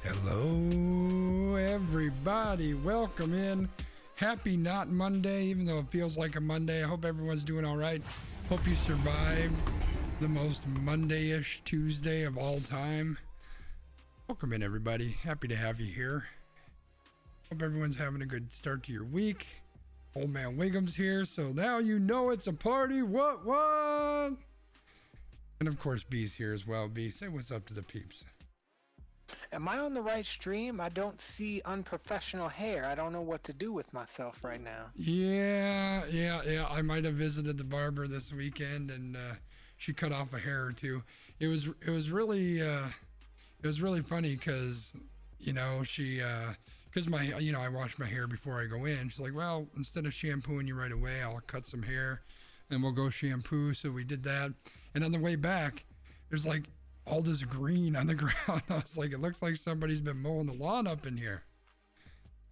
Hello, everybody. Welcome in. Happy not Monday, even though it feels like a Monday. I hope everyone's doing all right. Hope you survived the most Monday-ish Tuesday of all time. Welcome in, everybody. Happy to have you here. Hope everyone's having a good start to your week. Old Man Wiggum's here, so now you know it's a party. What? And of course, B's here as well. B, say what's up to the peeps. Am I on the right stream? I don't see unprofessional hair. I don't know what to do with myself right now. Yeah. I might have visited the barber this weekend, and she cut off a hair or two. It was really funny because because I wash my hair before I go in. She's like, well, instead of shampooing you right away, I'll cut some hair, and we'll go shampoo. So we did that, and on the way back, there's like all this green on the ground. I was like, it looks like somebody's been mowing the lawn up in here.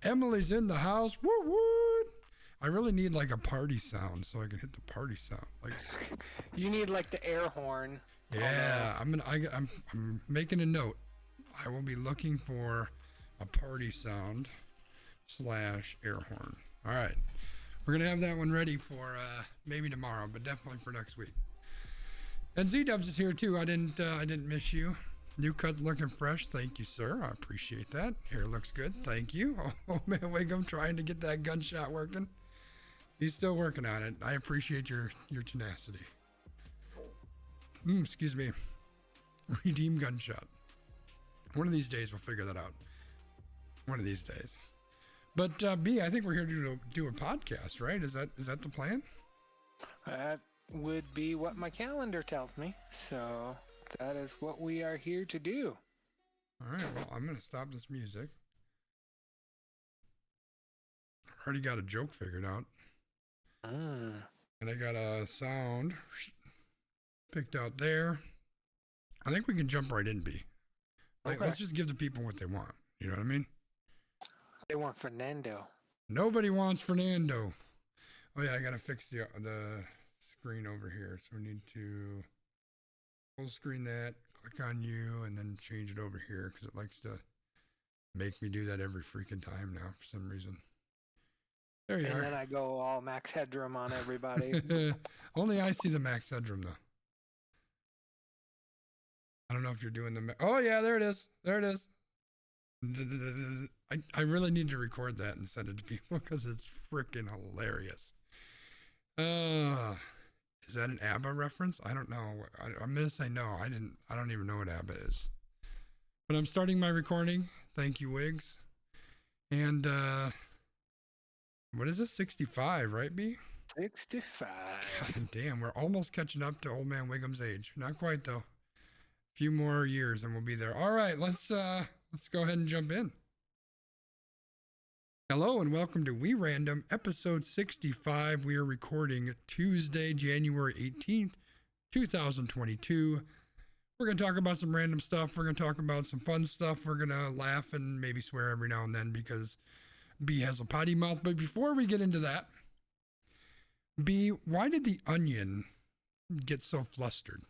Emily's in the house. Woo woo! I really need like a party sound so I can hit the party sound. Like, You need like the air horn. yeah, I'm making a note. I will be looking for a party sound / air horn. All right, we're gonna have that one ready for maybe tomorrow, but definitely for next week. And Z-Dubs is here too. I didn't miss you. New cut looking fresh. Thank you, sir. I appreciate that. Hair looks good. Thank you. Oh man, Wiggum trying to get that gunshot working. He's still working on it. I appreciate your tenacity. Excuse me. Redeem gunshot. One of these days we'll figure that out. One of these days. But B, I think we're here to do a podcast, right? Is that the plan? That would be what my calendar tells me. So that is what we are here to do. All right. Well, I'm gonna stop this music. I already got a joke figured out. And I got a sound picked out there. I think we can jump right in, B. Like, Okay. let's just give the people what they want. You know what I mean? They want Fernando. Nobody wants Fernando. Oh yeah, I gotta fix the screen over here. So we need to full screen that, click on you, and then change it over here because it likes to make me do that every freaking time now for some reason. There you And are. then I go all max headroom on everybody. Only I see the max headroom though. I don't know if you're doing the. Oh yeah, there it is. There it is. I really need to record that and send it to people because it's freaking hilarious. Is that an ABBA reference? I don't know. I'm gonna say no. I don't even know what ABBA is. But I'm starting my recording. Thank you, Wiggs. And what is this? 65, right, B? 65. God damn, we're almost catching up to old man Wiggum's age. Not quite though. A few more years and we'll be there. All right, let's go ahead and jump in. Hello and welcome to We Random, episode 65. We are recording Tuesday, January 18th, 2022. We're going to talk about some random stuff. We're going to talk about some fun stuff. We're going to laugh and maybe swear every now and then because B has a potty mouth. But before we get into that, B, why did the Onion get so flustered?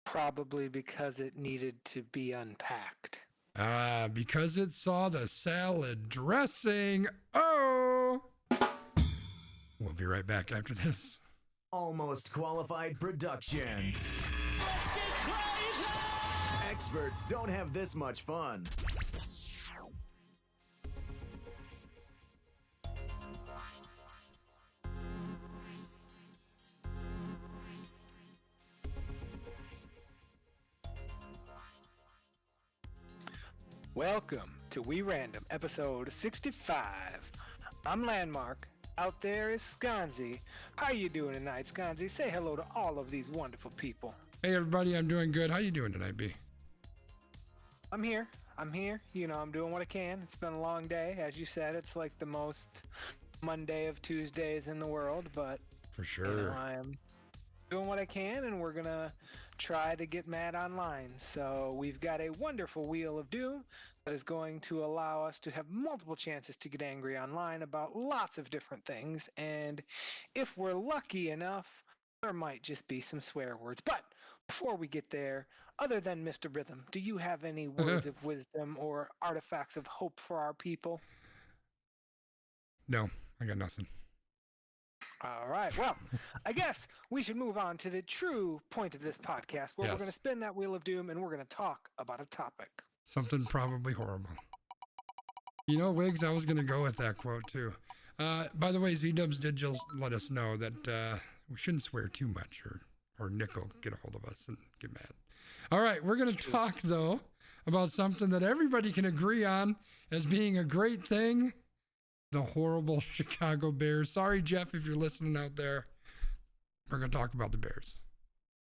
Probably because it needed to be unpacked. Because it saw the salad dressing. Oh! We'll be right back after this. Almost Qualified Productions. Let's get crazy! Experts don't have this much fun. Welcome to We Random, episode 65. I'm Landmark. Out there is Sconzi. How you doing tonight, Sconzi? Say hello to all of these wonderful people. Hey everybody, I'm doing good. How you doing tonight, B? I'm here. You know, I'm doing what I can. It's been a long day. As you said, it's like the most Monday of Tuesdays in the world, but For you know, sure. I am doing what I can, and we're gonna try to get mad online. So we've got a wonderful Wheel of Doom that is going to allow us to have multiple chances to get angry online about lots of different things. And if we're lucky enough, there might just be some swear words. But before we get there, other than Mr. Rhythm, do you have any words of wisdom or artifacts of hope for our people? No, I got nothing. All right. Well, I guess we should move on to the true point of this podcast, where we're Yes. going to spin that Wheel of Doom and we're going to talk about a topic. Something probably horrible. You know, Wiggs, I was going to go with that quote too. By the way, Z-Dubs did just let us know that we shouldn't swear too much or Nick will get a hold of us and get mad. All right, we're going to talk, though, about something that everybody can agree on as being a great thing. The horrible Chicago Bears. Sorry, Jeff, if you're listening out there. We're going to talk about the Bears.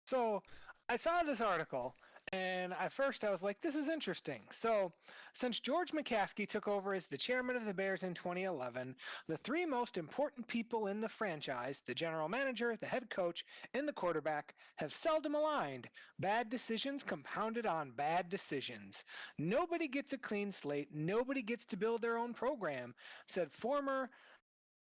So I saw this article, and at first I was like, this is interesting. So since George McCaskey took over as the chairman of the Bears in 2011, the three most important people in the franchise, the general manager, the head coach, and the quarterback, have seldom aligned. Bad decisions compounded on bad decisions. Nobody gets a clean slate. Nobody gets to build their own program, said former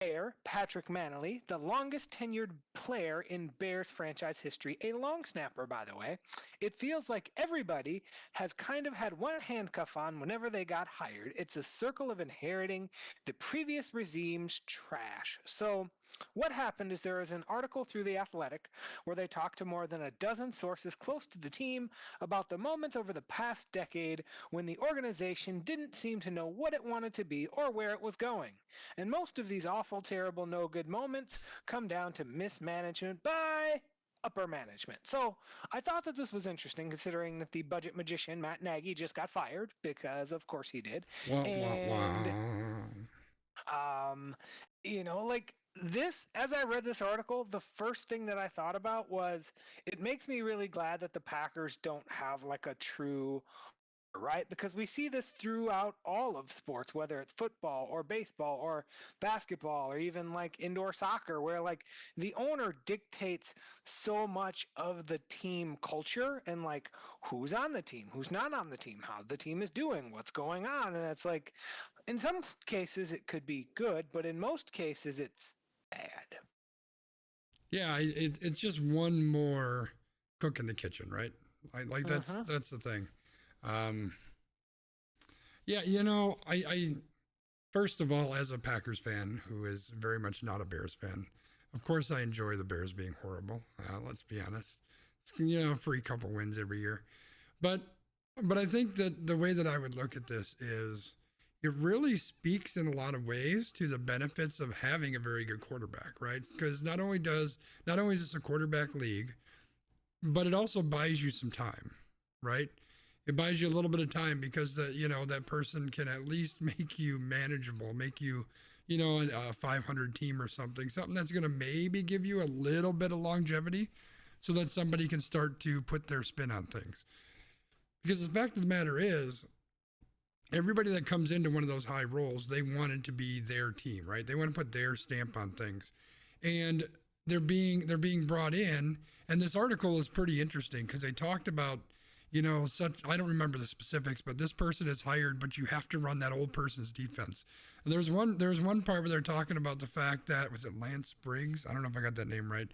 Bear, Patrick Manley, the longest tenured player in Bears franchise history, a long snapper, by the way. It feels like everybody has kind of had one handcuff on whenever they got hired. It's a circle of inheriting the previous regime's trash. So, what happened is there is an article through The Athletic where they talked to more than a dozen sources close to the team about the moments over the past decade when the organization didn't seem to know what it wanted to be or where it was going. And most of these awful, terrible, no good moments come down to mismanagement by upper management. So I thought that this was interesting considering that the budget magician Matt Nagy just got fired because of course he did. Wah, wah, And um like this, as I read this article, the first thing that I thought about was it makes me really glad that the Packers don't have like a true right? Because we see this throughout all of sports, whether it's football or baseball or basketball or even like indoor soccer, where like the owner dictates so much of the team culture and like who's on the team, who's not on the team, how the team is doing, what's going on. And it's like, in some cases, it could be good, but in most cases, it's bad. Yeah, it's just one more cook in the kitchen, right? Like that's the thing. Yeah, I first of all, as a Packers fan who is very much not a Bears fan, of course I enjoy the Bears being horrible. Let's be honest. It's, a free couple wins every year. But I think that the way that I would look at this is it really speaks in a lot of ways to the benefits of having a very good quarterback, right? Because not only is this a quarterback league, but it also buys you some time, right? It buys you a little bit of time because that person can at least make you manageable, make you, a 500 team or something that's going to maybe give you a little bit of longevity so that somebody can start to put their spin on things. Because the fact of the matter is, everybody that comes into one of those high roles, they want it to be their team, right? They want to put their stamp on things. And they're being brought in, and this article is pretty interesting because they talked about I don't remember the specifics, but this person is hired, but you have to run that old person's defense. And there's one part where they're talking about the fact that, was it Lance Briggs? I don't know if I got that name right.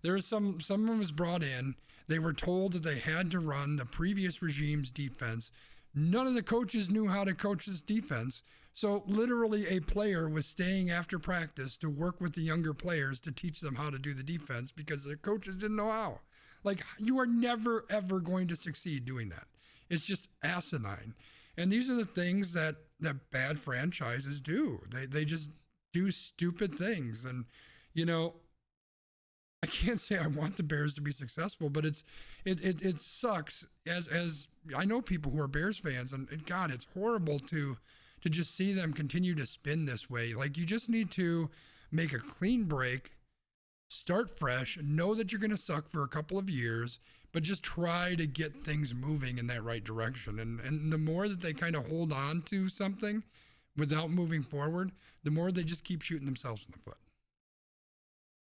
There's someone was brought in. They were told that they had to run the previous regime's defense. None of the coaches knew how to coach this defense. So literally a player was staying after practice to work with the younger players to teach them how to do the defense because the coaches didn't know how. Like, you are never, ever going to succeed doing that. It's just asinine. And these are the things that bad franchises do. They just do stupid things. And, I can't say I want the Bears to be successful, but it sucks as I know people who are Bears fans, and God, it's horrible to just see them continue to spin this way. Like, you just need to make a clean break, start fresh, know that you're going to suck for a couple of years, but just try to get things moving in that right direction. And the more that they kind of hold on to something without moving forward, the more they just keep shooting themselves in the foot.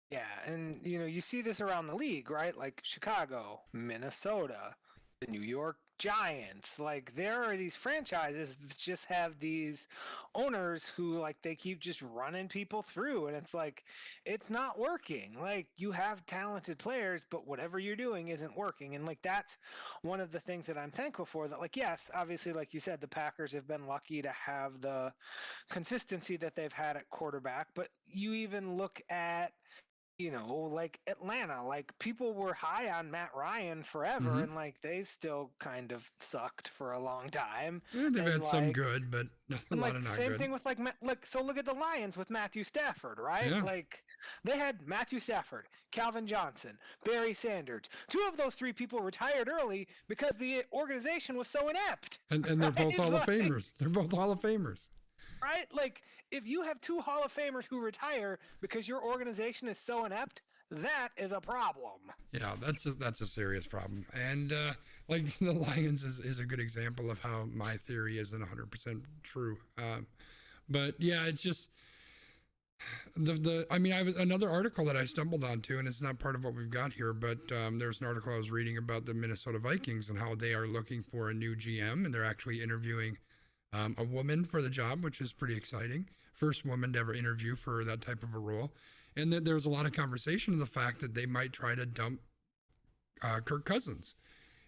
Yeah, and you see this around the league, right? Like Chicago, Minnesota, the New York Giants. Like, there are these franchises that just have these owners who, like, they keep just running people through, and it's like, it's not working. Like, you have talented players, but whatever you're doing isn't working. And like, that's one of the things that I'm thankful for, that, like, yes, obviously, like you said, the Packers have been lucky to have the consistency that they've had at quarterback, but you even look at like Atlanta, like, people were high on Matt Ryan forever, and like they still kind of sucked for a long time. Yeah, they've had some good, but a lot of not same good. thing with look at the Lions with Matthew Stafford, right? Yeah. Like, they had Matthew Stafford, Calvin Johnson, Barry Sanders. Two of those three people retired early because the organization was so inept. And they're both Hall of Famers. They're both Hall of Famers. Right? Like, if you have two Hall of Famers who retire because your organization is so inept, that is a problem. Yeah, that's a serious problem. And like, the Lions is a good example of how my theory isn't 100% true. But yeah, it's just I was another article that I stumbled onto, and it's not part of what we've got here, but there's an article I was reading about the Minnesota Vikings and how they are looking for a new GM, and they're actually interviewing a woman for the job, which is pretty exciting. first woman to ever interview for that type of a role. And then there was a lot of conversation of the fact that they might try to dump Kirk Cousins.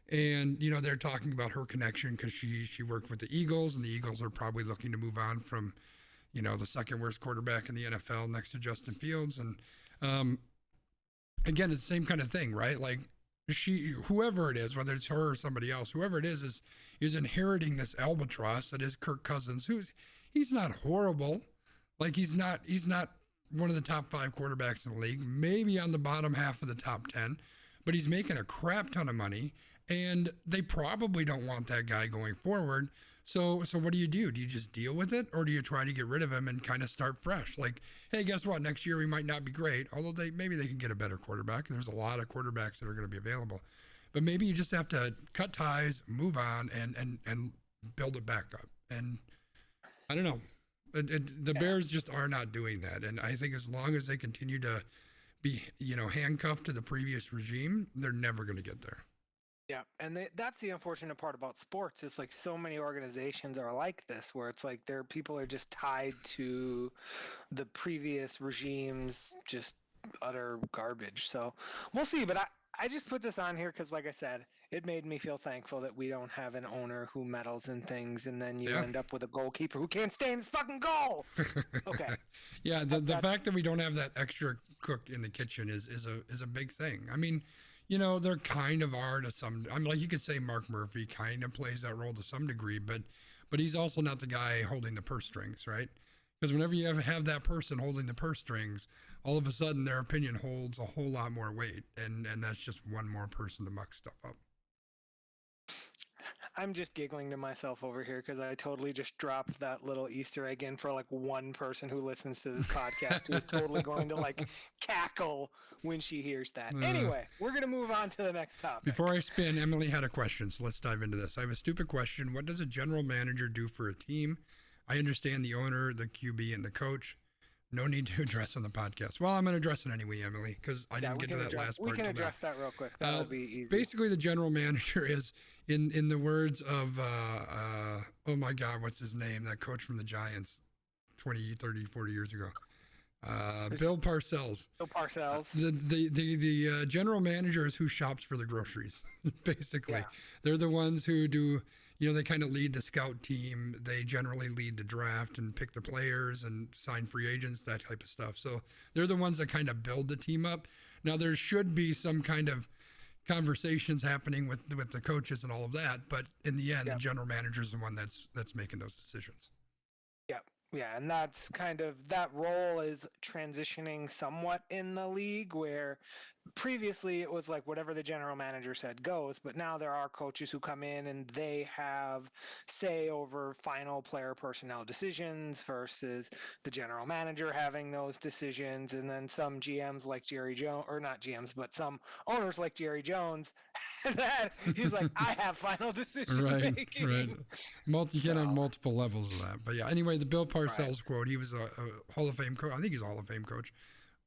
And, you know, they're talking about her connection because she worked with the Eagles, and the Eagles are probably looking to move on from, you know, the second worst quarterback in the NFL next to Justin Fields. And again, it's the same kind of thing, right? Like whoever it is, whether it's her or somebody else, whoever it is inheriting this albatross that is Kirk Cousins, he's not horrible. Like he's not one of the top 5 quarterbacks in the league, maybe on the bottom half of the top 10, but he's making a crap ton of money, and they probably don't want that guy going forward. So what do? Do you just deal with it, or do you try to get rid of him and kind of start fresh? Like, hey, guess what? Next year we might not be great, although maybe they can get a better quarterback. There's a lot of quarterbacks that are going to be available, but maybe you just have to cut ties, move on, and build it back up. And I don't know. The Bears just are not doing that, and I think as long as they continue to be, you know, handcuffed to the previous regime, they're never going to get there. Yeah, and that's the unfortunate part about sports. It's like so many organizations are like this, where it's like people are just tied to the previous regime's just utter garbage. So we'll see. But I just put this on here because, like I said, it made me feel thankful that we don't have an owner who meddles in things, and then you end up with a goalkeeper who can't stay in his fucking goal. Okay. Yeah, the fact that we don't have that extra cook in the kitchen is a big thing. I mean, you know, there kind of are to some. I mean, like you could say Mark Murphy kind of plays that role to some degree, but he's also not the guy holding the purse strings, right? Because whenever you have that person holding the purse strings, all of a sudden their opinion holds a whole lot more weight, and that's just one more person to muck stuff up. I'm just giggling to myself over here because I totally just dropped that little Easter egg in for like one person who listens to this podcast who is totally going to like cackle when she hears that. Anyway, we're going to move on to the next topic. Before I spin, Emily had a question, so let's dive into this. I have a stupid question. What does a general manager do for a team? I understand the owner, the QB, and the coach. No need to address on the podcast. Well, I'm going to address it anyway, Emily, because I didn't get to that last part. We can address that real quick. That'll be easy. Basically, the general manager is, in the words of, oh my God, what's his name? That coach from the Giants 20, 30, 40 years ago. Bill Parcells. Bill Parcells. The general manager is who shops for the groceries, basically. Yeah. They're the ones who do, you know, they kind of lead the scout team. They generally lead the draft and pick the players and sign free agents, that type of stuff. So they're the ones that kind of build the team up. Now, there should be some kind of conversations happening with the coaches and all of that, but in the end, the general manager is the one that's making those decisions. Yeah, and that's kind of, that role is transitioning somewhat in the league, where previously it was like whatever the general manager said goes, but now there are coaches who come in and they have say over final player personnel decisions versus the general manager having those decisions. And then some GMs like Jerry Jones, or not GMs, but some owners like Jerry Jones, that he's like, I have final decision making. Right. You get on multiple levels of that. But yeah, anyway, the Bill Parcells quote, he was a Hall of Fame coach. I think he's a Hall of Fame coach.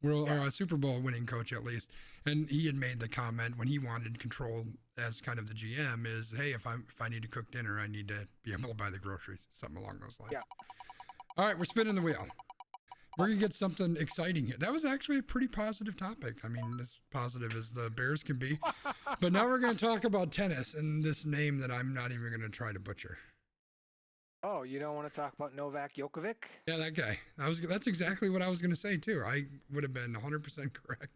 Or a Super Bowl winning coach at least, and he had made the comment when he wanted control as kind of the GM is, hey, if I need to cook dinner, I need to be able to buy the groceries, something along those lines. Yeah. All right, we're spinning the wheel. We're gonna get something exciting here. That was actually a pretty positive topic. I mean, as positive as the Bears can be. But now we're gonna talk about tennis and this name that I'm not even gonna try to butcher. Oh, you don't want to talk about Novak Djokovic? Yeah, that guy. That's exactly what I was going to say, too. I would have been 100% correct.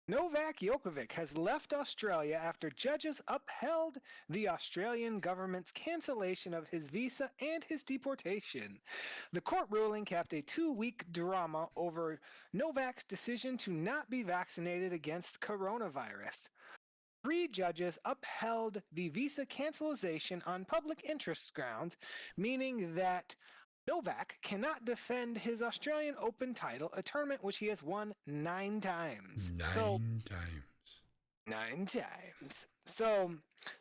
Novak Djokovic has left Australia after judges upheld the Australian government's cancellation of his visa and his deportation. The court ruling capped a 2-week drama over Novak's decision to not be vaccinated against coronavirus. 3 judges upheld the visa cancellation on public interest grounds, meaning that Novak cannot defend his Australian Open title, a tournament which he has won 9 times. 9 times. So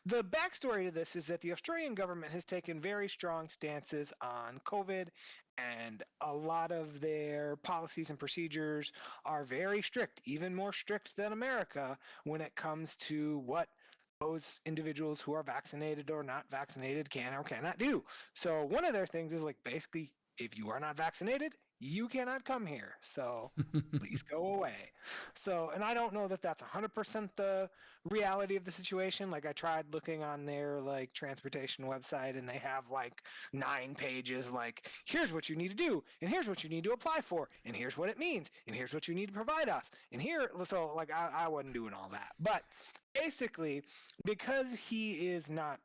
the backstory to this is that the Australian government has taken very strong stances on COVID, and a lot of their policies and procedures are very strict, even more strict than America, when it comes to what those individuals who are vaccinated or not vaccinated can or cannot do. So one of their things is like basically, if you are not vaccinated, you cannot come here. So please go away. So, and I don't know that that's 100% the reality of the situation. Like I tried looking on their like transportation website and they have like 9 pages, like here's what you need to do and here's what you need to apply for and here's what it means and here's what you need to provide us. And here, so like I wasn't doing all that. But basically, because he is not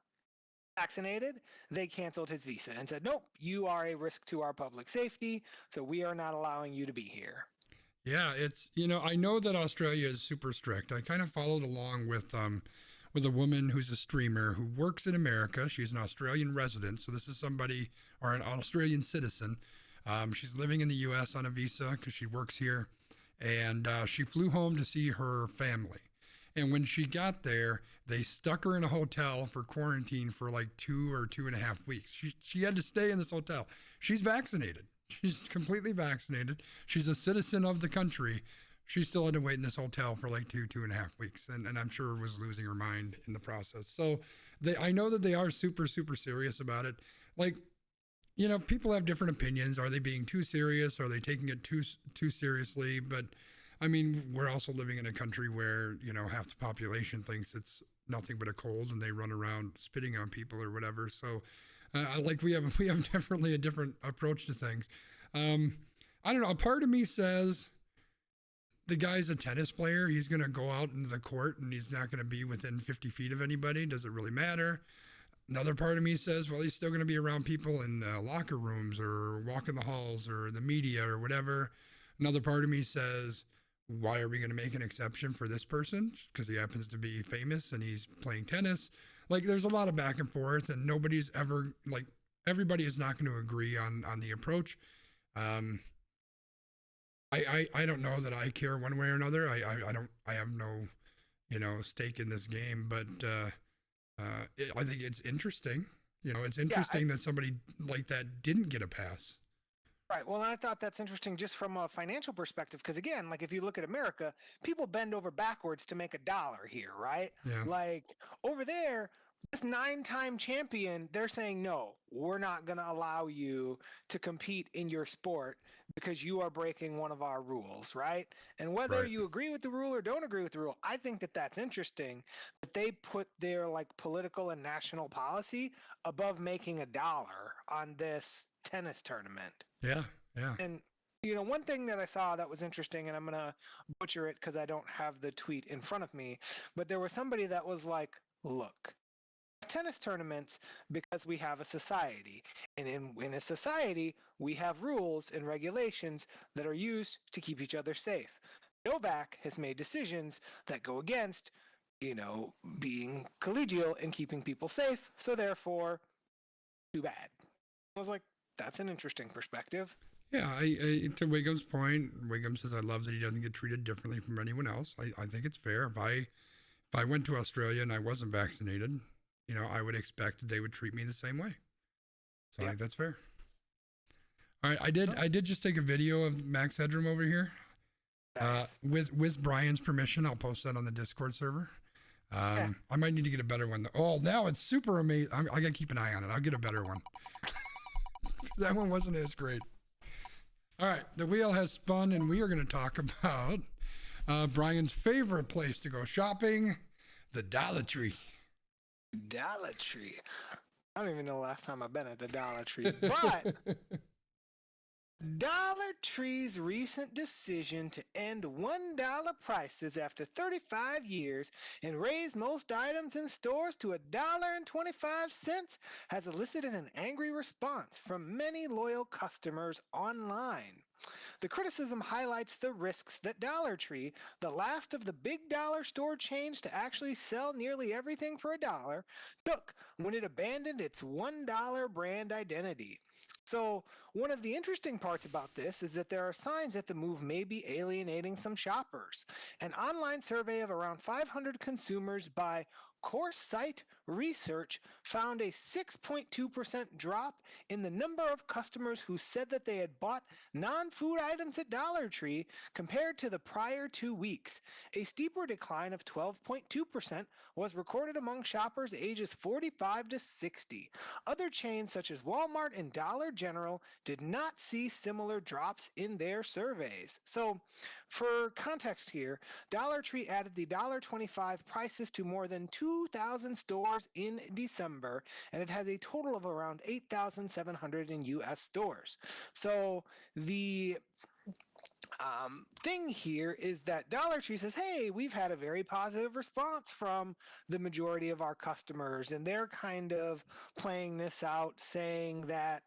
vaccinated, they canceled his visa and said, nope, you are a risk to our public safety, so we are not allowing you to be here. Yeah, it's, I know that Australia is super strict. I kind of followed along with a woman who's a streamer who works in America. She's an Australian resident, so this is somebody, or an Australian citizen. She's living in the U.S. on a visa because she works here, and she flew home to see her family. And when she got there, they stuck her in a hotel for quarantine for like 2 or 2.5 weeks. She had to stay in this hotel. She's vaccinated. She's completely vaccinated. She's a citizen of the country. She still had to wait in this hotel for like 2.5 weeks. And I'm sure was losing her mind in the process. So I know that they are super, super serious about it. Like, people have different opinions. Are they being too serious? Are they taking it too seriously? But I mean, we're also living in a country where, half the population thinks it's nothing but a cold and they run around spitting on people or whatever. So like we have definitely a different approach to things. I don't know. A part of me says the guy's a tennis player. He's going to go out into the court and he's not going to be within 50 feet of anybody. Does it really matter? Another part of me says, well, he's still going to be around people in the locker rooms or walking the halls or the media or whatever. Another part of me says, why are we going to make an exception for this person? Because he happens to be famous and he's playing tennis. Like, there's a lot of back and forth, and nobody's ever, like, everybody is not going to agree on the approach. I don't know that I care one way or another. I have no, stake in this game, but I think it's interesting. It's interesting that somebody like that didn't get a pass. Right. Well, I thought that's interesting just from a financial perspective, because again, like if you look at America, people bend over backwards to make $1 here, right? Yeah. Like over there, this 9-time champion, they're saying, no, we're not going to allow you to compete in your sport because you are breaking one of our rules, right? And whether Right. you agree with the rule or don't agree with the rule, I think that that's interesting that they put their like political and national policy above making $1 on this tennis tournament. Yeah. Yeah. And one thing that I saw that was interesting, and I'm going to butcher it because I don't have the tweet in front of me, but there was somebody that was like, look, tennis tournaments because we have a society, and in a society we have rules and regulations that are used to keep each other safe. Novak has made decisions that go against being collegial and keeping people safe, so therefore too bad. I was like, that's an interesting perspective. Yeah, to Wiggum's point, Wiggum says, I love that he doesn't get treated differently from anyone else. I think it's fair. If I went to Australia and I wasn't vaccinated, I would expect that they would treat me the same way. So I think that's fair. All right, I did just take a video of Max Headroom over here. Nice. With Brian's permission. I'll post that on the Discord server. I might need to get a better one. Oh, now it's super amazing. I got to keep an eye on it. I'll get a better one. That one wasn't as great. All right, the wheel has spun, and we are going to talk about Brian's favorite place to go shopping, the Dollar Tree. Dollar Tree. I don't even know the last time I've been at the Dollar Tree, but Dollar Tree's recent decision to end $1 prices after 35 years and raise most items in stores to $1.25 has elicited an angry response from many loyal customers online. The criticism highlights the risks that Dollar Tree, the last of the big dollar store chains to actually sell nearly everything for $1, took when it abandoned its $1 brand identity. So, one of the interesting parts about this is that there are signs that the move may be alienating some shoppers. An online survey of around 500 consumers by Core Site research found a 6.2% drop in the number of customers who said that they had bought non-food items at Dollar Tree compared to the prior 2 weeks. A steeper decline of 12.2% was recorded among shoppers ages 45 to 60. Other chains such as Walmart and Dollar General did not see similar drops in their surveys. So, for context here, Dollar Tree added the $1.25 prices to more than 2,000 stores in December, and it has a total of around 8,700 in U.S. stores. So the thing here is that Dollar Tree says, hey, we've had a very positive response from the majority of our customers, and they're kind of playing this out, saying that,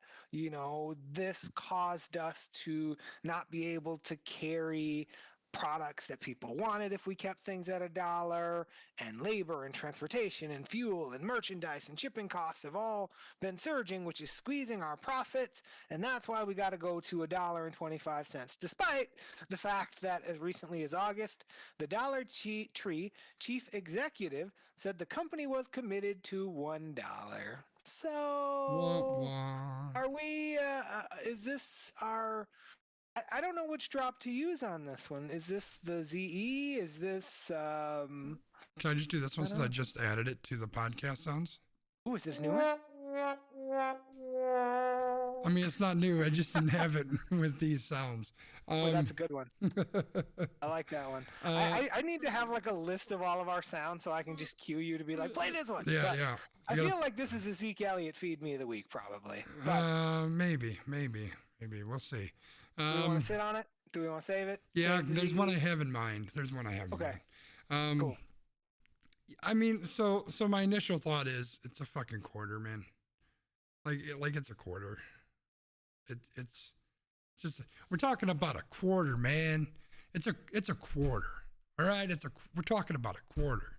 this caused us to not be able to carry products that people wanted if we kept things at $1, and labor and transportation and fuel and merchandise and shipping costs have all been surging, which is squeezing our profits, and that's why we got to go to $1.25, despite the fact that as recently as August, the Dollar Tree chief executive said the company was committed to $1. Wah, So wah. are we is this our I don't know which drop to use on this one. Is this the ZE? Is this Can I just do this one since I just added it to the podcast sounds? Ooh, is this new one? I mean, it's not new. I just didn't have it with these sounds. Oh, that's a good one. I like that one. I need to have like a list of all of our sounds so I can just cue you to be like, play this one. Yeah, But yeah. I feel like this is a Zeke Elliott feed me of the week, probably. But Maybe. We'll see. do we want to sit on it? Do we want to save it? Yeah, Save the there's ZE? one I have in mind. Okay. Cool. I mean, so my initial thought is it's a fucking quarter, man. Like it's a quarter. It's just we're talking about a quarter, man. It's a quarter. All right, we're talking about a quarter.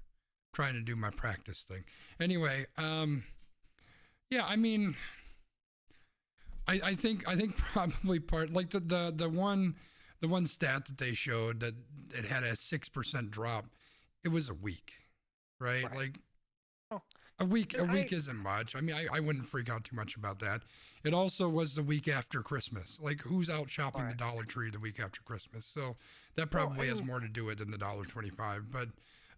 Trying to do my practice thing. Anyway, yeah, I mean, I think probably part like the one stat that they showed that it had a 6% drop. It was a week, right? Like a week isn't much. I mean, I wouldn't freak out too much about that. It also was the week after Christmas. Like, who's out shopping the Dollar Tree the week after Christmas? So that probably has more to do with it than the $1.25. But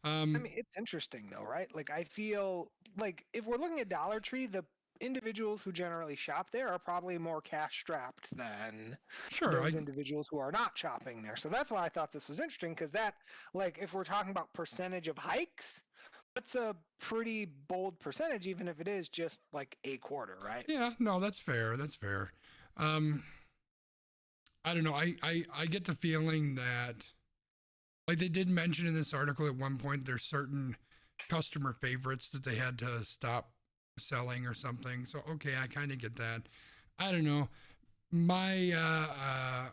I mean, it's interesting though, right? Like, I feel like if we're looking at Dollar Tree, the individuals who generally shop there are probably more cash strapped than those individuals who are not shopping there. So that's why I thought this was interesting, because that, like, if we're talking about percentage of hikes, that's a pretty bold percentage, even if it is just like a quarter, right? Yeah, no, that's fair. I don't know. I get the feeling that, like, they did mention in this article at one point, there's certain customer favorites that they had to stop selling or something. So, okay, I kind of get that. I don't know. My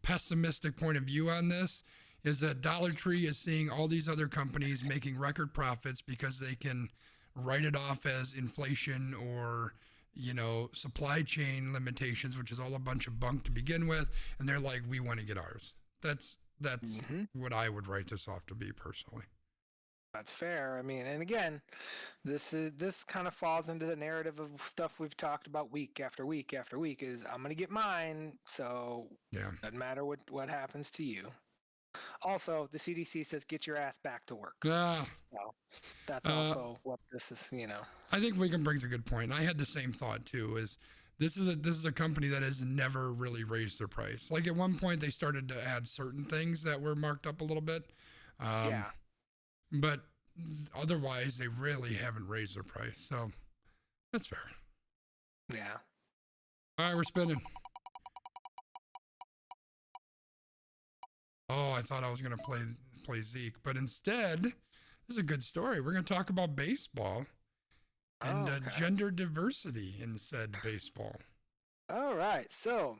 pessimistic point of view on this is that Dollar Tree is seeing all these other companies making record profits because they can write it off as inflation or, supply chain limitations, which is all a bunch of bunk to begin with. And they're like, we want to get ours. That's what I would write this off to be personally. That's fair. I mean, and again, this kind of falls into the narrative of stuff we've talked about week after week after week. Is I'm gonna get mine, so yeah, doesn't matter what happens to you. Also, the CDC says get your ass back to work. Yeah, so that's also what this is. I think Wiggum brings a good point. I had the same thought too. Is this is a company that has never really raised their price. Like at one point they started to add certain things that were marked up a little bit. Yeah. But otherwise, they really haven't raised their price. So that's fair. Yeah. All right, we're spinning. Oh, I thought I was going to play Zeke. But instead, this is a good story. We're going to talk about baseball and gender diversity in said baseball. All right. So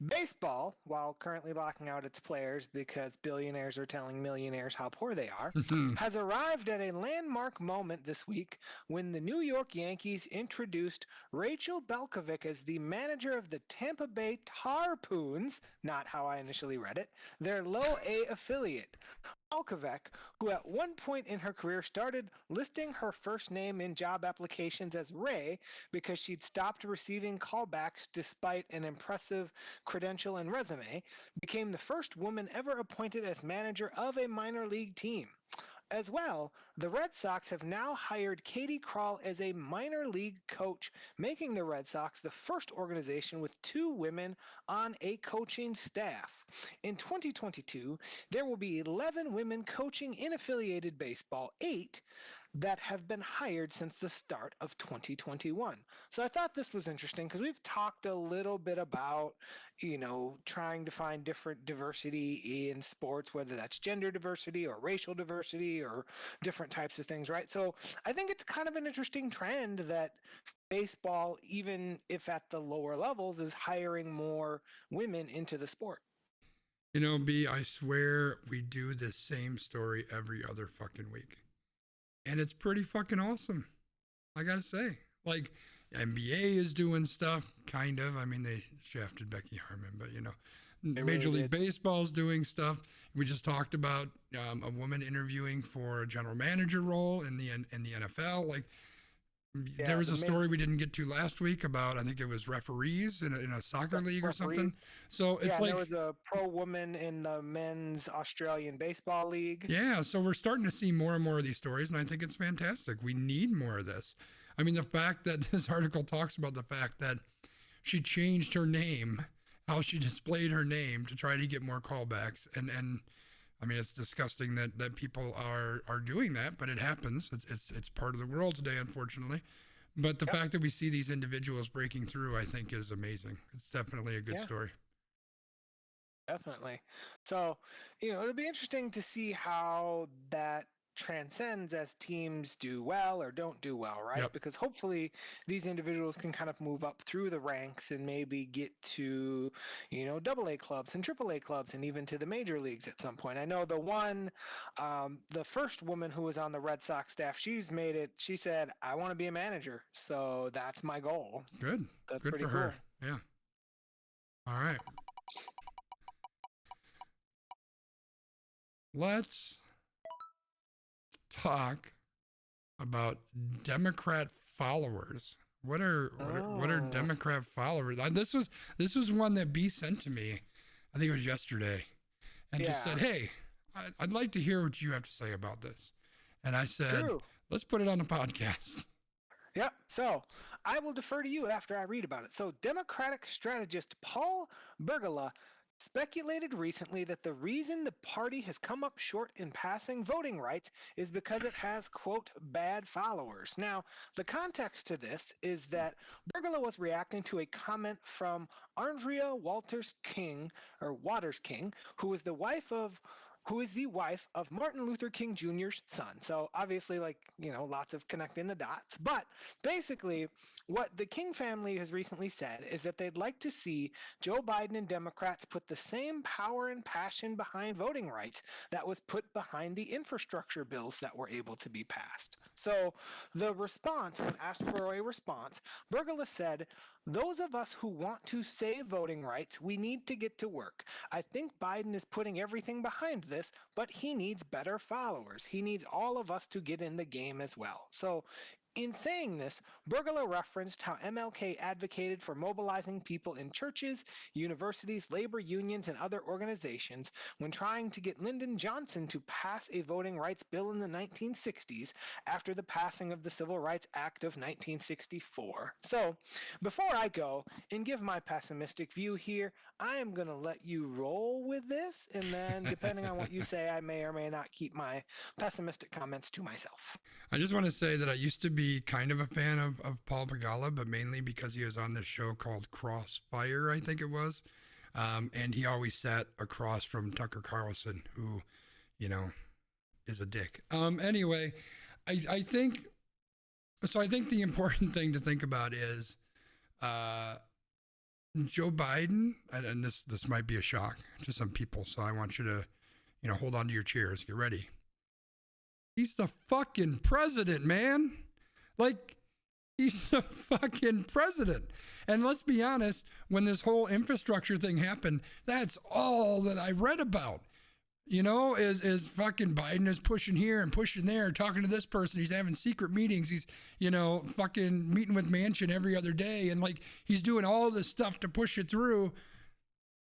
baseball, while currently locking out its players because billionaires are telling millionaires how poor they are, has arrived at a landmark moment this week when the New York Yankees introduced Rachel Belkovic as the manager of the Tampa Bay Tarpoons, not how I initially read it, their low A affiliate. Alkovec, who at one point in her career started listing her first name in job applications as Ray because she'd stopped receiving callbacks despite an impressive credential and resume, became the first woman ever appointed as manager of a minor league team. As well, the Red Sox have now hired Katie Krall as a minor league coach, making the Red Sox the first organization with 2 women on a coaching staff. In 2022, there will be 11 women coaching in affiliated baseball, 8 that have been hired since the start of 2021. So I thought this was interesting because we've talked a little bit about, trying to find different diversity in sports, whether that's gender diversity or racial diversity or different types of things, right? So I think it's kind of an interesting trend that baseball, even if at the lower levels, is hiring more women into the sport. B, I swear we do this same story every other fucking week. And it's pretty fucking awesome. I gotta say. Like, NBA is doing stuff, kind of. I mean, they shafted Becky Harmon, but Major League Baseball's doing stuff. We just talked about a woman interviewing for a general manager role in the NFL. Like, there was a story we didn't get to last week about, I think it was referees in a soccer league or something. So it's like, there was a pro woman in the men's Australian baseball league. Yeah, so we're starting to see more and more of these stories, and I think it's fantastic. We need more of this. I mean, the fact that this article talks about the fact that she changed her name, how she displayed her name to try to get more callbacks, and I mean, it's disgusting that people are doing that, but it happens. It's part of the world today, unfortunately. But the fact that we see these individuals breaking through, I think, is amazing. It's definitely a good story. Definitely. So, it'll be interesting to see how that transcends as teams do well or don't do well, right? Yep. Because hopefully these individuals can kind of move up through the ranks and maybe get to, AA clubs and AAA clubs and even to the major leagues at some point. I know the first woman who was on the Red Sox staff, she's made it. She said, "I want to be a manager, so that's my goal." Good. That's good pretty for cool. her. Yeah. All right. Let's talk about Democrat followers. What are Democrat followers? This was one that B sent to me. I think it was yesterday, and just said, "Hey, I'd like to hear what you have to say about this." And I said, "Let's put it on the podcast." Yep. So I will defer to you after I read about it. So Democratic strategist Paul Bergala speculated recently that the reason the party has come up short in passing voting rights is because it has, quote, bad followers. Now, the context to this is that Bergala was reacting to a comment from Andrea Waters King, who is the wife of Martin Luther King Jr.'s son. So obviously, lots of connecting the dots. But basically, what the King family has recently said is that they'd like to see Joe Biden and Democrats put the same power and passion behind voting rights that was put behind the infrastructure bills that were able to be passed. So the response, when asked for a response, Bergala said, "Those of us who want to save voting rights, we need to get to work. I think Biden is putting everything behind this, but he needs better followers. He needs all of us to get in the game as well." So in saying this, Bergala referenced how MLK advocated for mobilizing people in churches, universities, labor unions, and other organizations when trying to get Lyndon Johnson to pass a voting rights bill in the 1960s after the passing of the Civil Rights Act of 1964. So, before I go and give my pessimistic view here, I am going to let you roll with this, and then depending on what you say, I may or may not keep my pessimistic comments to myself. I just want to say that I used to be kind of a fan of Paul Begala, but mainly because he was on this show called Crossfire, I think it was. And he always sat across from Tucker Carlson, who, is a dick. Anyway, I think the important thing to think about is Joe Biden, and this might be a shock to some people, so I want you to, hold on to your chairs, get ready. He's the fucking president, man. Like, he's the fucking president. And let's be honest, when this whole infrastructure thing happened, that's all that I read about. is fucking Biden is pushing here and pushing there, talking to this person. He's having secret meetings. He's, fucking meeting with Manchin every other day. And like, he's doing all this stuff to push it through.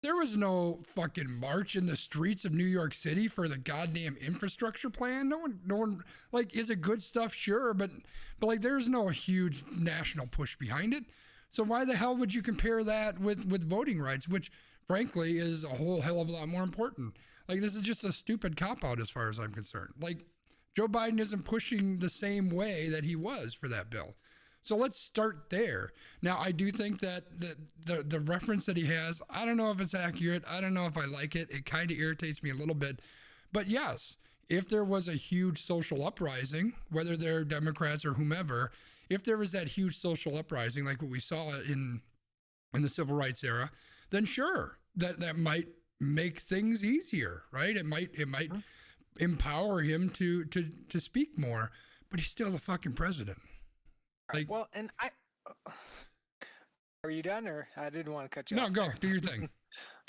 There was no fucking march in the streets of New York City for the goddamn infrastructure plan. No one, like, is it good stuff? Sure. But like, there's no huge national push behind it. So why the hell would you compare that with voting rights, which frankly is a whole hell of a lot more important? Like, this is just a stupid cop-out as far as I'm concerned. Like, Joe Biden isn't pushing the same way that he was for that bill. So let's start there. Now, I do think that the reference that he has, I don't know if it's accurate. I don't know if I like it. It kind of irritates me a little bit. But yes, if there was a huge social uprising, whether they're Democrats or whomever, if there was that huge social uprising like what we saw in the civil rights era, then sure, that might make things easier, right? It might empower him to speak more, but he's still the fucking president. Like, well, and are you done, or I didn't want to cut you off? No, go do your thing.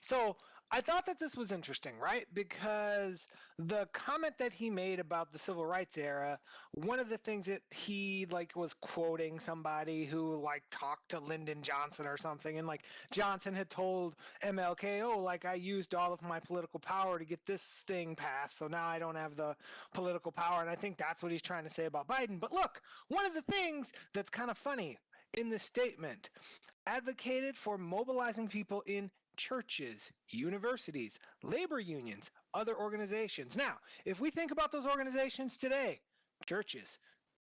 So I thought that this was interesting, right? Because the comment that he made about the civil rights era, one of the things that he was quoting somebody who talked to Lyndon Johnson or something, and Johnson had told MLK, oh, I used all of my political power to get this thing passed, so now I don't have the political power. And I think that's what he's trying to say about Biden. But look, one of the things that's kind of funny in this statement, advocated for mobilizing people in churches, universities, labor unions, other organizations. Now, if we think about those organizations today, churches,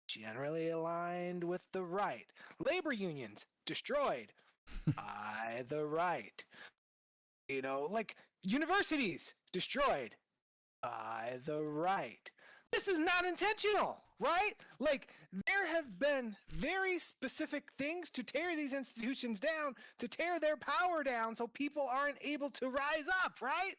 generally aligned with the right. Labor unions, destroyed by the right. Universities, destroyed by the right. This is not intentional, right? There have been very specific things to tear these institutions down, to tear their power down so people aren't able to rise up, right?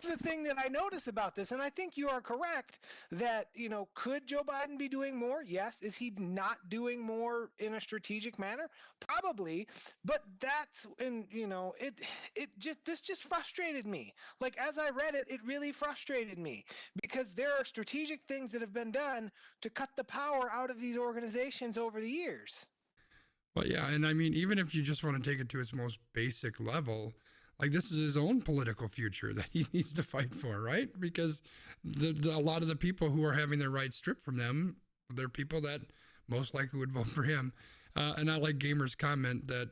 The thing that I notice about this, and I think you are correct, that, could Joe Biden be doing more? Yes. Is he not doing more in a strategic manner? Probably. But this just frustrated me. As I read it, it really frustrated me because there are strategic things that have been done to cut the power out of these organizations over the years. Well, yeah. And I mean, even if you just want to take it to its most basic level, this is his own political future that he needs to fight for, right? Because a lot of the people who are having their rights stripped from them, they're people that most likely would vote for him. And I like Gamer's comment that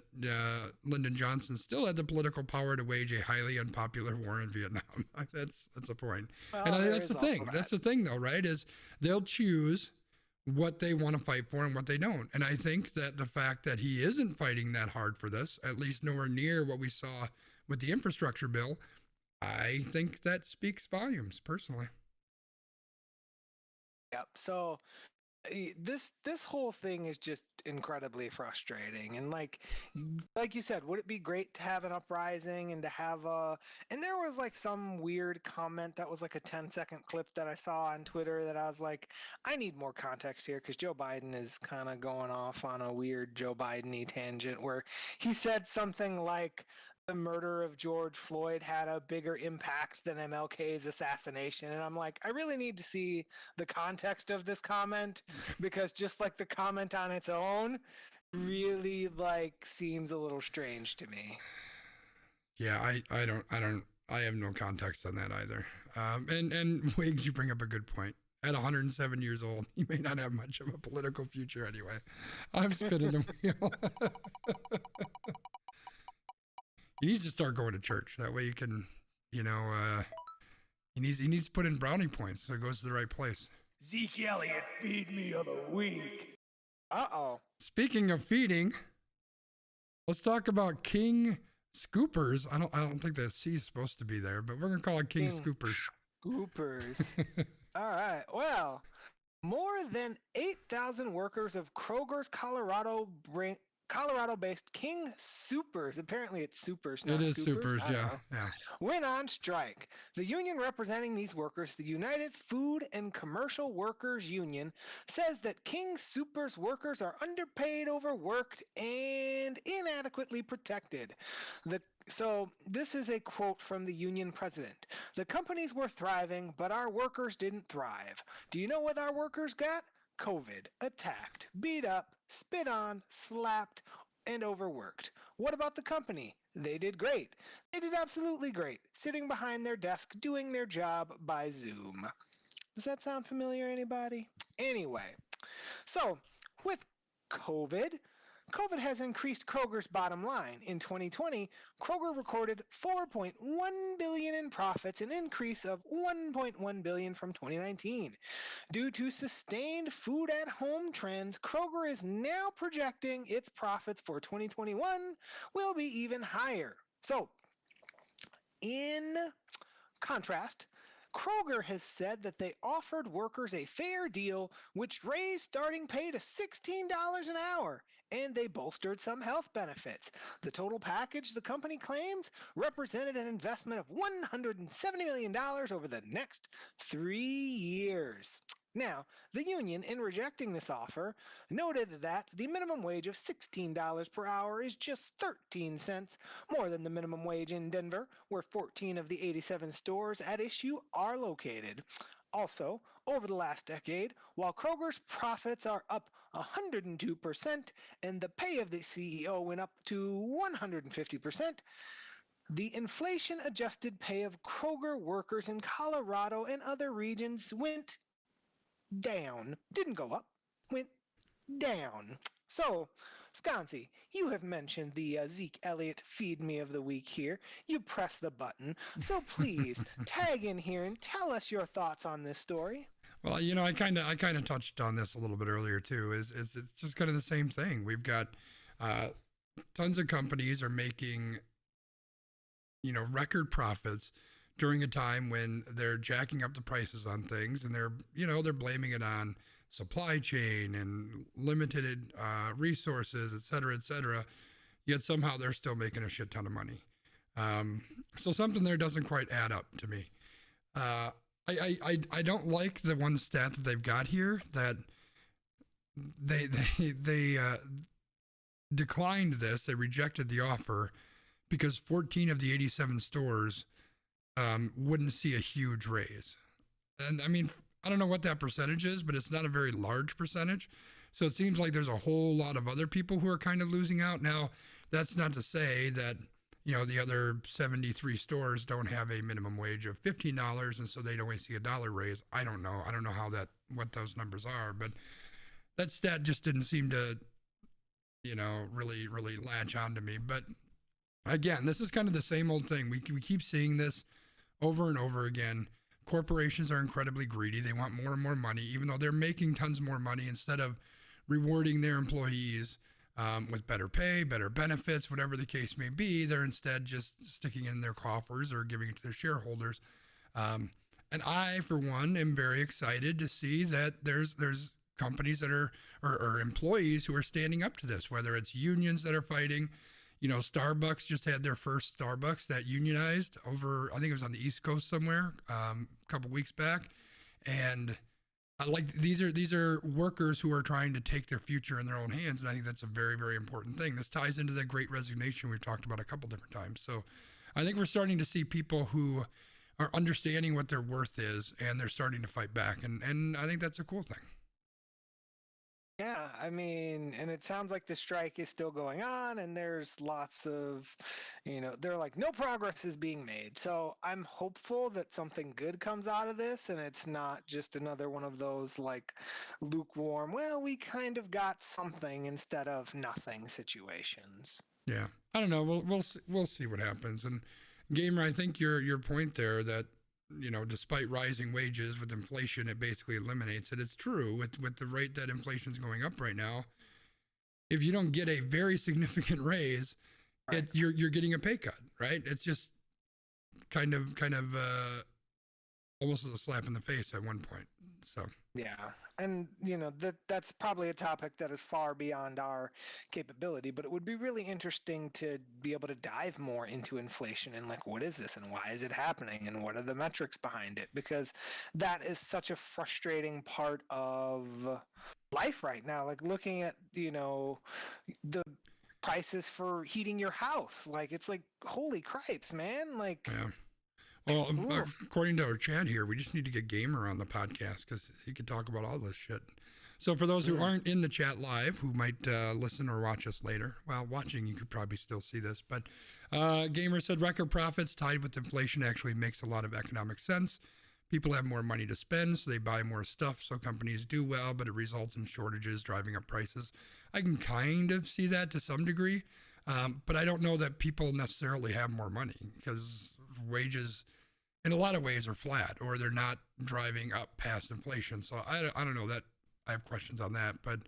Lyndon Johnson still had the political power to wage a highly unpopular war in Vietnam. That's a point. Well, and I think that's the thing. That's the thing, though, right? Is they'll choose what they want to fight for and what they don't. And I think that the fact that he isn't fighting that hard for this, at least nowhere near what we saw with the infrastructure bill, I think that speaks volumes personally. Yep. So this whole thing is just incredibly frustrating. And like you said, would it be great to have an uprising and to have and there was some weird comment that was a 10-second clip that I saw on Twitter that I was like, I need more context here because Joe Biden is kind of going off on a weird Joe Biden-y tangent where he said something like the murder of George Floyd had a bigger impact than MLK's assassination. And I'm like, I really need to see the context of this comment because just the comment on its own really seems a little strange to me. Yeah, I have no context on that either. And Wiggs, you bring up a good point. At 107 years old, he may not have much of a political future anyway. I'm spinning the wheel. He needs to start going to church. That way you can, he needs to put in brownie points so it goes to the right place. Zeke Elliott, feed me of the week. Uh-oh. Speaking of feeding, let's talk about King Scoopers. I don't think the C is supposed to be there, but we're gonna call it King Scoopers. Scoopers. All right. Well, more than 8,000 workers of Kroger's Colorado-based King Soopers, apparently it's Supers, not It is Scoopers. Supers, yeah. Went on strike. The union representing these workers, the United Food and Commercial Workers Union, says that King Soopers workers are underpaid, overworked, and inadequately protected. So this is a quote from the union president. The companies were thriving, but our workers didn't thrive. Do you know what our workers got? COVID, attacked, beat up, spit on, slapped, and overworked. What about the company? They did great. They did absolutely great, sitting behind their desk doing their job by Zoom. Does that sound familiar, anybody? Anyway, so with COVID, COVID has increased Kroger's bottom line. In 2020, Kroger recorded 4.1 billion in profits, an increase of 1.1 billion from 2019. Due to sustained food at home trends, Kroger is now projecting its profits for 2021 will be even higher. So, in contrast, Kroger has said that they offered workers a fair deal, which raised starting pay to $16 an hour, and they bolstered some health benefits. The total package, the company claims, represented an investment of $170 million over the next 3 years. Now, the union, in rejecting this offer, noted that the minimum wage of $16 per hour is just 13 cents more than the minimum wage in Denver, where 14 of the 87 stores at issue are located. Also, over the last decade, while Kroger's profits are up 102% and the pay of the CEO went up to 150%, the inflation adjusted pay of Kroger workers in Colorado and other regions went down. Didn't go up, went down. So, Sconsi, you have mentioned the Zeke Elliott Feed Me of the Week here. You press the button. So please, tag in here and tell us your thoughts on this story. Well, I kind of touched on this a little bit earlier too. It's just kind of the same thing. We've got tons of companies are making record profits during a time when they're jacking up the prices on things, and they're blaming it on supply chain and limited resources, et cetera, yet somehow they're still making a shit ton of money. So something there doesn't quite add up to me. I don't like the one stat that they've got here, that they declined this. They rejected the offer because 14 of the 87 stores wouldn't see a huge raise. And I mean, I don't know what that percentage is, but it's not a very large percentage. So it seems like there's a whole lot of other people who are kind of losing out. Now, that's not to say that, the other 73 stores don't have a minimum wage of $15, and so they'd only see $1 raise. I don't know. I don't know what those numbers are, but that stat just didn't seem to, really, really latch onto me. But again, this is kind of the same old thing. We keep seeing this over and over again. Corporations are incredibly greedy. They want more and more money, even though they're making tons more money. Instead of rewarding their employees with better pay, better benefits, whatever the case may be, they're instead just sticking it in their coffers or giving it to their shareholders. And I, for one, am very excited to see that there's companies that are or employees who are standing up to this, whether it's unions that are fighting. Starbucks just had their first Starbucks that unionized over, I think it was on the East Coast somewhere, a couple weeks back. And these are workers who are trying to take their future in their own hands. And I think that's a very, very important thing. This ties into the Great Resignation we've talked about a couple different times. So I think we're starting to see people who are understanding what their worth is, and they're starting to fight back. And I think that's a cool thing. Yeah, I mean, and it sounds like the strike is still going on, and there's lots of, they're like, no progress is being made. So I'm hopeful that something good comes out of this, and it's not just another one of those like lukewarm, well, we kind of got something instead of nothing situations. Yeah, I don't know. We'll see what happens. And Gamer, I think your point there that despite rising wages with inflation, it basically eliminates it. It's true with the rate that inflation's going up right now. If you don't get a very significant raise, right, you're getting a pay cut, right? It's just kind of almost a slap in the face at one point. So yeah, and that's probably a topic that is far beyond our capability, but it would be really interesting to be able to dive more into inflation and like, what is this and why is it happening and what are the metrics behind it, because that is such a frustrating part of life right now. Like looking at the prices for heating your house. Like, it's like, holy cripes, man. Like, Yeah. Well, oof. according to our chat here, we just need to get Gamer on the podcast because he could talk about all this shit. So for those who aren't in the chat live, who might listen or watch us later, well, watching, you could probably still see this, but Gamer said record profits tied with inflation actually makes a lot of economic sense. People have more money to spend, so they buy more stuff, so companies do well, but it results in shortages, driving up prices. I can kind of see that to some degree, but I don't know that people necessarily have more money because wages in a lot of ways are flat, or they're not driving up past inflation. So I don't know that. I have questions on that. But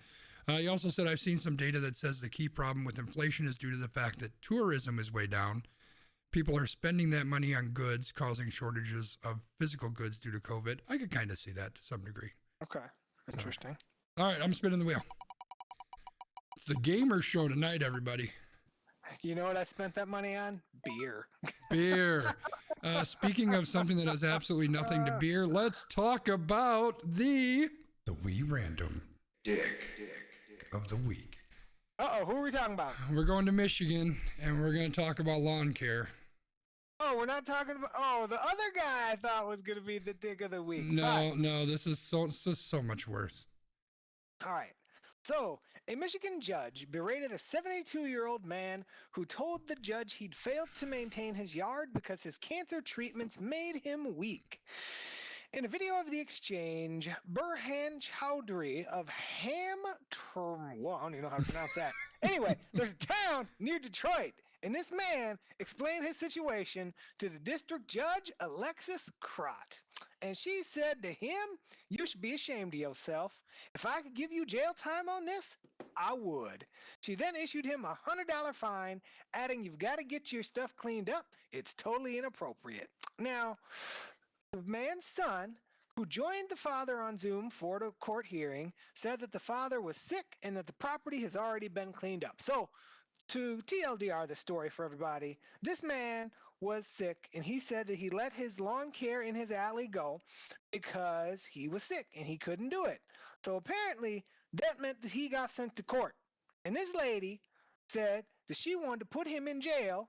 he also said, I've seen some data that says the key problem with inflation is due to the fact that tourism is way down. People are spending that money on goods, causing shortages of physical goods due to COVID. I could kind of see that to some degree. Okay. Interesting. So, all right, I'm spinning the wheel. It's the Gamer Show tonight, everybody. You know what I spent that money on? Beer. Beer. Speaking of something that has absolutely nothing to beer, let's talk about the wee random dick of the week. Uh-oh, who are we talking about? We're going to Michigan, and we're going to talk about lawn care. Oh, we're not talking about... Oh, the other guy I thought was going to be the dick of the week. No, this is so much worse. All right. So, a Michigan judge berated a 72-year-old man who told the judge he'd failed to maintain his yard because his cancer treatments made him weak. In a video of the exchange, Burhan Chowdhury of well, I don't even know how to pronounce that. Anyway, there's a town near Detroit, and this man explained his situation to the district judge, Alexis Crott. And she said to him, you should be ashamed of yourself. If I could give you jail time on this, I would. She then issued him a $100 fine, adding, you've got to get your stuff cleaned up. It's totally inappropriate. Now, the man's son, who joined the father on Zoom for the court hearing, said that the father was sick and that the property has already been cleaned up. So, to TLDR the story for everybody, this man was sick, and he said that he let his lawn care in his alley go because he was sick and he couldn't do it. So apparently that meant that he got sent to court. And this lady said that she wanted to put him in jail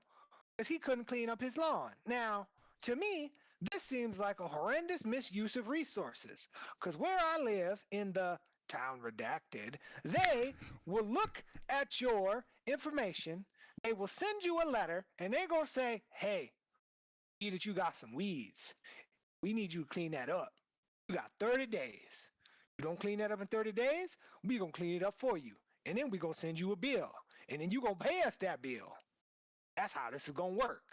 because he couldn't clean up his lawn. Now, to me, this seems like a horrendous misuse of resources, because where I live in the town redacted, they will look at your information, they will send you a letter, and they're going to say, hey, see that you got some weeds. We need you to clean that up. You got 30 days. You don't clean that up in 30 days, we're going to clean it up for you. And then we're going to send you a bill. And then you're going to pay us that bill. That's how this is going to work.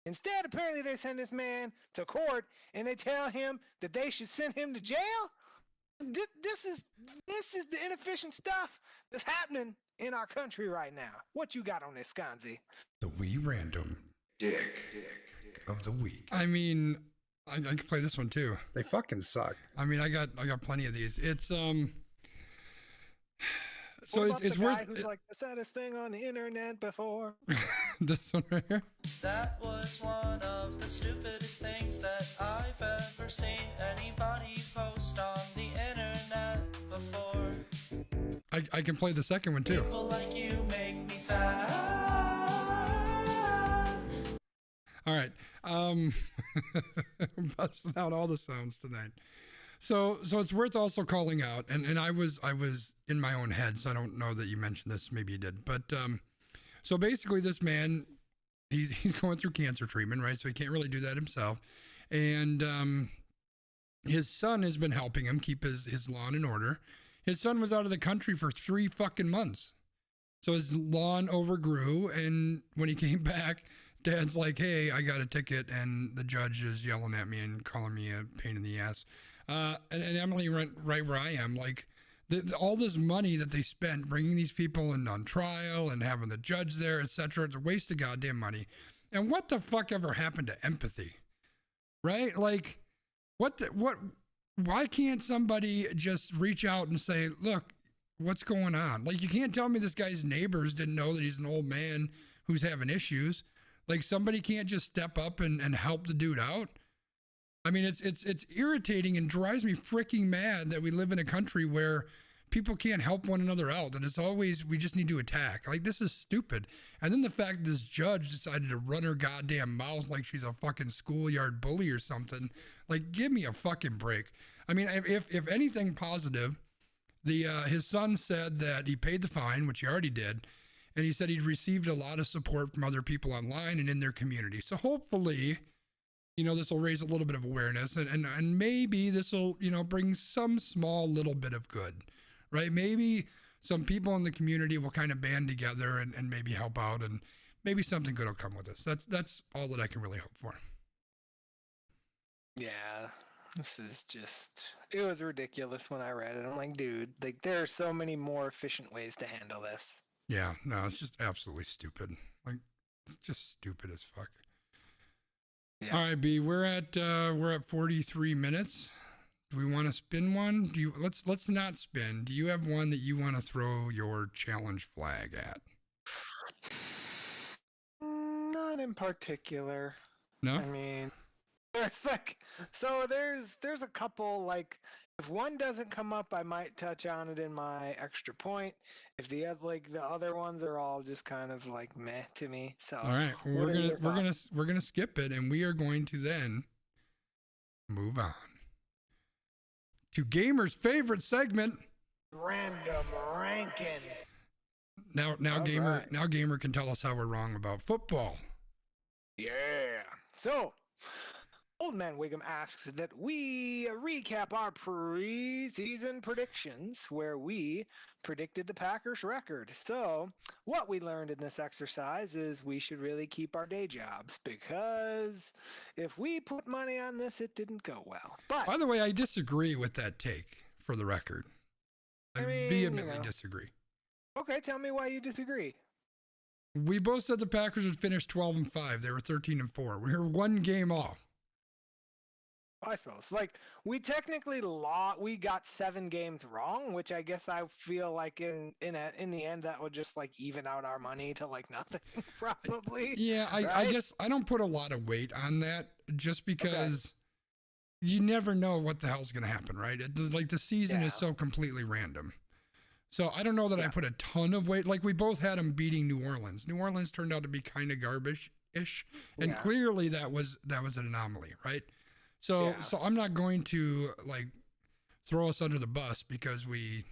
Instead, apparently they send this man to court, and they tell him that they should send him to jail. This is the inefficient stuff that's happening in our country right now. What you got on this, Skanzi? The wee random dick of the week. I mean, I can play this one too. They fucking suck. I mean, I got plenty of these. It's So it's the worth. Guy who's like the saddest thing on the internet before. This one right here. That was one of the stupidest things that I've ever seen anybody post on the internet before. I can play the second one too. People like you make me sad. All right. Busting out all the sounds tonight. So it's worth also calling out, and I was in my own head, so I don't know that you mentioned this, maybe you did, but so basically this man, he's going through cancer treatment, right? So he can't really do that himself, and his son has been helping him keep his lawn in order. His son was out of the country for 3 fucking months, so his lawn overgrew, and when he came back, Dad's like, hey, I got a ticket, and the judge is yelling at me and calling me a pain in the ass. And Emily went right where I am. Like, all this money that they spent bringing these people in on trial and having the judge there, etc., it's a waste of goddamn money. And what the fuck ever happened to empathy? Right? Like, why can't somebody just reach out and say, look, what's going on? Like, you can't tell me this guy's neighbors didn't know that he's an old man who's having issues. Like, somebody can't just step up and help the dude out. I mean, it's irritating and drives me freaking mad that we live in a country where people can't help one another out, and it's always we just need to attack. Like, this is stupid. And then the fact that this judge decided to run her goddamn mouth like she's a fucking schoolyard bully or something. Like, give me a fucking break. I mean, if anything positive, his son said that he paid the fine, which he already did, and he said he'd received a lot of support from other people online and in their community. So hopefully, this will raise a little bit of awareness, and maybe this will, bring some small little bit of good, right? Maybe some people in the community will kind of band together and maybe help out, and maybe something good will come with this. That's all that I can really hope for. Yeah, this is it was ridiculous when I read it. I'm like, dude, like there are so many more efficient ways to handle this. Yeah, no, it's just absolutely stupid. Like, it's just stupid as fuck. Yeah. All right, B, we're at 43 minutes. Do we want to spin one? Let's not spin. Do you have one that you want to throw your challenge flag at? Not in particular. No? I mean, there's a couple, like, if one doesn't come up, I might touch on it in my extra point. If the other ones are all just kind of like meh to me. So all right, well, we're gonna skip it, and we are going to then move on to Gamer's favorite segment, Random Rankings. Now Gamer can tell us how we're wrong about football. Yeah. So, Old Man Wiggum asks that we recap our preseason predictions, where we predicted the Packers' record. So, what we learned in this exercise is we should really keep our day jobs, because if we put money on this, it didn't go well. But, by the way, I disagree with that take, for the record. I vehemently disagree. Okay, tell me why you disagree. We both said the Packers would finish 12-5. They were 13-4. We were one game off. I suppose. Like, we technically we got 7 games wrong, which I guess I feel like in the end that would just like even out our money to like nothing, probably. Yeah, I guess I don't put a lot of weight on that, just because you never know what the hell's going to happen, right? Like, the season is so completely random. So I don't know that I put a ton of weight. Like, we both had them beating New Orleans. New Orleans turned out to be kind of garbage-ish, and clearly that was an anomaly, right? So I'm not going to like throw us under the bus because we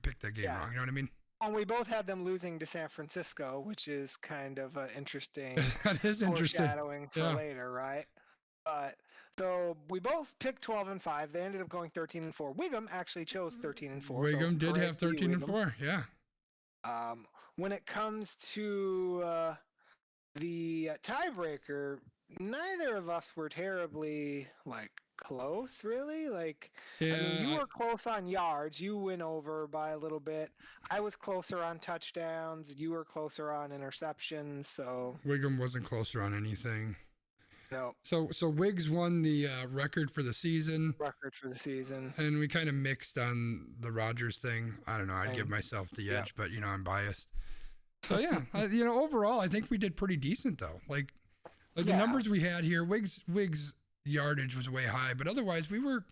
picked that game wrong. You know what I mean? And we both had them losing to San Francisco, which is kind of an interesting that is foreshadowing for later, right? But so we both picked 12-5. They ended up going 13-4. Wiggum actually chose 13-4. Wiggum did have 13-4. Yeah. When it comes to the tiebreaker, neither of us were terribly like close, really. Like, I mean, you were close on yards. You went over by a little bit. I was closer on touchdowns. You were closer on interceptions. So Wiggum wasn't closer on anything. No. So Wiggs won the record for the season. And we kind of mixed on the Rodgers thing. I don't know. I'd give myself the edge, but I'm biased. So yeah, overall, I think we did pretty decent though. Like the numbers we had here, Wiggs yardage was way high, but otherwise we were,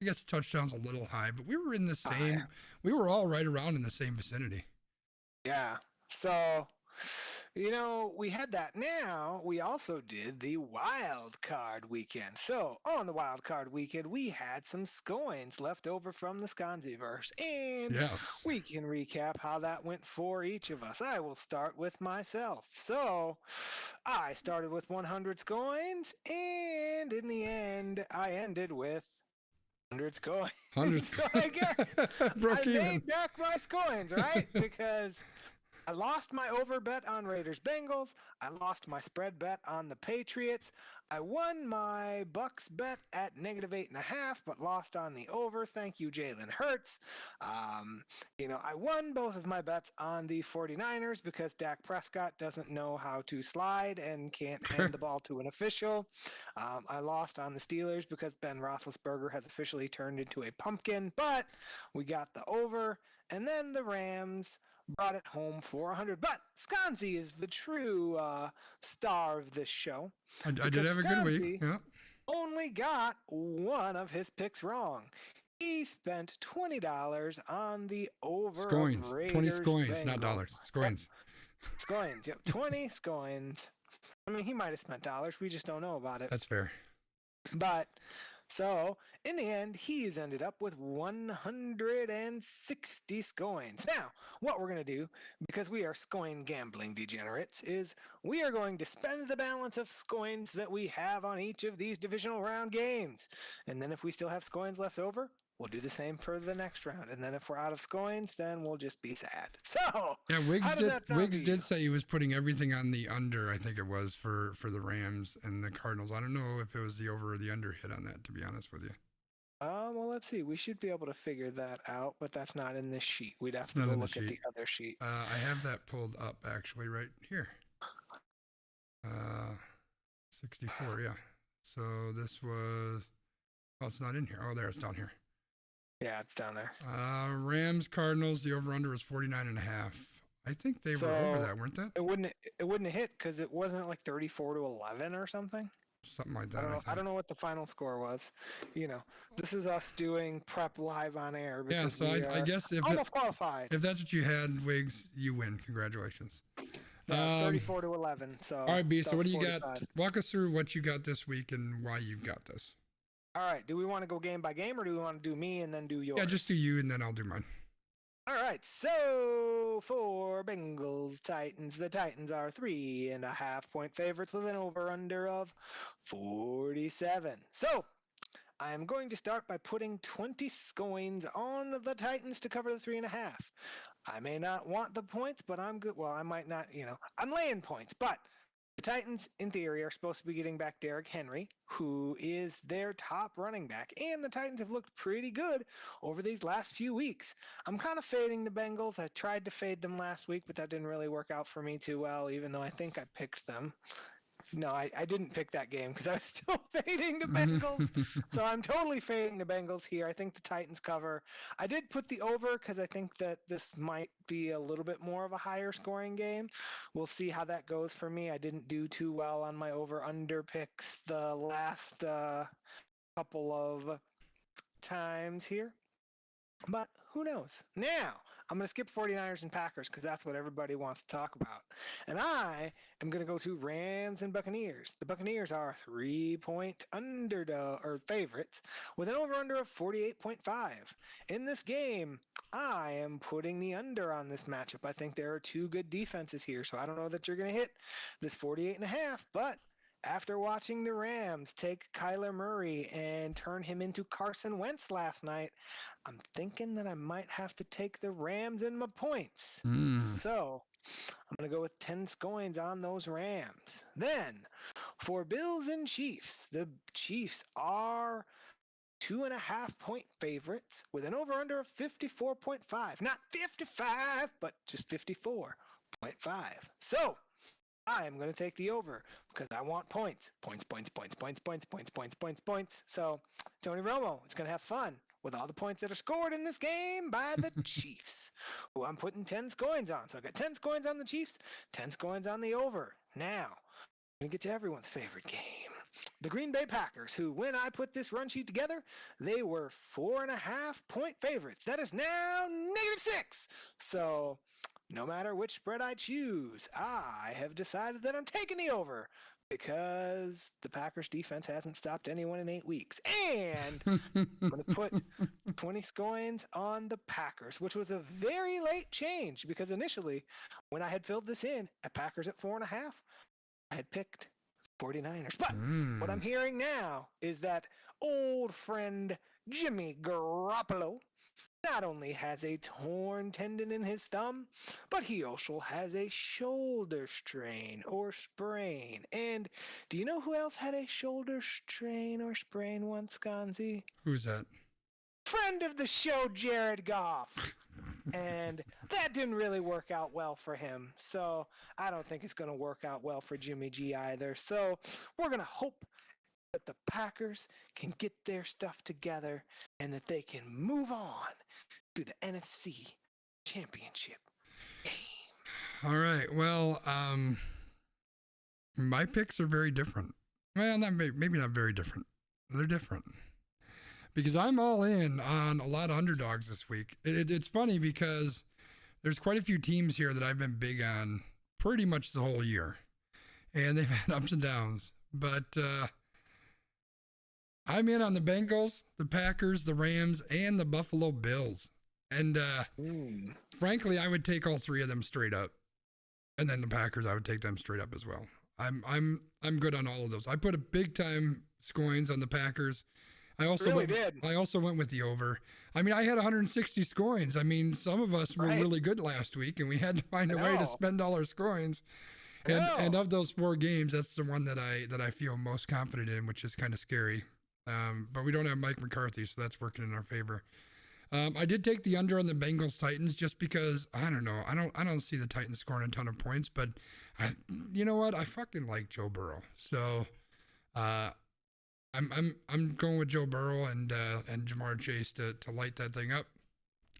I guess touchdowns a little high, but we were in the same. We were all right around in the same vicinity. Yeah. So, we had that. Now we also did the wild card weekend. So on the wild card weekend, we had some scoins left over from the Sconsiverse, and we can recap how that went for each of us. I will start with myself. So I started with 100 scoins, and in the end, I ended with 100 scoins. 100. So I guess I made back my scoins, right? Because I lost my over bet on Raiders Bengals. I lost my spread bet on the Patriots. I won my Bucks bet at -8.5, but lost on the over. Thank you, Jalen Hurts. I won both of my bets on the 49ers because Dak Prescott doesn't know how to slide and can't hand the ball to an official. I lost on the Steelers because Ben Roethlisberger has officially turned into a pumpkin, but we got the over. And then the Rams brought it home for 100. But Sconsi is the true star of this show. I did have a good week. Yeah. Only got one of his picks wrong. he spent $20 on the over Scoins. of Raiders 20 scoins, Bengals. not dollars. Scoins. Scoins. Yep, 20 scoins. I mean, he might have spent dollars. We just don't know about it. That's fair. But so in the end, he's ended up with 160 scoins. Now, what we're going to do, because we are scoin gambling degenerates, is we are going to spend the balance of scoins that we have on each of these divisional round games. And then if we still have scoins left over, we'll do the same for the next round. And then if we're out of scoins, then we'll just be sad. So, Yeah, how does that sound Wiggs to you? did say he was putting everything on the under, I think it was, for the Rams and the Cardinals. I don't know if it was the over or the under hit on that, to be honest with you. Well, let's see. We should be able to figure that out, but that's not in this sheet. We'd have It's to not go in the look at the sheet. other sheet. I have that pulled up, actually, right here. 64, yeah. So this was... Oh, it's not in here. Oh, there, it's down here. Yeah, it's down there. Rams, Cardinals, the over-under was 49.5. I think they were over that, weren't they? It wouldn't have hit because it wasn't like 34-11 or something. Something like that, I don't know what the final score was. You know, this is us doing prep live on air. Yeah, Because so I guess if almost qualified. if that's what you had, Wiggs, you win. Congratulations. Yeah, it's 34-11. So all right, B. So that what was do you 45. got? Walk us through what you got this week and why you've got this. All right. Do we want to go game by game or do we want to do me and then do yours? Yeah, just do you and then I'll do mine. All right, so for Bengals Titans, the Titans are 3.5-point favorites with an over/under of 47. So I'm going to start by putting 20 scoins on the Titans to cover the 3.5. I may not want the points, but I'm good. Well, I might not. I'm laying points, but the Titans, in theory, are supposed to be getting back Derrick Henry, who is their top running back, and the Titans have looked pretty good over these last few weeks. I'm kind of fading the Bengals. I tried to fade them last week, but that didn't really work out for me too well, even though I think I picked them. No, I didn't pick that game because I was still fading the Bengals. So I'm totally fading the Bengals here. I think the Titans cover. I did put the over because I think that this might be a little bit more of a higher scoring game. We'll see how that goes for me. I didn't do too well on my over-under picks the last couple of times here. But who knows? Now, I'm going to skip 49ers and Packers because that's what everybody wants to talk about. And I am going to go to Rams and Buccaneers. The Buccaneers are 3-point underdog or favorites with an over-under of 48.5. In this game, I am putting the under on this matchup. I think there are two good defenses here, so I don't know that you're going to hit this 48.5, but after watching the Rams take Kyler Murray and turn him into Carson Wentz last night, I'm thinking that I might have to take the Rams in my points. So I'm going to go with 10 scoins on those Rams. Then for Bills and Chiefs, the Chiefs are 2.5-point favorites with an over-under of 54.5. Not 55, but just 54.5. So I am going to take the over because I want points. Points. So Tony Romo is going to have fun with all the points that are scored in this game by the Chiefs, who I'm putting 10 scoins on. So I got 10 scoins on the Chiefs, 10 scoins on the over. Now, I'm going to get to everyone's favorite game. The Green Bay Packers, who, when I put this run sheet together, they were 4.5-point favorites. That is now -6. So no matter which spread I choose, I have decided that I'm taking the over because the Packers defense hasn't stopped anyone in 8 weeks. And I'm going to put 20 scoins on the Packers, which was a very late change because initially when I had filled this in at Packers at 4.5, I had picked 49ers. But what I'm hearing now is that old friend Jimmy Garoppolo not only has a torn tendon in his thumb, but he also has a shoulder strain or sprain. And do you know who else had a shoulder strain or sprain once, Gonzi? Who's that? Friend of the show, Jared Goff. And that didn't really work out well for him. So I don't think it's going to work out well for Jimmy G either. So we're going to hope that the Packers can get their stuff together and that they can move on to the NFC Championship game. All right. Well, my picks are very different. Well, maybe not very different. They're different. because I'm all in on a lot of underdogs this week. It's funny because there's quite a few teams here that I've been big on pretty much the whole year, and they've had ups and downs. But I'm in on the Bengals, the Packers, the Rams, and the Buffalo Bills. And frankly, I would take all three of them straight up, and then the Packers, I would take them straight up as well. I'm good on all of those. I put a big time scoins on the Packers. I also went with the over. I mean, I had 160 scoins. I mean, some of us were really good last week, and we had to find a way to spend all our scoins. And of those 4 games, that's the one that I feel most confident in, which is kind of scary. But we don't have Mike McCarthy, so that's working in our favor. I did take the under on the Bengals Titans just because I don't know. I don't see the Titans scoring a ton of points, but you know what? I fucking like Joe Burrow. So I'm going with Joe Burrow and Jamar Chase to light that thing up,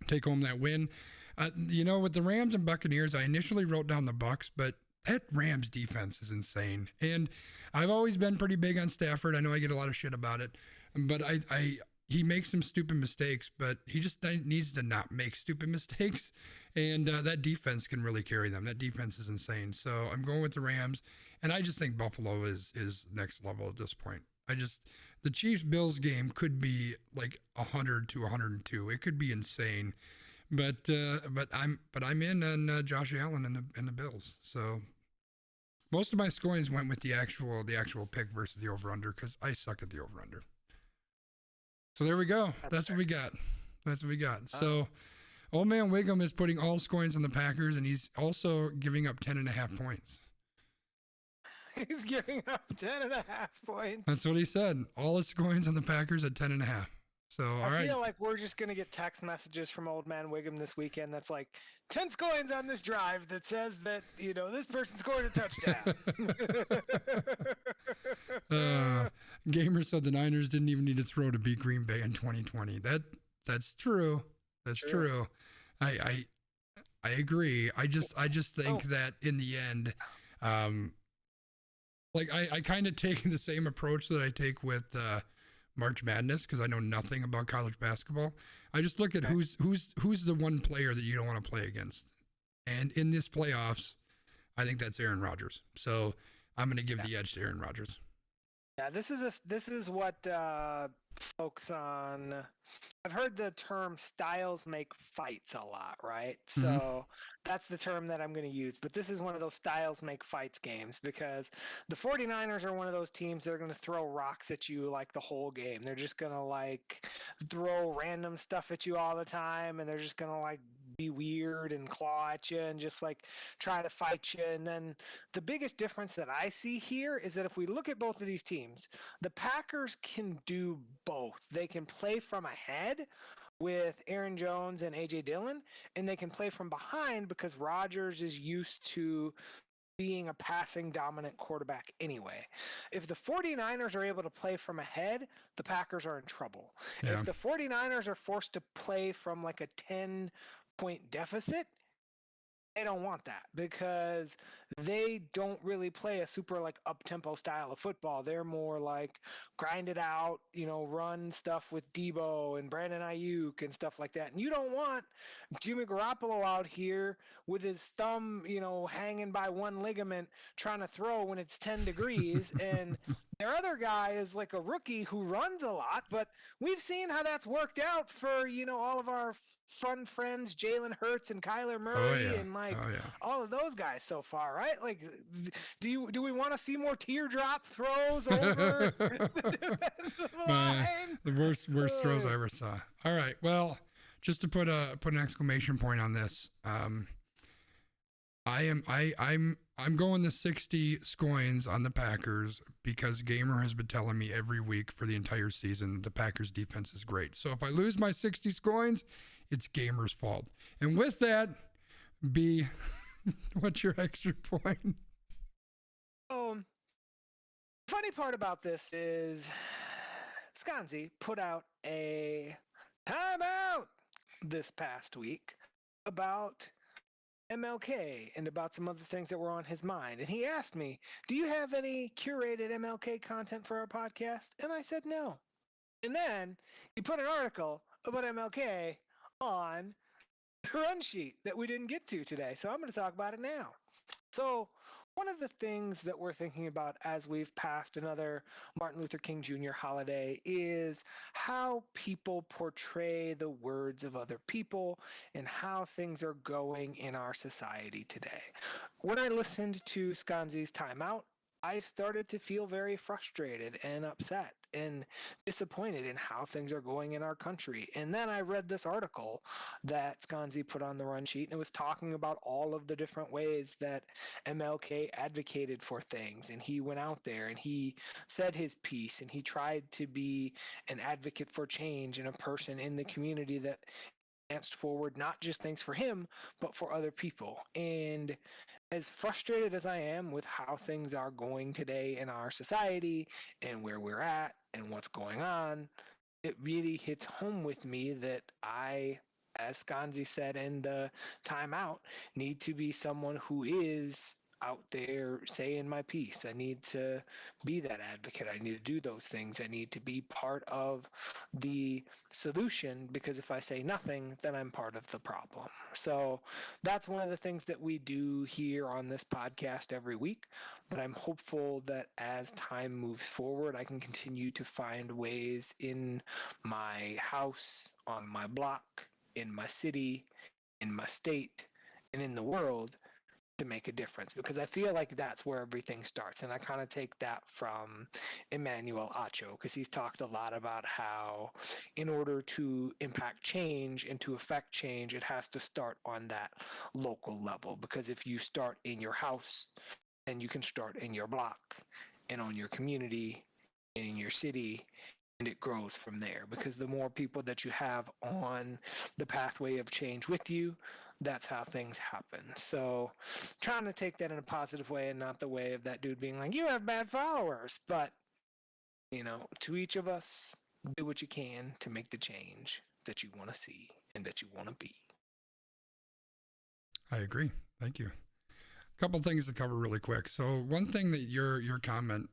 take home that win. With the Rams and Buccaneers, I initially wrote down the Bucs, but that Rams defense is insane. And I've always been pretty big on Stafford. I know I get a lot of shit about it, but he makes some stupid mistakes, but he just needs to not make stupid mistakes. And that defense can really carry them. That defense is insane. So I'm going with the Rams, and I just think Buffalo is next level at this point. The Chiefs-Bills game could be like 100 to 102. It could be insane. But I'm in on Josh Allen and the Bills. So most of my scorings went with the actual pick versus the over/under because I suck at the over/under. So there we go. That's what we got. So old man Wiggum is putting all scorings on the Packers, and he's also giving up 10.5 points. He's giving up 10.5 points. That's what he said. All his scorings on the Packers at 10.5. So all right. I feel like we're just gonna get text messages from old man Wiggum this weekend. That's like 10 scorings on this drive that says that this person scored a touchdown. Gamer said the Niners didn't even need to throw to beat Green Bay in 2020. That's true. That's true. I agree. I just think that in the end, I kind of take the same approach that I take with March Madness because I know nothing about college basketball. I just look at who's the one player that you don't want to play against, and in this playoffs, I think that's Aaron Rodgers. So I'm going to give the edge to Aaron Rodgers. Yeah, this is what folks on. I've heard the term styles make fights a lot, right? Mm-hmm. So that's the term that I'm going to use. But this is one of those styles make fights games because the 49ers are one of those teams that are going to throw rocks at you like the whole game. They're just going to throw random stuff at you all the time, and they're just going to be weird and claw at you and just try to fight you. And then the biggest difference that I see here is that if we look at both of these teams, the Packers can do both. They can play from ahead with Aaron Jones and AJ Dillon, and they can play from behind because Rodgers is used to being a passing dominant quarterback anyway. If the 49ers are able to play from ahead, the Packers are in trouble. Yeah. If the 49ers are forced to play from a 10-point deficit, they don't want that because they don't really play a super up-tempo style of football. They're more grind it out, run stuff with Debo and Brandon Ayuk and stuff like that. And you don't want Jimmy Garoppolo out here with his thumb, hanging by one ligament trying to throw when it's 10 degrees. And their other guy is a rookie who runs a lot, but we've seen how that's worked out for, all of our fun friends, Jalen Hurts and Kyler Murray and all of those guys so far, right? Do we want to see more teardrop throws over the defensive line? The worst throws I ever saw. All right, well, just to put an exclamation point on this, I'm going the 60 scoins on the Packers because Gamer has been telling me every week for the entire season the Packers defense is great. So if I lose my 60 scoins, it's Gamer's fault. And with that, B, what's your extra point? Funny part about this is Sconzi put out a timeout this past week about MLK and about some other things that were on his mind. And he asked me, do you have any curated MLK content for our podcast? And I said, no. And then he put an article about MLK on the run sheet that we didn't get to today. So I'm going to talk about it now. So, one of the things that we're thinking about as we've passed another Martin Luther King Jr. holiday is how people portray the words of other people and how things are going in our society today. When I listened to Skanzi's Timeout, I started to feel very frustrated and upset and disappointed in how things are going in our country. And then I read this article that Skanzi put on the run sheet, and it was talking about all of the different ways that MLK advocated for things. And he went out there and he said his piece and he tried to be an advocate for change and a person in the community that advanced forward not just things for him, but for other people. And as frustrated as I am with how things are going today in our society and where we're at and what's going on, it really hits home with me that I, as Skanzi said in the timeout, need to be someone who is out there saying my piece. I need to be that advocate. I need to do those things. I need to be part of the solution, because if I say nothing, then I'm part of the problem. So that's one of the things that we do here on this podcast every week. But I'm hopeful that as time moves forward, I can continue to find ways in my house, on my block, in my city, in my state, and in the world to make a difference, because I feel like that's where everything starts. And I kind of take that from Emmanuel Acho, because he's talked a lot about how in order to impact change and to affect change, it has to start on that local level. Because if you start in your house, then you can start in your block and on your community and in your city, and it grows from there. Because the more people that you have on the pathway of change with you, that's how things happen. So trying to take that in a positive way and not the way of that dude being like, you have bad followers. But, to each of us, do what you can to make the change that you want to see and that you want to be. I agree. Thank you. A couple things to cover really quick. So one thing that your comment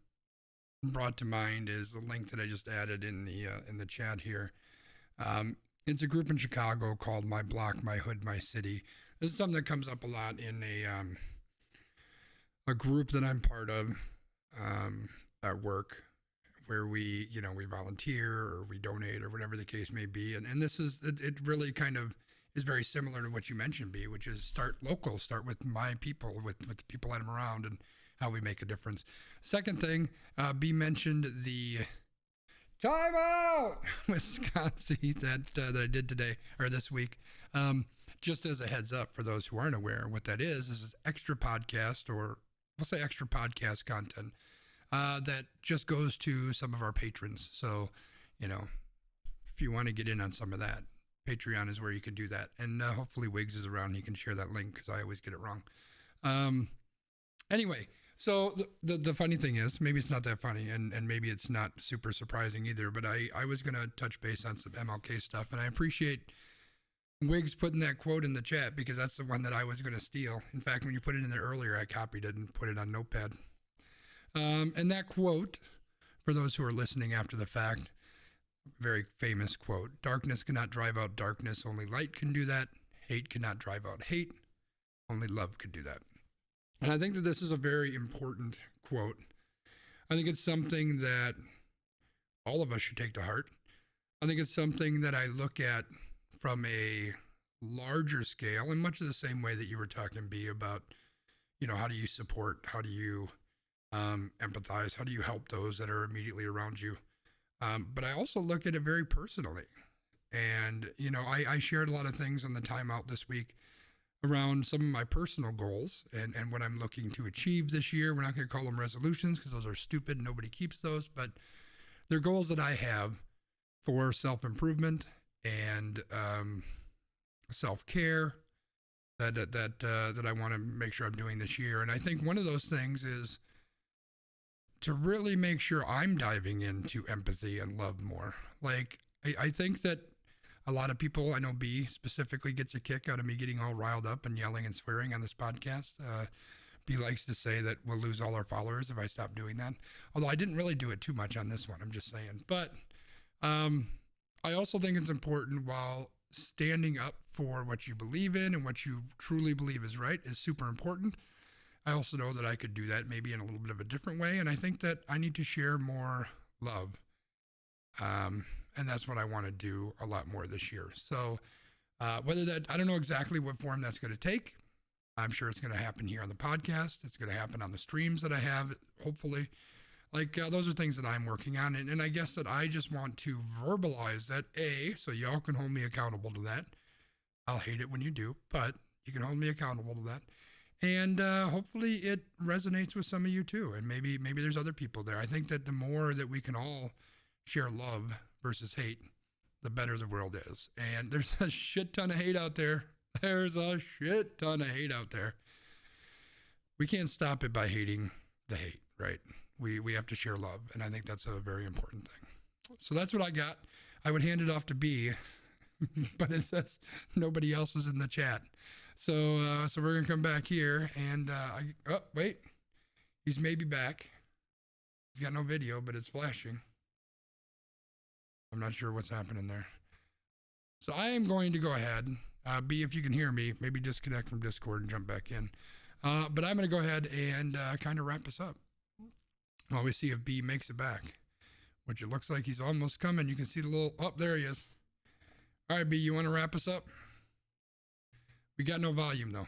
brought to mind is the link that I just added in the chat here. It's a group in Chicago called My Block, My Hood, My City. This is something that comes up a lot in a group that I'm part of at work, where we volunteer or we donate or whatever the case may be. And this is, it really kind of is very similar to what you mentioned, B, which is start local, start with my people, with the people I'm around, and how we make a difference. Second thing, B mentioned the time out with Skanzi that I did today or this week. Just as a heads up for those who aren't aware, what that is extra podcast, or we'll say extra podcast content that just goes to some of our patrons. So, if you want to get in on some of that, Patreon is where you can do that. And hopefully Wiggs is around. He can share that link, because I always get it wrong. Anyway, so the funny thing is, maybe it's not that funny, and maybe it's not super surprising either, but I was going to touch base on some MLK stuff, and I appreciate Wiggs putting that quote in the chat, because that's the one that I was going to steal. In fact, when you put it in there earlier, I copied it and put it on Notepad. And that quote, for those who are listening after the fact, very famous quote: darkness cannot drive out darkness, only light can do that. Hate cannot drive out hate, only love can do that. And I think that this is a very important quote. I think it's something that all of us should take to heart. I think it's something that I look at from a larger scale, in much of the same way that you were talking, B, about, how do you support, how do you empathize, how do you help those that are immediately around you? But I also look at it very personally. And, I shared a lot of things on the timeout this week around some of my personal goals and what I'm looking to achieve this year. We're not going to call them resolutions, because those are stupid. Nobody keeps those, but they're goals that I have for self-improvement and self-care that I want to make sure I'm doing this year. And I think one of those things is to really make sure I'm diving into empathy and love more. Like, I think that a lot of people, I know B specifically gets a kick out of me getting all riled up and yelling and swearing on this podcast. B likes to say that we'll lose all our followers if I stop doing that. Although I didn't really do it too much on this one, I'm just saying. But I also think it's important, while standing up for what you believe in and what you truly believe is right is super important. I also know that I could do that maybe in a little bit of a different way. And I think that I need to share more love. And that's what I want to do a lot more this year. So whether that, I don't know exactly what form that's going to take. I'm sure it's going to happen here on the podcast. It's going to happen on the streams that I have, hopefully. Like, those are things that I'm working on. And I guess that I just want to verbalize that, so y'all can hold me accountable to that. I'll hate it when you do, but you can hold me accountable to that. And hopefully it resonates with some of you too. And maybe there's other people there. I think that the more that we can all share love versus hate, the better the world is. And there's a shit ton of hate out there. There's a shit ton of hate out there. We can't stop it by hating the hate, right? We have to share love. And I think that's a very important thing. So that's what I got. I would hand it off to B, but it says nobody else is in the chat. So we're going to come back here and, wait, he's maybe back. He's got no video, but it's flashing. I'm not sure what's happening there. So I am going to go ahead, B, if you can hear me, maybe disconnect from Discord and jump back in. But I'm going to go ahead and kind of wrap us up while we see if B makes it back, which it looks like he's almost coming. You can see the little, there he is. All right, B, you want to wrap us up? We got no volume though.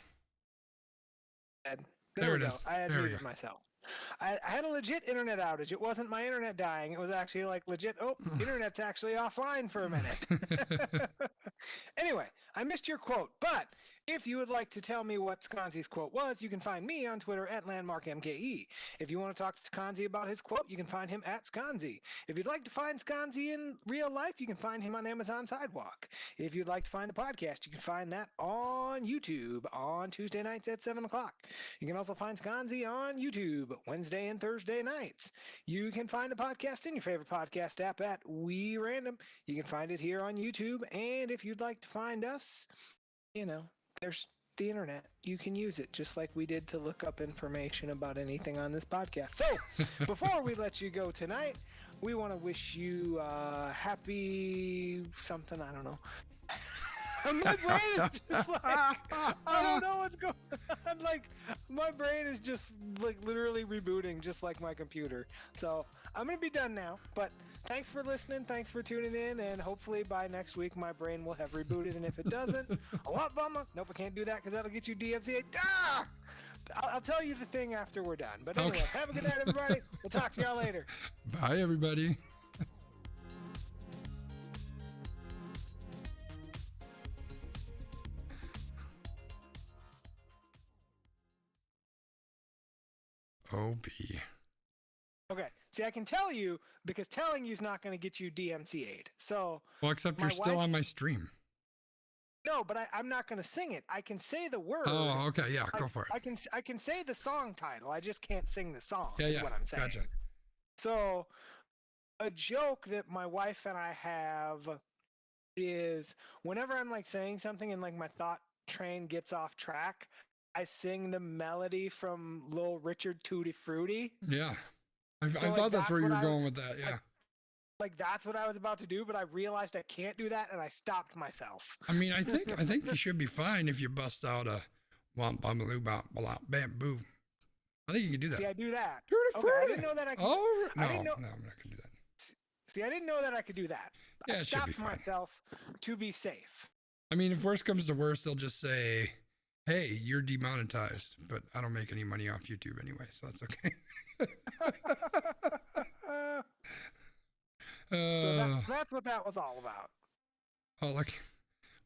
There we go. I had muted myself. I had a legit internet outage. It wasn't my internet dying. It was actually like legit. Oh, internet's actually offline for a minute. Anyway, I missed your quote, but if you would like to tell me what Sconzi's quote was, you can find me on Twitter at LandmarkMKE. If you want to talk to Sconzi about his quote, you can find him at Sconzi. If you'd like to find Sconzi in real life, you can find him on Amazon Sidewalk. If you'd like to find the podcast, you can find that on YouTube on Tuesday nights at 7 o'clock. You can also find Sconzi on YouTube Wednesday and Thursday nights. You can find the podcast in your favorite podcast app at We Random. You can find it here on YouTube. And if you'd like to find us, there's the internet. You can use it just like we did to look up information about anything on this podcast. So before we let you go tonight, we want to wish you happy something. I don't know. My brain is just like, I don't know what's going on. Like, my brain is just like literally rebooting just like my computer. So I'm going to be done now, but thanks for listening. Thanks for tuning in. And hopefully by next week, my brain will have rebooted. And if it doesn't, bummer. Nope, I can't do that because that'll get you DMCA. Ah! I'll tell you the thing after we're done. But anyway, Have a good night, everybody. We'll talk to y'all later. Bye, everybody. OP. Okay. See, I can tell you because telling you is not going to get you DMCA'd. So. Well, except you're still on my stream. No, but I'm not going to sing it. I can say the word. Oh, okay. Yeah, go for it. I can say the song title. I just can't sing the song. Yeah, is what I'm saying. Gotcha. So, a joke that my wife and I have is whenever I'm like saying something and like my thought train gets off track, I sing the melody from Lil Richard Tutti Frutti. Yeah. I thought that's where you were going with that. Yeah. Like that's what I was about to do, but I realized I can't do that and I stopped myself. I mean, I think you should be fine if you bust out a womp bumbaloo bop bam boo. I think you can do that. See, I do that. Okay, I didn't know that I could. Oh, no, I'm not going to do that. See, I didn't know that I could do that. Yeah, I stopped myself to be safe. I mean, if worst comes to worst, they'll just say, hey, you're demonetized, but I don't make any money off YouTube anyway, so that's okay. So that's what that was all about. Oh, look,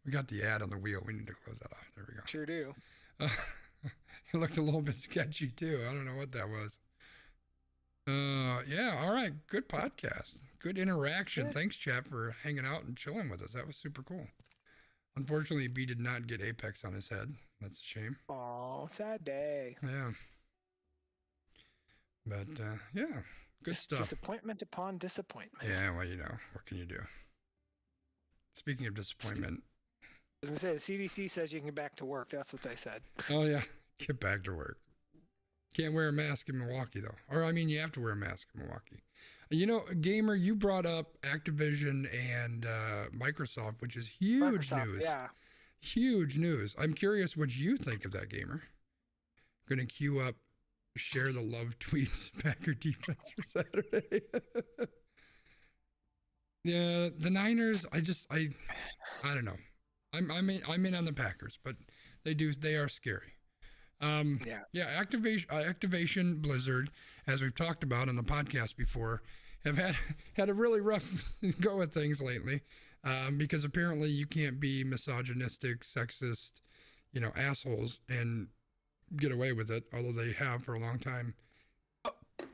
we got the ad on the wheel. We need to close that off. There we go. Sure do. It looked a little bit sketchy, too. I don't know what that was. Yeah, all right. Good podcast. Good interaction. Thanks, chat, for hanging out and chilling with us. That was super cool. Unfortunately, B did not get Apex on his head. That's a shame. Oh, sad day. Yeah. But, yeah, good stuff. Disappointment upon disappointment. Yeah, well, what can you do? Speaking of disappointment. I was going to say, the CDC says you can get back to work. That's what they said. Oh, yeah. Get back to work. Can't wear a mask in Milwaukee, though. Or, I mean, you have to wear a mask in Milwaukee. Gamer, you brought up Activision and Microsoft, which is huge Microsoft, news. yeah. Huge news. I'm curious what you think of that, Gamer. Going to queue up share the love tweets Packer defense for Saturday. Yeah, the Niners, I don't know. I'm in on the Packers, but they are scary. Activation Blizzard, as we've talked about on the podcast before, have had a really rough go at things lately, because apparently you can't be misogynistic, sexist, assholes and get away with it, although they have for a long time.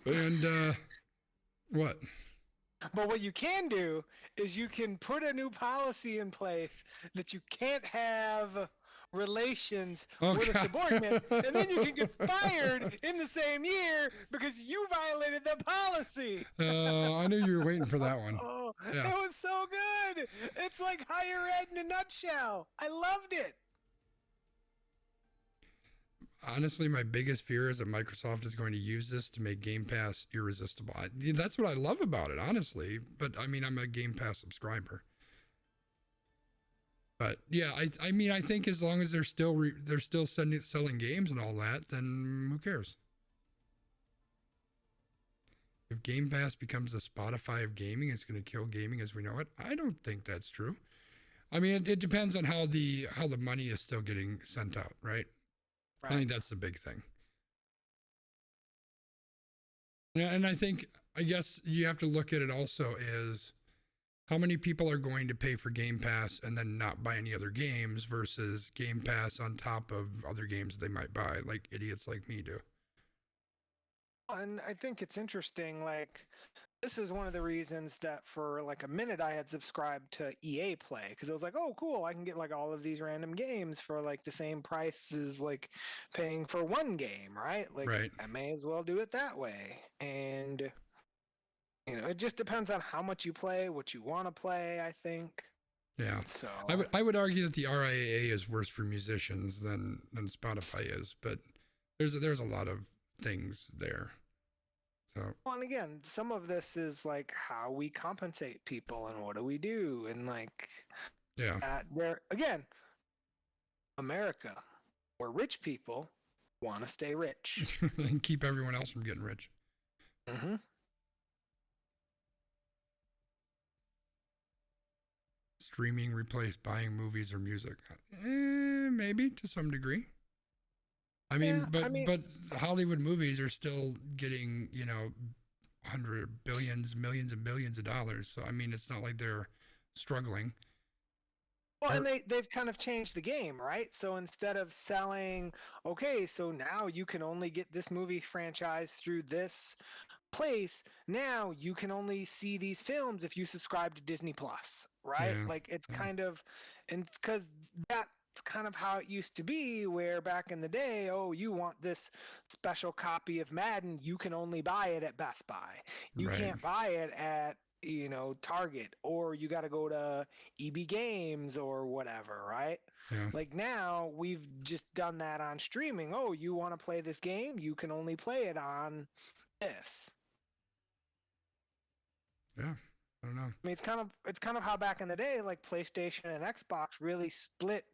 And what? But what you can do is you can put a new policy in place that you can't have relations with a subordinate, and then you can get fired in the same year because you violated the policy. I knew you were waiting for that one. Oh, yeah. It was so good. It's like higher ed in a nutshell. I loved it. Honestly, my biggest fear is that Microsoft is going to use this to make Game Pass irresistible. That's what I love about it, honestly. But I mean, I'm a Game Pass subscriber. But yeah, I think as long as they're still selling games and all that, then who cares? If Game Pass becomes the Spotify of gaming, it's going to kill gaming as we know it. I don't think that's true. I mean, it depends on how the money is still getting sent out, right? I think that's the big thing. Yeah, and I guess you have to look at it also as how many people are going to pay for Game Pass and then not buy any other games versus Game Pass on top of other games that they might buy, like idiots like me do. And I think it's interesting, like, this is one of the reasons that for like a minute I had subscribed to EA Play, because it was like, oh, cool, I can get like all of these random games for like the same price as like paying for one game, right? Like, right. I may as well do it that way. And, it just depends on how much you play, what you want to play, I think. Yeah. So I would argue that the RIAA is worse for musicians than Spotify is, but there's a lot of things there. So. Well, and again, some of this is like how we compensate people and what do we do, and like, there again, America, where rich people want to stay rich and keep everyone else from getting rich. Mm-hmm. Streaming replaced buying movies or music, maybe to some degree. I mean, but Hollywood movies are still getting, millions and billions of dollars. So, I mean, it's not like they're struggling. Well, and they've kind of changed the game, right? So instead of selling, okay, so now you can only get this movie franchise through this place. Now you can only see these films if you subscribe to Disney Plus, right? Yeah. Like it's kind of, and because that. It's kind of how it used to be, where back in the day, oh, you want this special copy of Madden, you can only buy it at Best Buy. You can't buy it at, Target, or you got to go to EB Games or whatever, right? Yeah. Like now, we've just done that on streaming. Oh, you want to play this game? You can only play it on this. Yeah. I don't know. I mean, it's kind of how back in the day, like PlayStation and Xbox really split,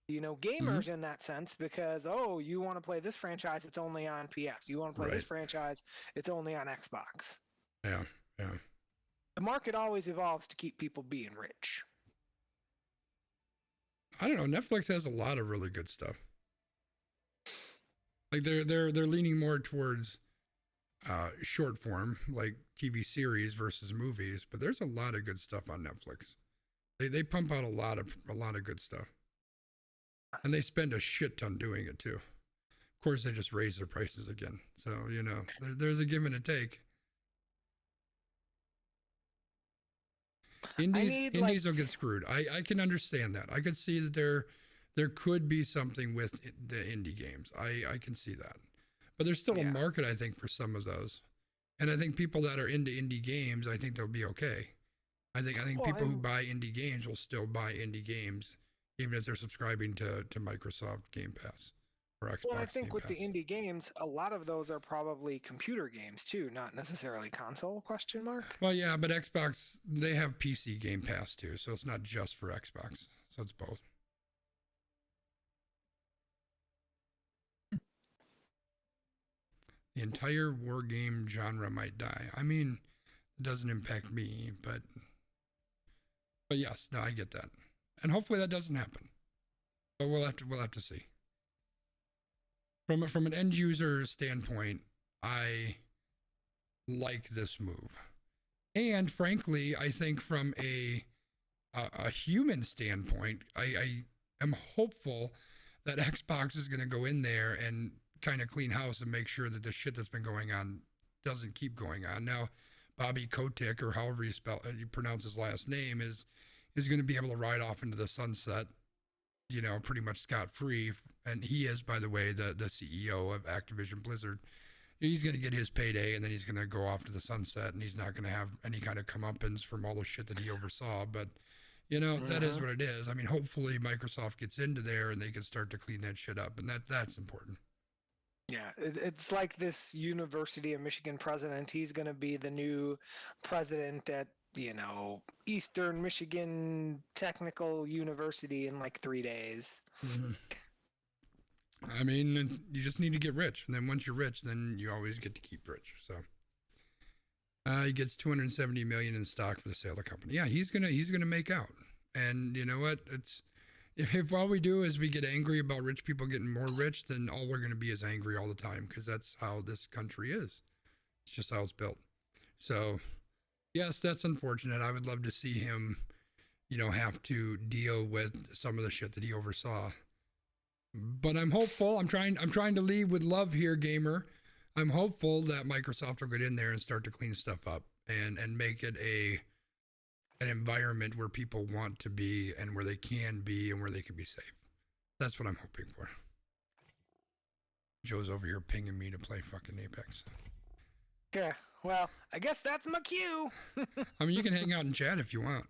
gamers in that sense, because, oh, you want to play this franchise, it's only on PS. You want to play this franchise, it's only on Xbox. Yeah, yeah. The market always evolves to keep people being rich. I don't know. Netflix has a lot of really good stuff. Like they're leaning more towards short form, like TV series versus movies, but there's a lot of good stuff on Netflix. They pump out a lot of good stuff, and they spend a shit ton doing it too. Of course, they just raise their prices again, so there's a give and a take. Indies will get screwed. I can understand that. I could see that there could be something with the indie games. I can see that. But there's still a market, I think, for some of those. And I think people that are into indie games, I think they'll be okay. I think people who buy indie games will still buy indie games, even if they're subscribing to Microsoft Game Pass. for Xbox. Well, I think Game with the Pass. indie games, a lot of those are probably computer games too, not necessarily console, question mark. Well, yeah, but Xbox, they have PC Game Pass too, so it's not just for Xbox. So it's both. The entire war game genre might die. I mean, it doesn't impact me, but yes, no, I get that. And hopefully that doesn't happen. But we'll have to see. From an end user standpoint, I like this move. And frankly, I think from a human standpoint, I am hopeful that Xbox is going to go in there and kind of clean house and make sure that the shit that's been going on doesn't keep going on. Now, Bobby Kotick, or however you pronounce his last name, is going to be able to ride off into the sunset, you know, pretty much scot-free. And he is, by the way, the CEO of Activision Blizzard. He's going to get his payday, and then he's going to go off to the sunset, and he's not going to have any kind of comeuppance from all the shit that he oversaw. But, you know, that is what it is. I mean, hopefully Microsoft gets into there and they can start to clean that shit up, and that's important. Yeah, it's like this University of Michigan president. He's going to be the new president at, you know, Eastern Michigan Technical University in like 3 days. Mm-hmm. I mean, you just need to get rich, and then once you're rich, then you always get to keep rich. So he gets $270 million in stock for the sale of the company. Yeah, he's gonna make out. And you know what? It's if all we do is we get angry about rich people getting more rich, then all we're gonna be is angry all the time, because that's how this country is. It's just how it's built. So yes, that's unfortunate. I would love to see him, you know, have to deal with some of the shit that he oversaw. But I'm hopeful. I'm trying to lead with love here, gamer. I'm hopeful that Microsoft will get in there and start to clean stuff up and make it an environment where people want to be and where they can be and where they can be safe. That's what I'm hoping for. Joe's over here pinging me to play fucking Apex. Yeah, well, I guess that's my cue. I mean, you can hang out and chat if you want.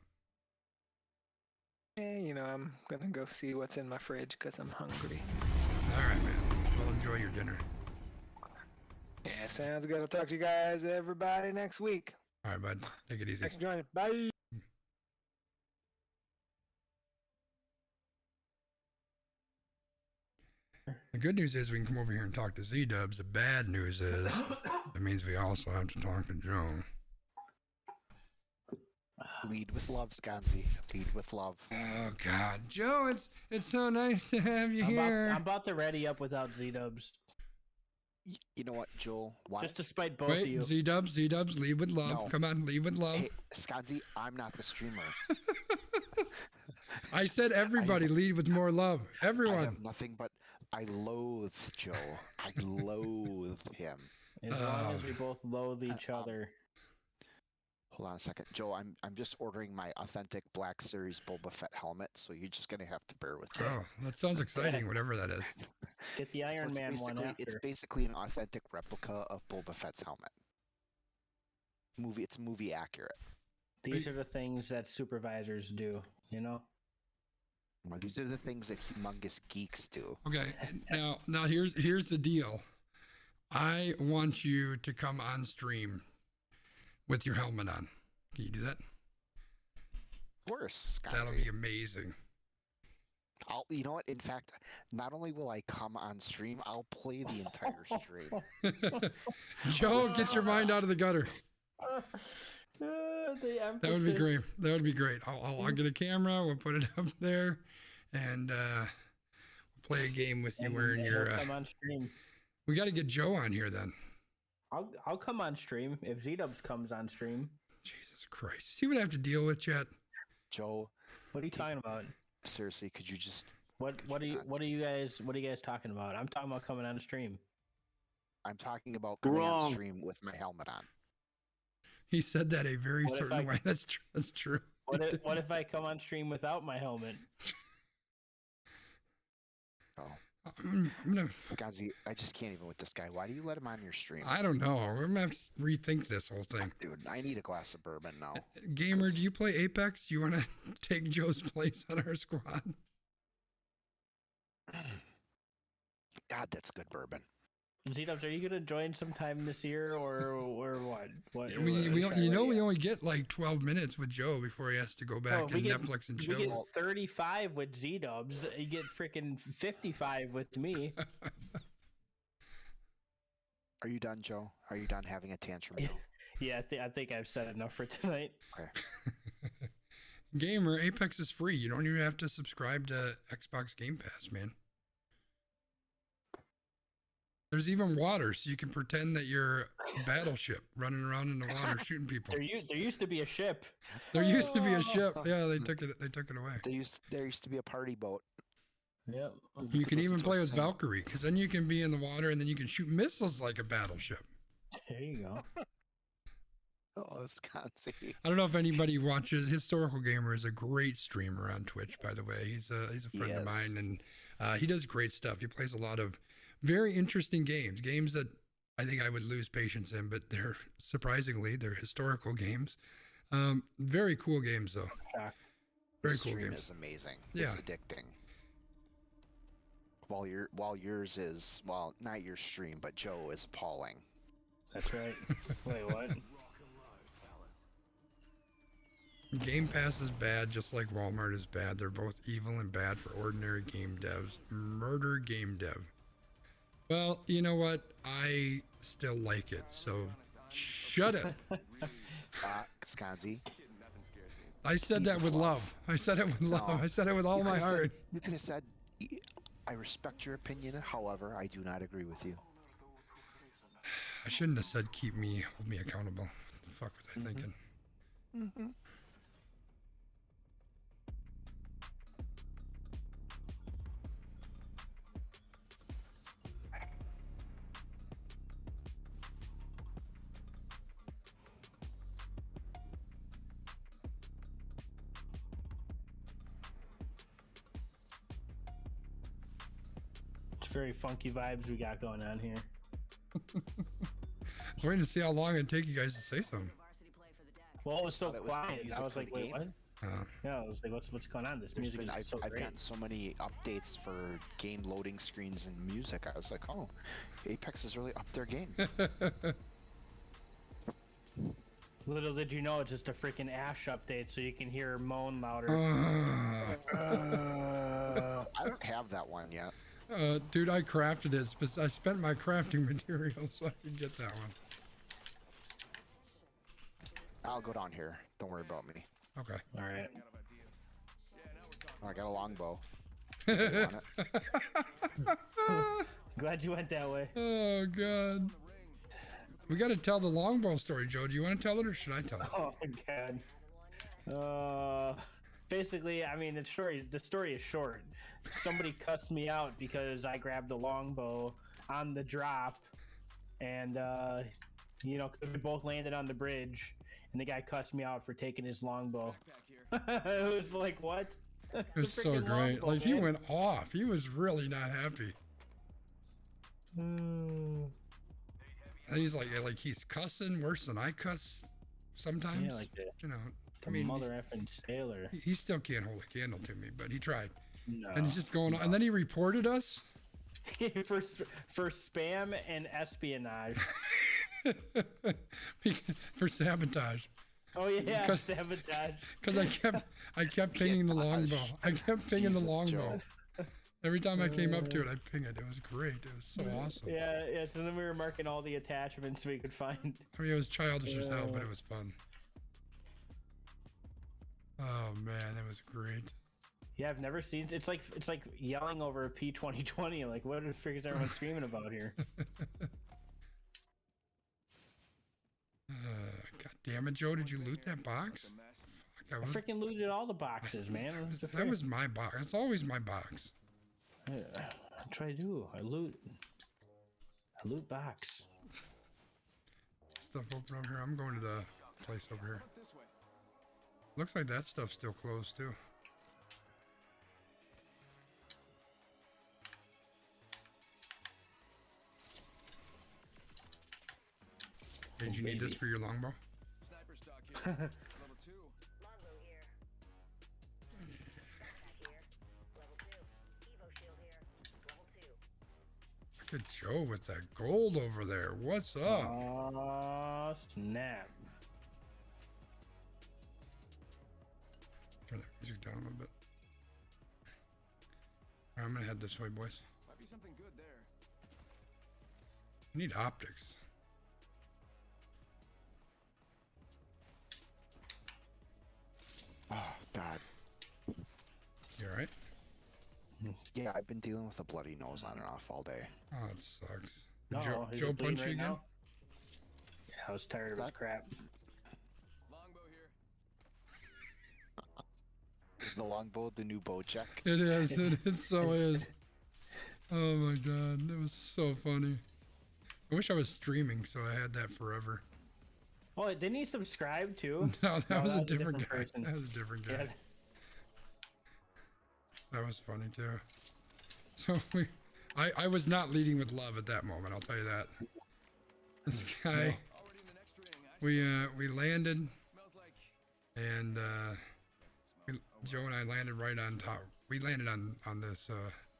You know, I'm gonna go see what's in my fridge because I'm hungry. All right, man. Well, enjoy your dinner. Yeah, sounds good. I'll talk to you guys, everybody, next week. All right, bud. Take it easy. Thanks for joining. Bye. The good news is we can come over here and talk to Z-Dubs. The bad news is it means we also have to talk to Joe. Lead with love, Skanzi. Lead with love. Oh God, Joe, it's so nice to have you here. I'm about to ready up without Z-Dubs. You know what, Joel? Why? Just to spite both of you. Z-Dubs, lead with love. No. Come on, lead with love. Hey, Skanzi, I'm not the streamer. I said everybody lead with more love. Everyone. I have nothing but I loathe Joe. I loathe him. As long as we both loathe each other. Hold on a second, Joe. I'm just ordering my authentic Black Series Boba Fett helmet, so you're just gonna have to bear with me. Oh, that sounds exciting. Whatever that is. Get the Iron Man one after. It's basically an authentic replica of Boba Fett's helmet. It's movie accurate. These are the things that supervisors do, you know? Well, these are the things that humongous geeks do. Okay, now here's the deal. I want you to come on stream with your helmet on. Can you do that? Of course, Skanzi. That'll be amazing. You know what? In fact, not only will I come on stream, I'll play the entire stream. Joe, get your mind out of the gutter. That would be great. That would be great. I'll get a camera. We'll put it up there, and we'll play a game with you wearing your. Come on stream. We got to get Joe on here then. I'll come on stream if Z-Dubs comes on stream. Jesus Christ! See what I have to deal with, chat. Joe, what are you talking about? Seriously, could you just? What are you guys talking about? I'm talking about coming on stream. I'm talking about coming on stream with my helmet on. He said that a very certain way. That's true. That's true. What if I come on stream without my helmet? Oh. I'm gonna... Skanzi, I just can't even with this guy. Why do you let him on your stream? I don't know. We're gonna have to rethink this whole thing. Dude, I need a glass of bourbon now. Gamer, do you play Apex? Do you want to take Joe's place on our squad? God, that's good bourbon. Z-Dubs, are you gonna join sometime this year or what? What? We only get like 12 minutes with Joe before he has to go back and Netflix and we chill. get 35 with Z-Dubs. You get freaking 55 with me. Are you done, Joe? Are you done having a tantrum, Joe? Yeah, I think I've said enough for tonight. Okay. Gamer, Apex is free. You don't even have to subscribe to Xbox Game Pass, man. There's even water, so you can pretend that you're a battleship running around in the water shooting people. There used to be a ship. There used to be a ship. Yeah, they took it away. There used to be a party boat. Yep. You can even play with Valkyrie, because then you can be in the water and then you can shoot missiles like a battleship. There you go. Oh, Wisconsin. I don't know if anybody watches. Historical Gamer is a great streamer on Twitch, by the way. He's a friend of mine, and he does great stuff. He plays a lot of very interesting games that I think I would lose patience in, but they're historical games. Very cool games, though. Very cool games. Is amazing. Yeah. It's addicting. While yours is, well, not your stream, but Joe is appalling. That's right. Wait, what? Game Pass is bad, just like Walmart is bad. They're both evil and bad for ordinary game devs. Murder game dev. Well, you know what? I still like it, so shut it. Skanzi. I said that with love. I said it with love. No, I said it with all my heart. You could have said, I respect your opinion, however, I do not agree with you. I shouldn't have said hold me accountable. What the fuck was I thinking? Mm-hmm. It's very funky vibes we got going on here. I was waiting to see how long it'd take you guys to say something. Well, it was so thought it was the quiet. music I was for like, the wait, game. what? Yeah, I was like, what's going on? This music is I've so great. gotten so many updates for game loading screens and music. I was like, oh, Apex has really upped their game. Little did you know, it's just a freaking Ash update, so you can hear her moan louder. I don't have that one yet. Dude, I crafted it. I spent my crafting materials so I could get that one. I'll go down here. Don't worry about me. Okay. All right. Oh, I got a longbow. Glad you went that way. Oh, God. We got to tell the longbow story, Joe. Do you want to tell it or should I tell it? Oh, God. Basically, I mean, the story is short. Somebody cussed me out because I grabbed a longbow on the drop, and you know, 'cause we both landed on the bridge, and the guy cussed me out for taking his longbow. It was like, what? It was so great. Like, he went off. He was really not happy. And he's like he's cussing worse than I cuss sometimes. Yeah, like that. You know, I mean, mother effing sailor. He still can't hold a candle to me, but he tried. No, and he's just going on. And then he reported us for spam and espionage. For sabotage. Oh yeah, sabotage. Because I kept pinging the longbow. I kept pinging the longbow. Every time I came up to it, I ping it. It was great. It was so awesome. Yeah. So then we were marking all the attachments we could find. I mean, it was childish as hell, but it was fun. Oh man, that was great. Yeah, I've never seen. It's like yelling over a P2020. Like, what the frick is everyone screaming about here? God damn it, Joe! Did you loot that box? Fuck, I freaking looted all the boxes, man. That was my box. It's always my box. I try to do. I loot box. Stuff open over here. I'm going to the place over here. Looks like that stuff's still closed too. Did you need this for your longbow? Sniper stock here. Level 2. Longbow here. Backpack here. Level 2. Evo shield here. Level 2. Look at Joe with that gold over there. What's up? Oh, snap. Turn that music down a little bit. All right, I'm gonna head this way, boys. Might be something good there. I need optics. Oh, God. You alright? Yeah, I've been dealing with a bloody nose on and off all day. Oh, it sucks. No, Joe, is Joe it bleeding punch you right again? now? Yeah, I was tired of his crap. Longbow here. Is the longbow the new bow check? It is. It so is. Oh my god, that was so funny. I wish I was streaming so I had that forever. Oh, didn't he subscribe too? No, that was a different guy. person. That was a different guy. Yeah. That was funny too. So I was not leading with love at that moment. I'll tell you that. This guy, Already in the next ring. we landed, Smells like. and Joe and I landed right on top. We landed on this.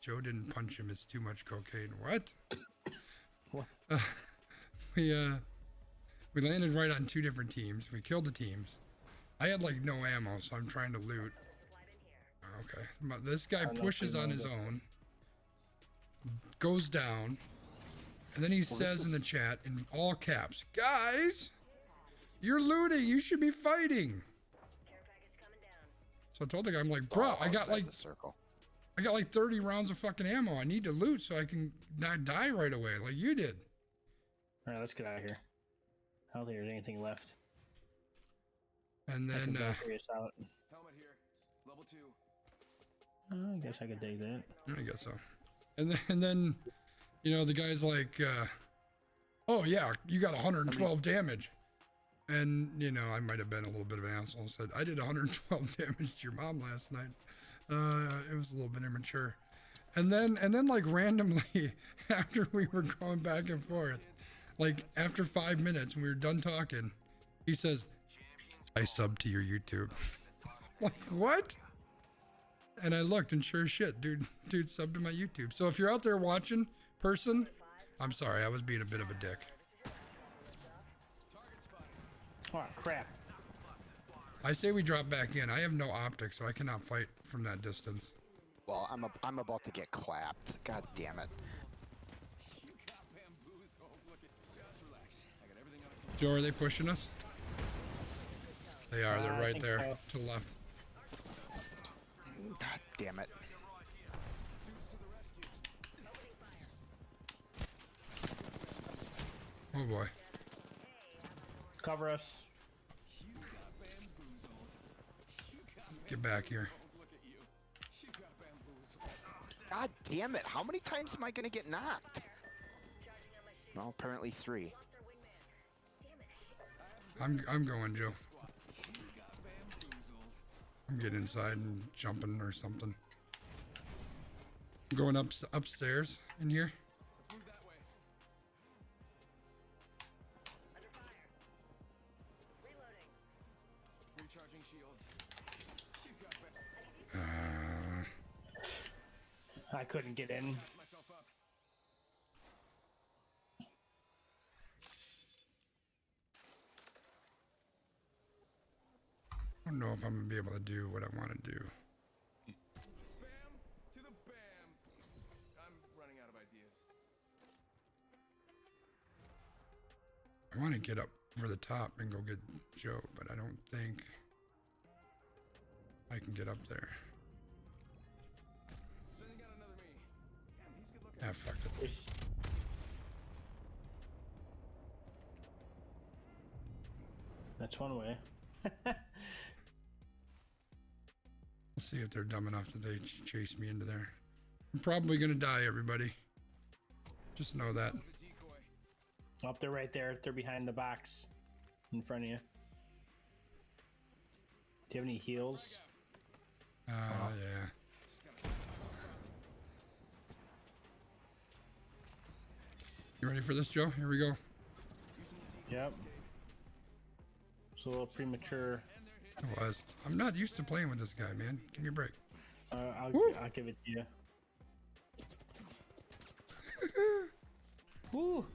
Joe didn't punch him. It's too much cocaine. What? What? We landed right on two different teams. We killed the teams. I had like no ammo, so I'm trying to loot. Okay, but this guy pushes on his own, goes down, and then he says in the chat in all caps, "Guys, you're looting. You should be fighting." So I told the guy, I'm like, "Bro, I got like the circle. I got like 30 rounds of fucking ammo. I need to loot so I can not die right away like you did." All right, let's get out of here. I don't think there's anything left. And I can then go figure this out. Helmet here. Level 2. I guess I could dig that. I guess so. And then, you know, the guy's like, "Oh yeah, you got 112 damage." And you know, I might have been a little bit of an asshole. Said I did 112 damage to your mom last night. It was a little bit immature. And then like randomly, after we were going back and forth, like after 5 minutes when we were done talking, he says, "I subbed to your YouTube." Like, what? And I looked, and sure as shit, dude subbed to my YouTube. So if you're out there watching, person, I'm sorry, I was being a bit of a dick. Oh, crap. I say we drop back in. I have no optics, so I cannot fight from that distance. Well, I'm about to get clapped. God damn it. You got bamboozled. Look at. Just relax. I got everything under control. Joe, are they pushing us? They are. They're I right think there so. to the left. God damn it. Oh boy. Cover us. Get back here. Look at you. You got bamboozled. God damn it. How many times am I going to get knocked? Well, apparently 3. I'm going, Joe. I'm getting inside and jumping or something. I'm going upstairs in here. Move that way. Recharging shield. You got Uh, I couldn't get in. myself up. I don't know if I'm gonna be able to do what I want to do. Bam to the bam. I'm running out of ideas. I want to get up over the top and go get Joe, but I don't think I can get up there. Sending out another me. Damn, he's good looking. Ah, fuck it. There's- That's one way. Let's see if they're dumb enough that they chase me into there. I'm probably gonna die, everybody. Just know that. The decoy. Up there, right there. They're behind the box in front of you. Do you have any heals? Yeah. You ready for this, Joe? Here we go. Yep. It's a little premature. It was. I'm not used to playing with this guy, man. Give me a break. I'll give it to you. Woo!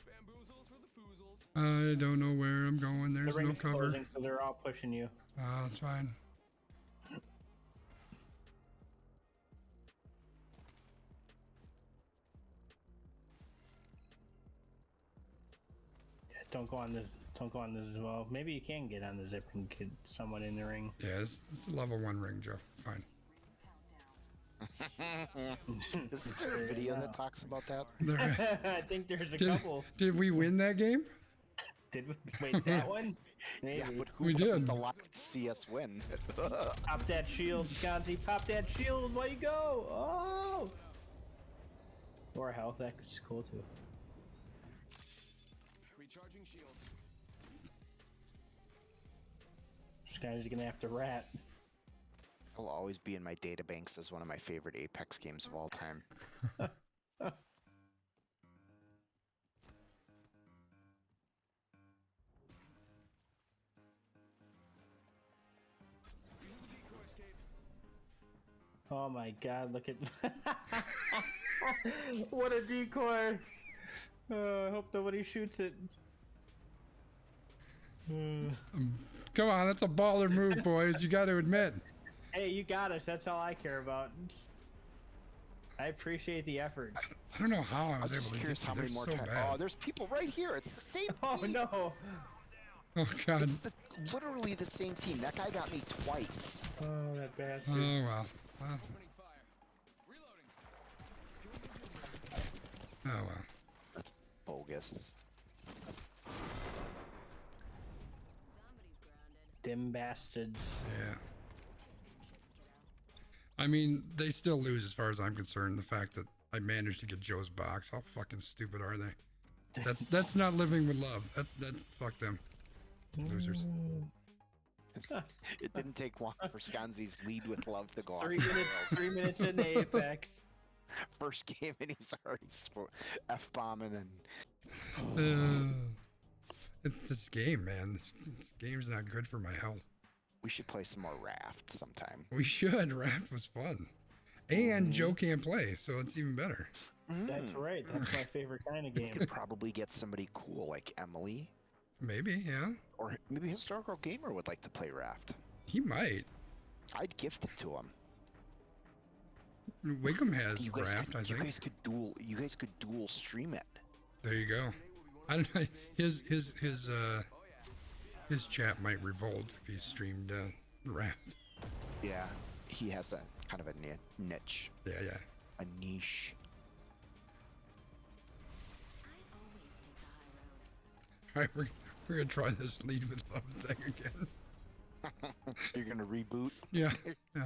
Bamboozles for the foozles. I don't know where I'm going. The There's no ring's cover. closing, so they're all pushing you. That's fine. Yeah, don't go on this. Don't go on this as well. Maybe you can get on the zip and get someone in the ring. Yeah, it's a level 1 ring, Joe. Fine. Isn't there a video that talks about that? There- I think there's a did, couple. did we win that game? Did we? Wait, that one? Maybe. Yeah, but who We doesn't did. like to see us win? Pop that shield, Sconzi. Pop that shield. Why you go? Oh! Or health. That's cool too. Recharging shields. This guy's gonna have to rat. It'll always be in my databanks as one of my favorite Apex games of all time. Oh my god, look at what a decoy! I hope nobody shoots it. Come on, that's a baller move, boys. You got to admit. Hey, you got us. That's all I care about. I appreciate the effort. I don't know how I I'm was able just to curious get how you. many They're more so times. bad. Oh, there's people right here. It's the same Oh team. no! Oh god. It's literally the same team. That guy got me twice. Oh, that bastard. Oh well. Well. Opening fire. Reloading. Oh well. That's bogus. Dim bastards. Yeah. I mean, they still lose as far as I'm concerned. The fact that I managed to get Joe's box. How fucking stupid are they? That's not living with love. That's fuck them. Losers. It didn't take long for Sconzi's lead with love to go off. 3 minutes. 3 minutes in the Apex. First game and he's already F-bombing and This game, man. This game's not good for my health. we should play some more Raft sometime. We should. Raft was fun. And Joe can't play, so it's even better. That's right. That's my favorite kind of We game. could probably get somebody cool like Emily. Maybe, yeah. Or maybe Historical Gamer would like to play Raft. He might. I'd gift it to him. Wickham has You guys, Raft, I you think. guys could dual. You guys could dual stream it. There you go. I don't know. His chat might revolt if he streamed Raft. Yeah, he has a kind of a niche, Yeah, yeah. a niche. All right, we're gonna try this lead with love thing again. You're gonna reboot. Yeah. Yeah.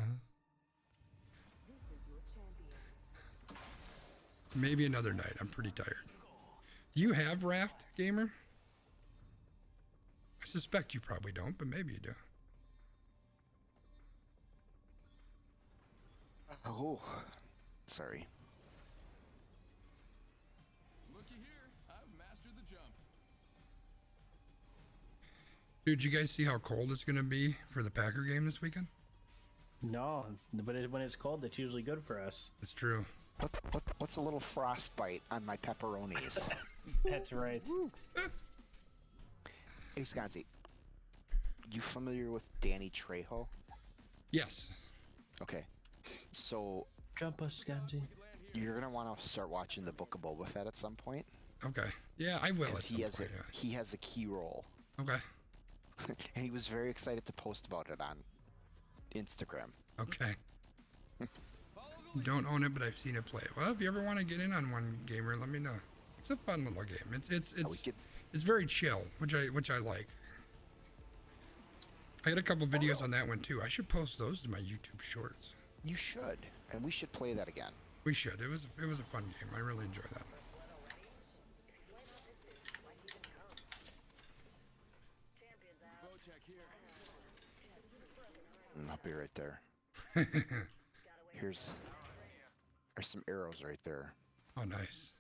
Maybe another night. I'm pretty tired. Do you have Raft, gamer? I suspect you probably don't, but maybe you do. Oh, sorry. Looky here. I've mastered the jump. Dude, you guys see how cold it's gonna be for the Packer game this weekend? No, but when it's cold, it's usually good for us. It's true. What's a little frostbite on my pepperonis? That's right. Hey, Sconzi, you familiar with Danny Trejo? Yes. Okay, so Jump us, Sconzi. you're gonna want to start watching the Book of Boba Fett at some point Okay. Yeah, I will. At because some point, yeah. he has a key role, Okay. and he was very excited to post about it on Instagram. Okay. Don't own it, but I've seen it play. Well, if you ever want to get in on one, gamer, let me know. It's a fun little game. It's very chill, which I like. I had a couple videos on that one too. I should post those to my YouTube shorts. You should, and we should play that again. We should. It was a fun game. I really enjoyed that. Bojack here. I'll be right there. There's some arrows right there. Oh, nice.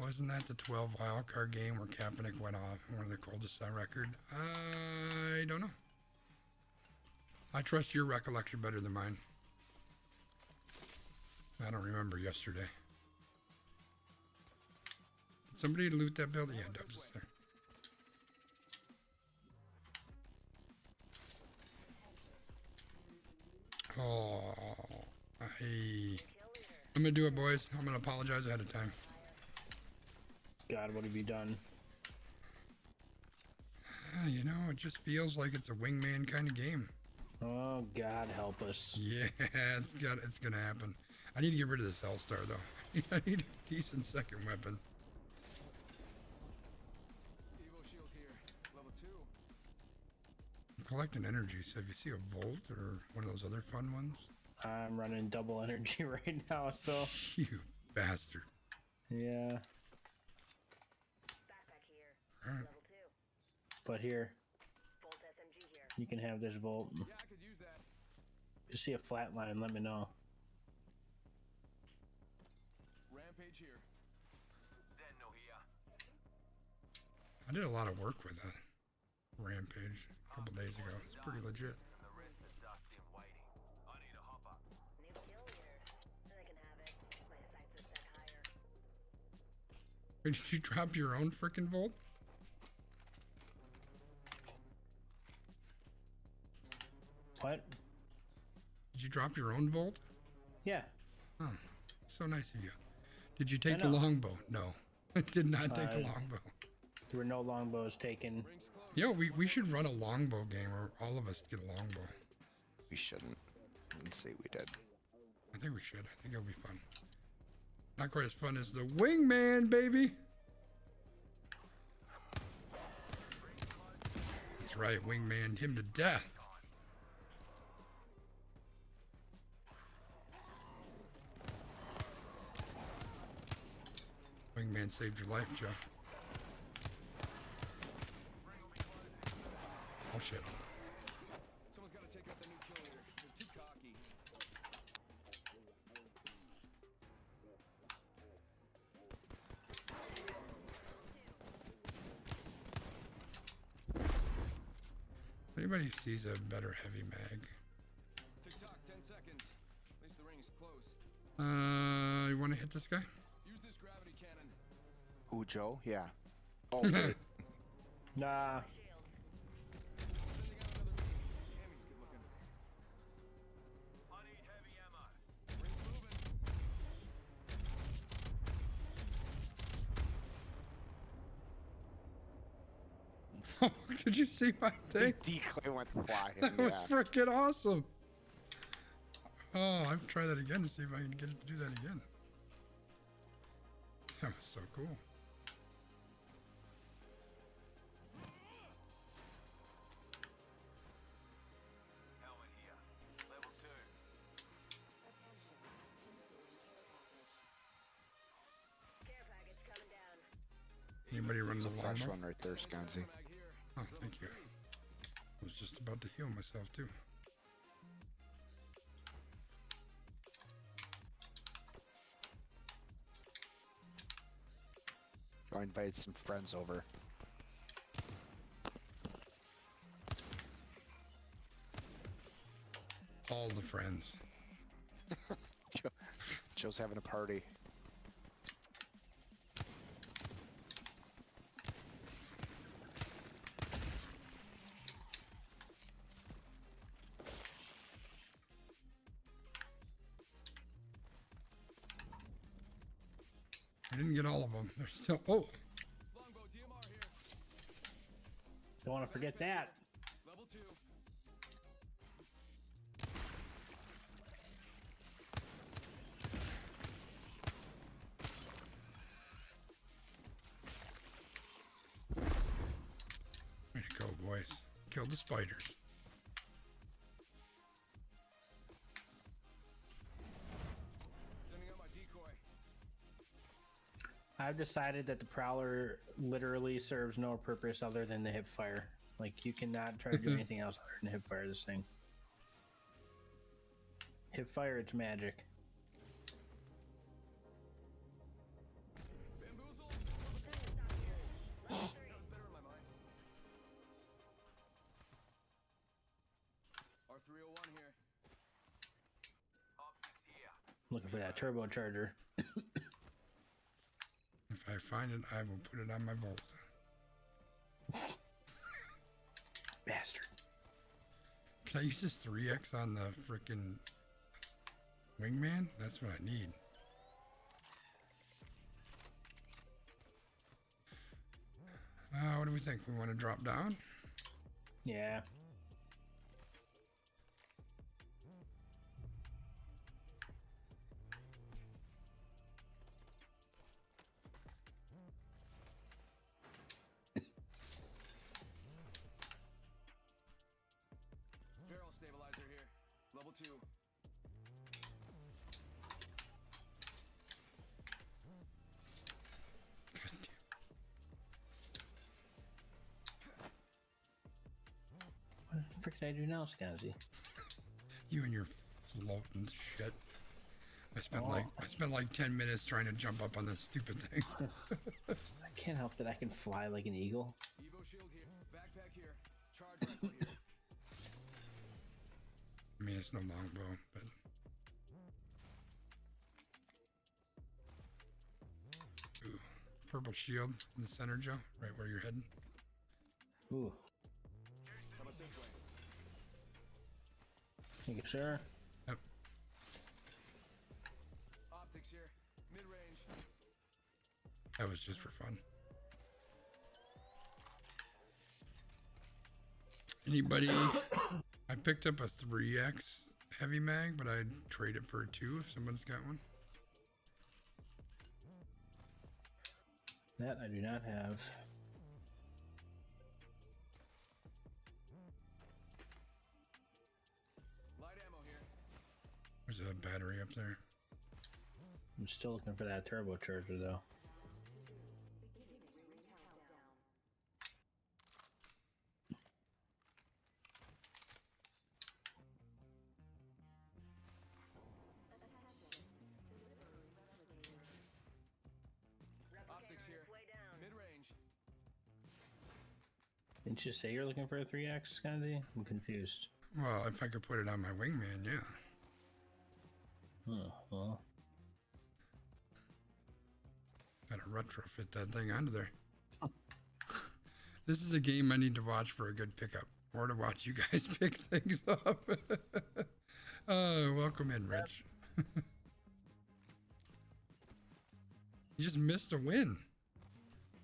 Wasn't that the 12 wild card game where Kaepernick went off, one of the coldest on record? I don't know. I trust your recollection better than mine. I don't remember yesterday. somebody loot that building? Yeah, Dubs is there. Oh, I'm gonna do it, boys. I'm gonna apologize ahead of time. God, what have you done? You know, it just feels like it's a wingman kind of game. Oh, God help us. Yeah, it's gonna happen. I need to get rid of this L-Star though. I need a decent second weapon. Evo shield here, level 2. I'm collecting energy, so if you see a Volt or one of those other fun ones. I'm running double energy right now, so. You bastard. Yeah. All right. But here. You can have this Volt. Yeah, I could use that. If you see a flat line, let me know. Rampage here. Zeno here. I did a lot of work with that Rampage a couple days ago. It's pretty legit. And the rest of dust in waiting. I need a hopper. Wait, did you drop your own frickin' Volt? What? Did you drop your own Volt? Yeah. Oh, so nice of you. Did you take I the know. longbow? No, I did not take the longbow. There were no longbows taken. Yo, we should run a longbow game where all of us get a longbow. We shouldn't. And say we did. I think we should. I think it'll be fun. Not quite as fun as the wingman, baby. That's right, wingman him to death. Wingman saved your life, Joe. Oh shit. Someone's got to take out the new kill leader. They're too cocky. If anybody sees a better heavy mag. Tick-tock, 10 seconds. At least the ring is close. You want to hit this guy? Use this gravity cannon. Who, Joe? Yeah. Oh, wait. Nah. Sending out another Tammy's good looking. I need heavy ammo. Ring's moving. Oh, did you see my thing? Decoy went flying. That was Yeah. freaking awesome. Oh, I'll try that again to see if I can get it to do that again. That was so cool. Helmet here. Level 2. Anybody running It's a the fresh longbow? one right there, Scansy. Mag here. Oh, thank you. I was just about to heal myself too. I invited some friends over. All the friends. Joe's having a party. I didn't get all of them. There's still. Oh, Longbow DMR here. Don't want to forget that. Level 2. way to go, boys. Kill the spiders. Sending out my decoy. I've decided that the Prowler literally serves no purpose other than the hip fire. Like, you cannot try to do anything else other than hip fire this thing. Hip fire, it's magic. Bamboozle. That was better in my mind. R301 here. Optics here. Looking for that turbocharger. If I find it, I will put it on my vault. Bastard. Can I use this 3x on the frickin' wingman? That's what I need. What do we think? We want to drop down? Yeah. Barrel stabilizer here. Level 2. What the frick did I do now, Scazzy? You and your floating shit. I spent like 10 minutes trying to jump up on this stupid thing. I can't help that I can fly like an eagle. Evo shield here. Backpack here. Charge rifle here. I mean, it's no longbow, but ooh, purple shield in the center, Joe, right where you're heading. Ooh. How about this way? Thank you, sir. Yep. Optics here. Mid-range. That was just for fun. Anybody? I picked up a 3x heavy mag, but I'd trade it for a 2 if someone's got one. That I do not have. Light ammo here. There's a battery up there. I'm still looking for that turbocharger though. Optics here. Mid-range. Didn't you say you're looking for a 3x, Scotty? I'm confused. Well, if I could put it on my wingman, yeah. Oh, well. Gotta retrofit that thing onto there. This is a game I need to watch for a good pickup, or to watch you guys pick things up. Welcome in, Rich. You just missed a win.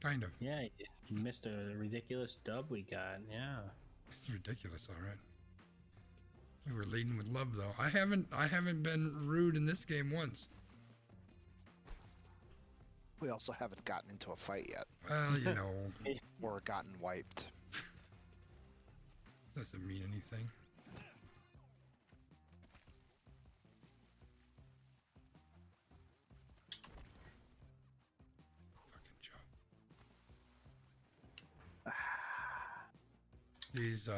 Kind of. Yeah, you missed a ridiculous dub we got, yeah. It's ridiculous, all right. We were leading with love, though. I haven't been rude in this game once. We also haven't gotten into a fight yet, Well, you know, or gotten wiped. doesn't mean anything. Fucking Joe. These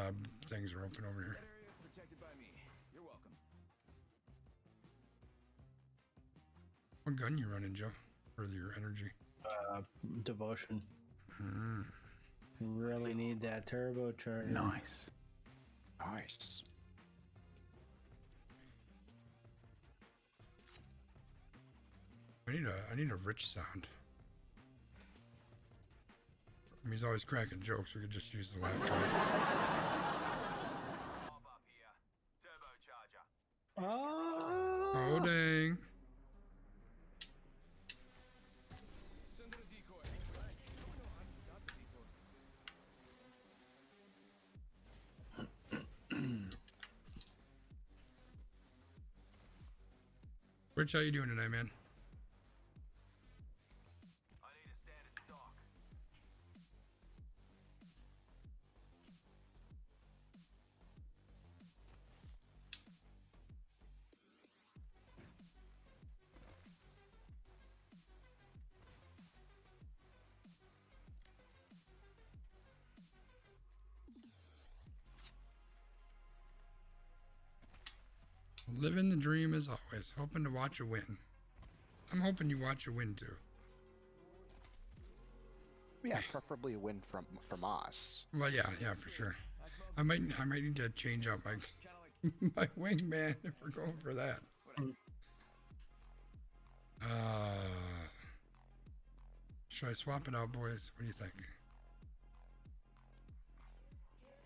things are open over here. That area is protected by me. You're welcome. What gun you running, Joe? For your energy? Devotion. Hmm. You really need that turbocharger. Nice. Nice. I need a rich sound. I mean, he's always cracking jokes. We could just use the laugh track. Pop up here. Turbocharger. Oh! Oh dang! Send in a decoy. No, I'm not the decoy. Rich, how you doing today, man? I need a standard stock. Living the dream as always. Hoping to watch a win. I'm hoping you watch a win too. Yeah, preferably a win from us. Well, yeah, for sure. I might need to change up my my wingman if we're going for that. Should I swap it out, boys? What do you think?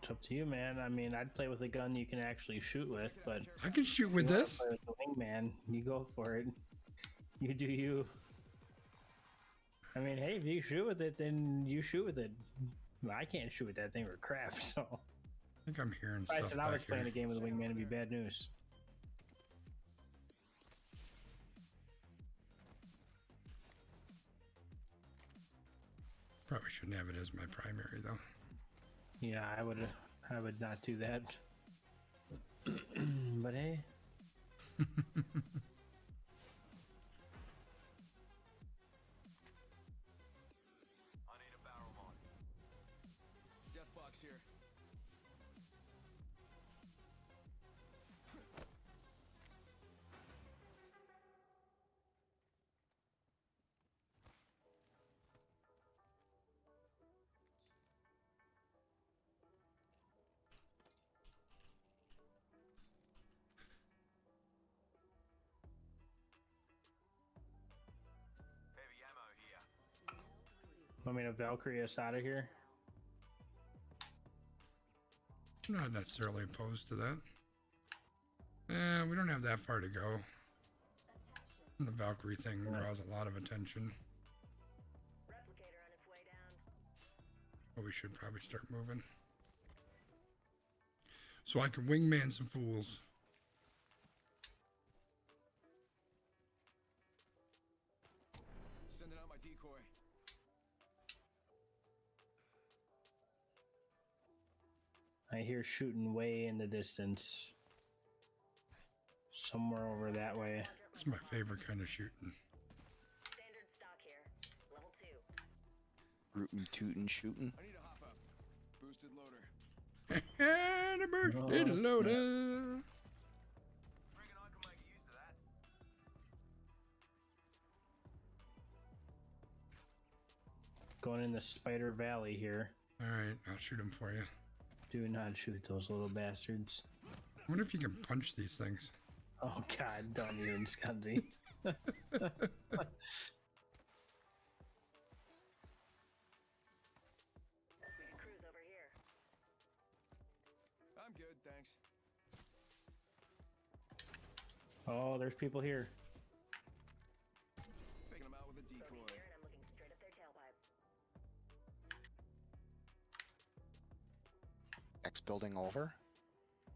It's up to you, man. I mean, I'd play with a gun you can actually shoot with, but I can shoot with if you wanna this. play with the wingman, you go for it. You do you. I mean, hey, if you shoot with it, then you shoot with it. I can't shoot with that thing for crap, so. I think I'm hearing If I stuff said I was back playing here. a game with a wingman, it'd be bad news. Probably shouldn't have it as my primary though. Yeah, I would not do that. But hey, I need a barrel mod. Death box here. Heavy ammo here. want me to Valkyrie us out of here? I'm not necessarily opposed to that. We don't have that far to go. The Valkyrie thing draws a lot of attention. Replicator on its way down. But we should probably start moving. So I can wingman some fools. Sending out my decoy. I hear shooting way in the distance. Somewhere over that way. It's my favorite kind of shooting. Standard stock here. Level 2. Rootin' tootin' shooting. I need a hop up. Boosted loader. And a birthday Oh, loader. Reckon I can make use of that. Going in the Spider Valley here. All right, I'll shoot him for you. Do not shoot those little bastards. I wonder if you can punch these things. Oh god, don't even, Scunzy. We can cruise over here. I'm good, thanks. Oh, there's people here. Faking them out with a Bogey's decoy. here, and I'm looking straight up their tailpipe. Next building over.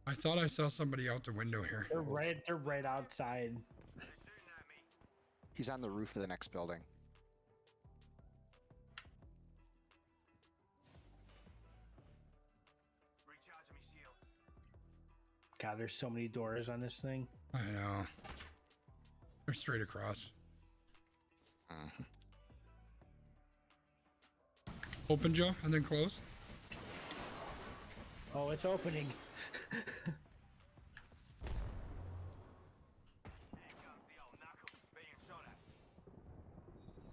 I thought I saw somebody out the window here. They're right outside. They're shooting at me. He's on the roof of the next building. Recharging me shields. God, there's so many doors on this thing. I know. They're straight across. Mhm. Open, Joe, and then close. Oh, it's opening. Here comes the old knuckle being shot at.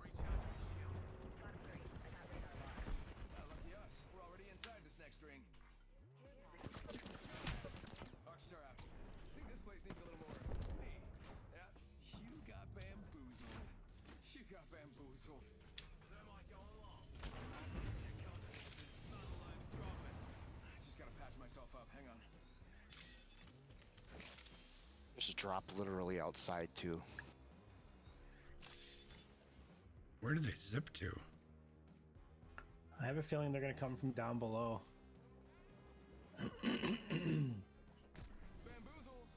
Recharging me shields. Stock 3. I got radar lock. Lucky us. We're already inside this next ring. Arc star out. Think this place needs a little more. Hey, you got bamboozled. You got bamboozled. Am I going along? Just gotta patch myself up. Hang on. There's a drop literally outside too. Where do they zip to? I have a feeling they're gonna come from down below. Bamboozles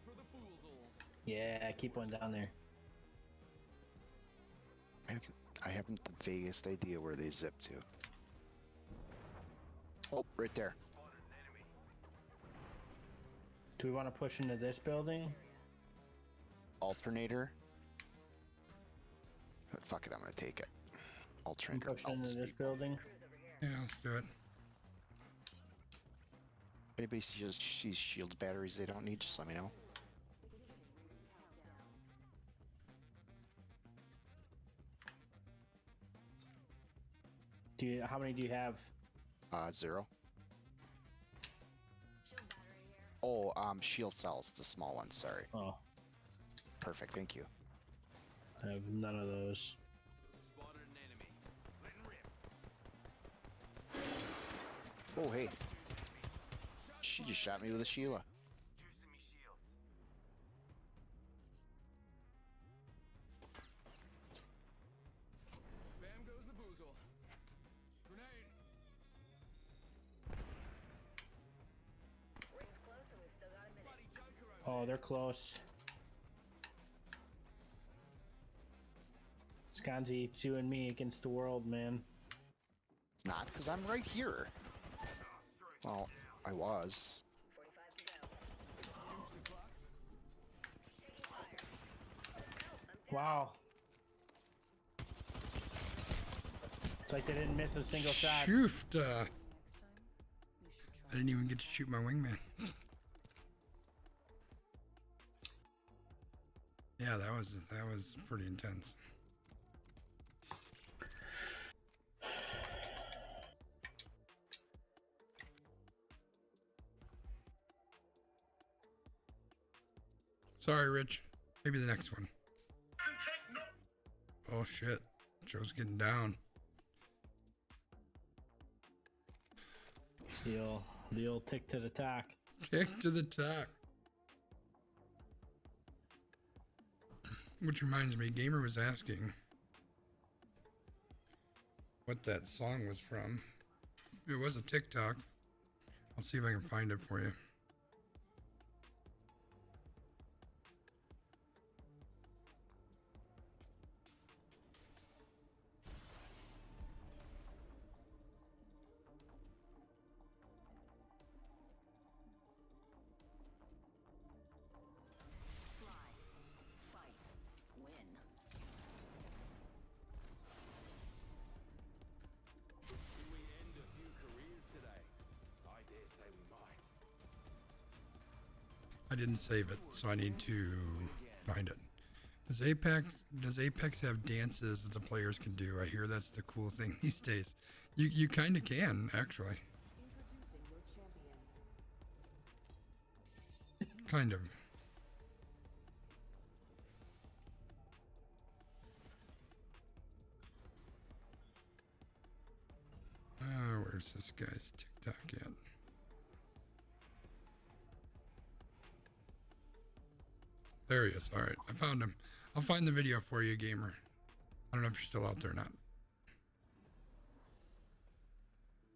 for the foolsels. Yeah, keep one down there. I haven't the vaguest idea where they zip to. Oh, right there. Spotted an enemy. Do we want to push into this building? Alternator. But fuck it, I'm gonna take it. And Alternator. push into this building? Cruise over here. Yeah, let's do it. If anybody sees shield batteries they don't need, just let me know. How many do you have? 0. Shield battery here. Oh, shield cells, the small ones. Sorry. Oh, Perfect. Thank you. I have none of those. Spotted an enemy. Letting Oh, hey. She just shot me with a Sheila. Juicing me shields. Bam goes the boozle. Grenade. Ring's close and we've still got a minute. Bloody Joker over Oh, they're close. Skanzi, it's you and me against the world, man. It's not, because I'm right here. Well, I was. 45 to go. Taking fire. No, I'm down. Wow. It's like they didn't miss a single shot. Shoot! I didn't even get to shoot my wingman. Yeah, that was pretty intense. Sorry, Rich. Maybe the next one. Oh shit. Joe's getting down. The old tick to the tack. Kick to the tack. Which reminds me, Gamer was asking what that song was from. It was a TikTok. I'll see if I can find it for you. Fly. Fight. Win. Can we end a few careers today? I dare say we might. I didn't save it, so I need to find it. Does Apex have dances that the players can do? I hear that's the cool thing these days. You kind of can, actually. Kind of. Where's this guy's TikTok at? There he is. All right, I found him. I'll find the video for you, Gamer. I don't know if you're still out there or not.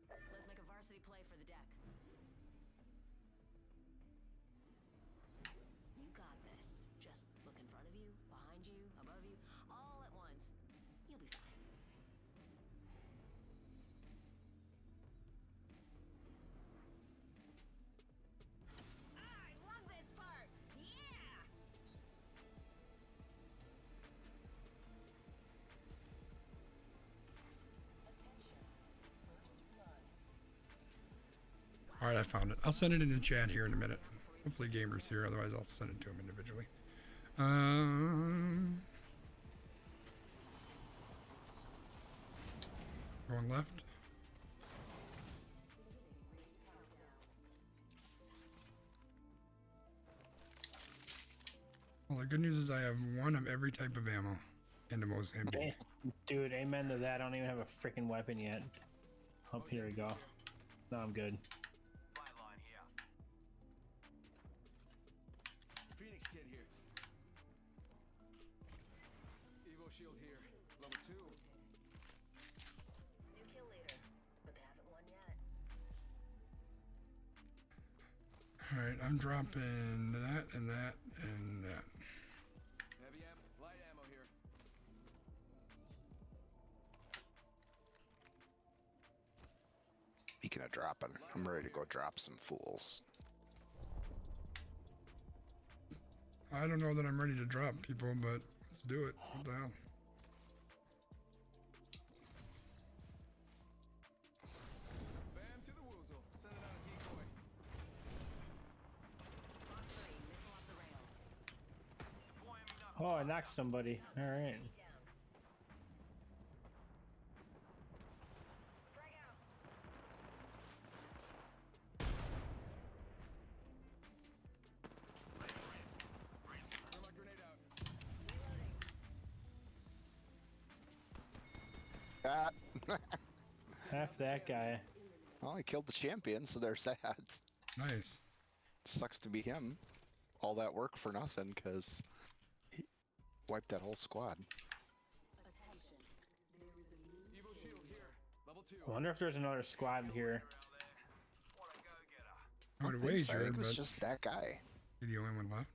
Let's make a varsity play for the deck. You got this. Just look in front of you, behind you, above you, all at once. You'll be fine. I love this part! Yeah! All right, I found it. I'll send it in the chat here in a minute. Hopefully Gamer's here, otherwise I'll send it to him individually. Going left. Well, the good news is I have one of every type of ammo and the most MP. Hey, dude, amen to that. I don't even have a freaking weapon yet. Oh, here we go. No, I'm good. Flight line here. Phoenix kid here. Evo shield here. Level 2. New kill leader, but they haven't won yet. All right, I'm dropping that and that and that. Heavy light ammo here. Speaking of dropping, I'm ready to go drop some fools. I don't know that I'm ready to drop people, but let's do it. What the hell? Bam to the woozle. Sending out a decoy. Box 3, missile off the rails. Deploying knuckle. Oh, I knocked somebody. All right. Down. Frag out. Throw my grenade out. Reloading. Ah, Half that guy. Well, he killed the champion, so there's that. Nice. Sucks to be him. All that work for nothing, because he wiped that whole squad. Evo shield here. Level 2. I wonder if there's another squad here. I would don't think so. I wager, think it was but just that guy. you're the only one left.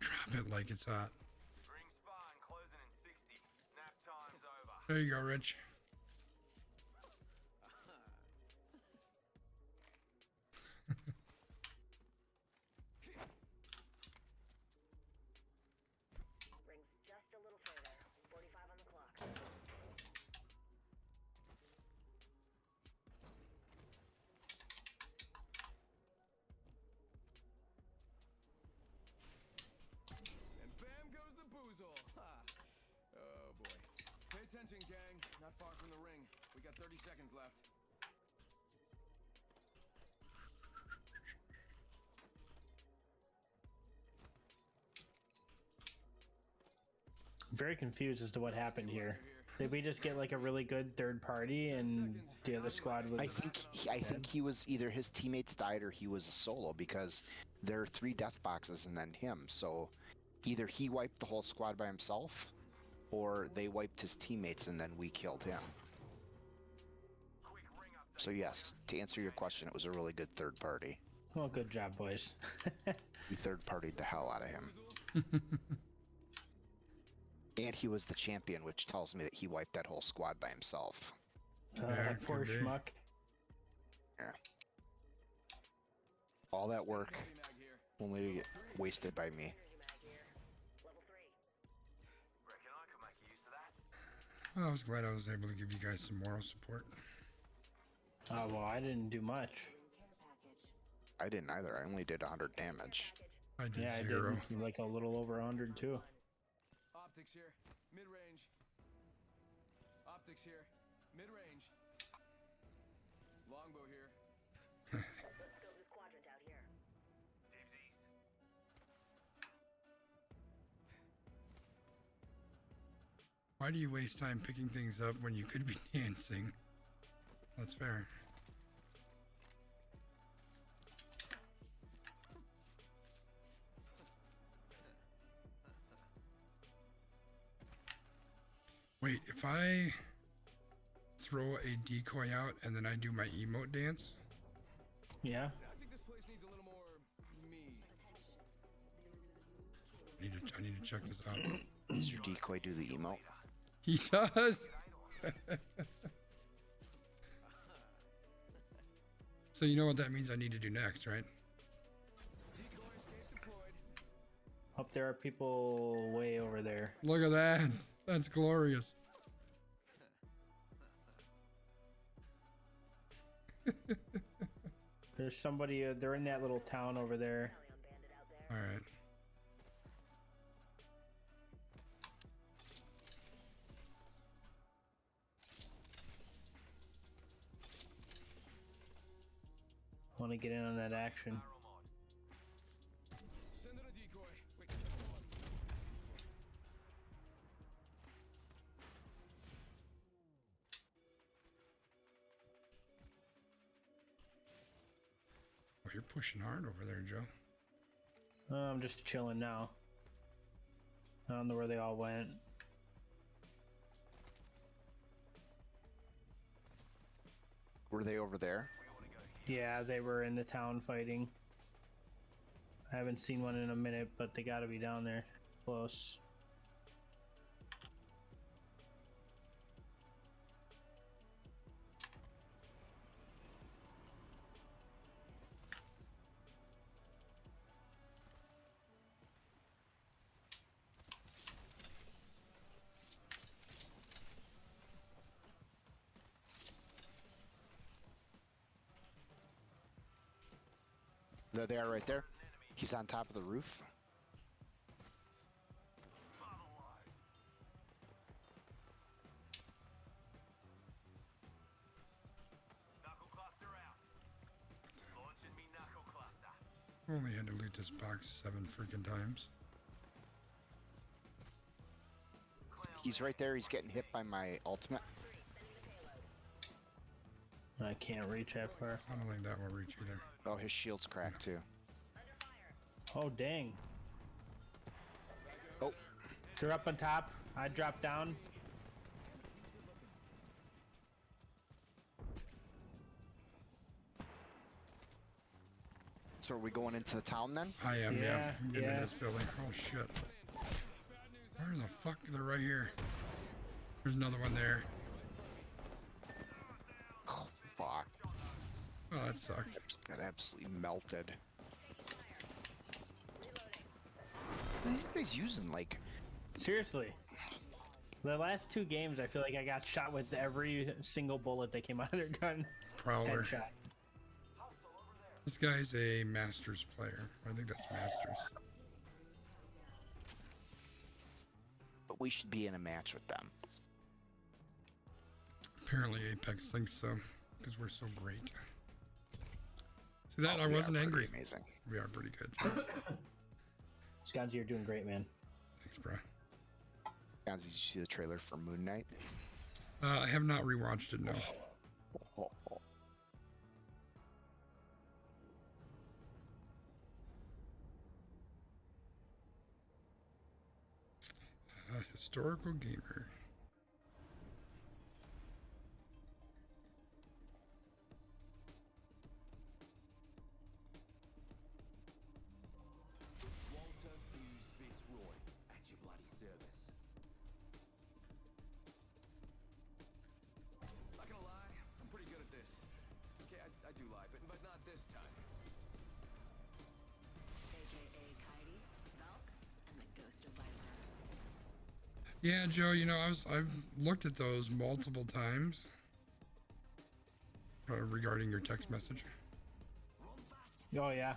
Drop it like it's hot. Ring spawn closing in 60. Nap time's over. There you go, Rich. Rings just a little further. 45 on the clock. And bam goes the boozle. Ha. Oh boy. Pay attention, gang. Not far from the ring. We got 30 seconds left. Very confused as to what happened here. Did we just get like a really good third party and the other squad was? I think he was either his teammates died or he was a solo, because there are 3 death boxes and then him. So either he wiped the whole squad by himself, or they wiped his teammates and then we killed him. So yes, to answer your question, it was a really good third party. Well, good job, boys. We third partied the hell out of him. And he was the champion, which tells me that he wiped that whole squad by himself. Yeah, Poor could be. schmuck. Yeah. All that work only to get wasted by me. Reckon I could make use of that. Well, I was glad I was able to give you guys some moral support. Oh well, I didn't do much. I didn't either. I only did 100 damage. I did Yeah, 0. I did like a little over 100 too. Optics here. Mid-range. Optics here. Mid-range. Longbow here. Let's go this quadrant out here. Dibs east. Why do you waste time picking things up when you could be dancing? That's fair. Wait, if I throw a decoy out and then I do my emote dance? Yeah. I think this place needs a little more me. I need to check this out. Does your decoy do the emote? He does. So you know what that means I need to do next, right? Decoy escape deployed. Up there are people way over there. Look at that. That's glorious. There's somebody, they're in that little town over there. All right. Want to get in on that action. Send in a decoy. Wait, Oh, you're pushing hard over there, Joe. I'm just chilling now. I don't know where they all went. Were they over there? Yeah, they were in the town fighting. I haven't seen one in a minute, but they gotta be down there. Close. There they are right there. He's on top of the roof. Knuckle cluster out. Launching me knuckle cluster. Only had to loot this box 7 freaking times. He's right there. He's getting hit by my ultimate. I can't reach that far. I don't think that will reach either. Oh, his shield's cracked too. Oh, dang. Oh, They're up on top. I dropped down. so are we going into the town then? I am, yeah. I'm getting Yeah. in this building. Oh, shit. Where the fuck? They're right here. There's another one there. Oh, fuck. Oh, that sucked. Just got absolutely melted. These guys using like Seriously. The last 2 games, I feel like I got shot with every single bullet that came out of their gun. Prowler. Headshot. This guy's a Masters player. I think that's Masters. but we should be in a match with them. Apparently Apex thinks so, because we're so great. See that? I We are wasn't pretty angry. Amazing. We are pretty good. Sconzi, you're doing great, man. Thanks, bro. Guys, did you see the trailer for Moon Knight? I have not rewatched it, no. Historical gamer. Walter Hughes Fitzroy, at your bloody service. Not gonna lie, I'm pretty good at this. Okay, I do lie, but not this time. AKA Coyote, Valk, and the Ghost of Viper. Yeah, Joe, you know, I've looked at those multiple times regarding your text message. Oh, yeah.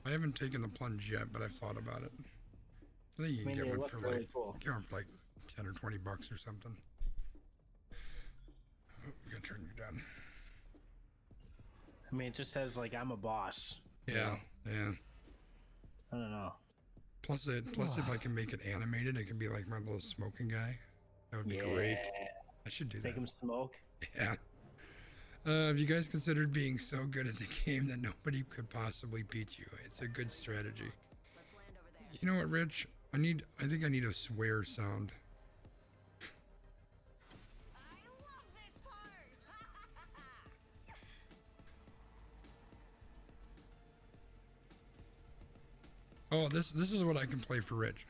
I haven't taken the plunge yet, but I've thought about it. I think you I can mean, get they one look for really like, cool. get one for like 10 or 20 bucks or something. Oh, we gotta turn you down. I mean, it just says, like, I'm a boss. Yeah, yeah. I don't know. Plus if I can make it animated, it can be like my little smoking guy. That would be great. I should do Make that. him smoke. Yeah. Have you guys considered being so good at the game that nobody could possibly beat you? It's a good strategy. Let's land over there. You know what, Rich? I think I need a swear sound. I love this part! Oh, this is what I can play for Rich.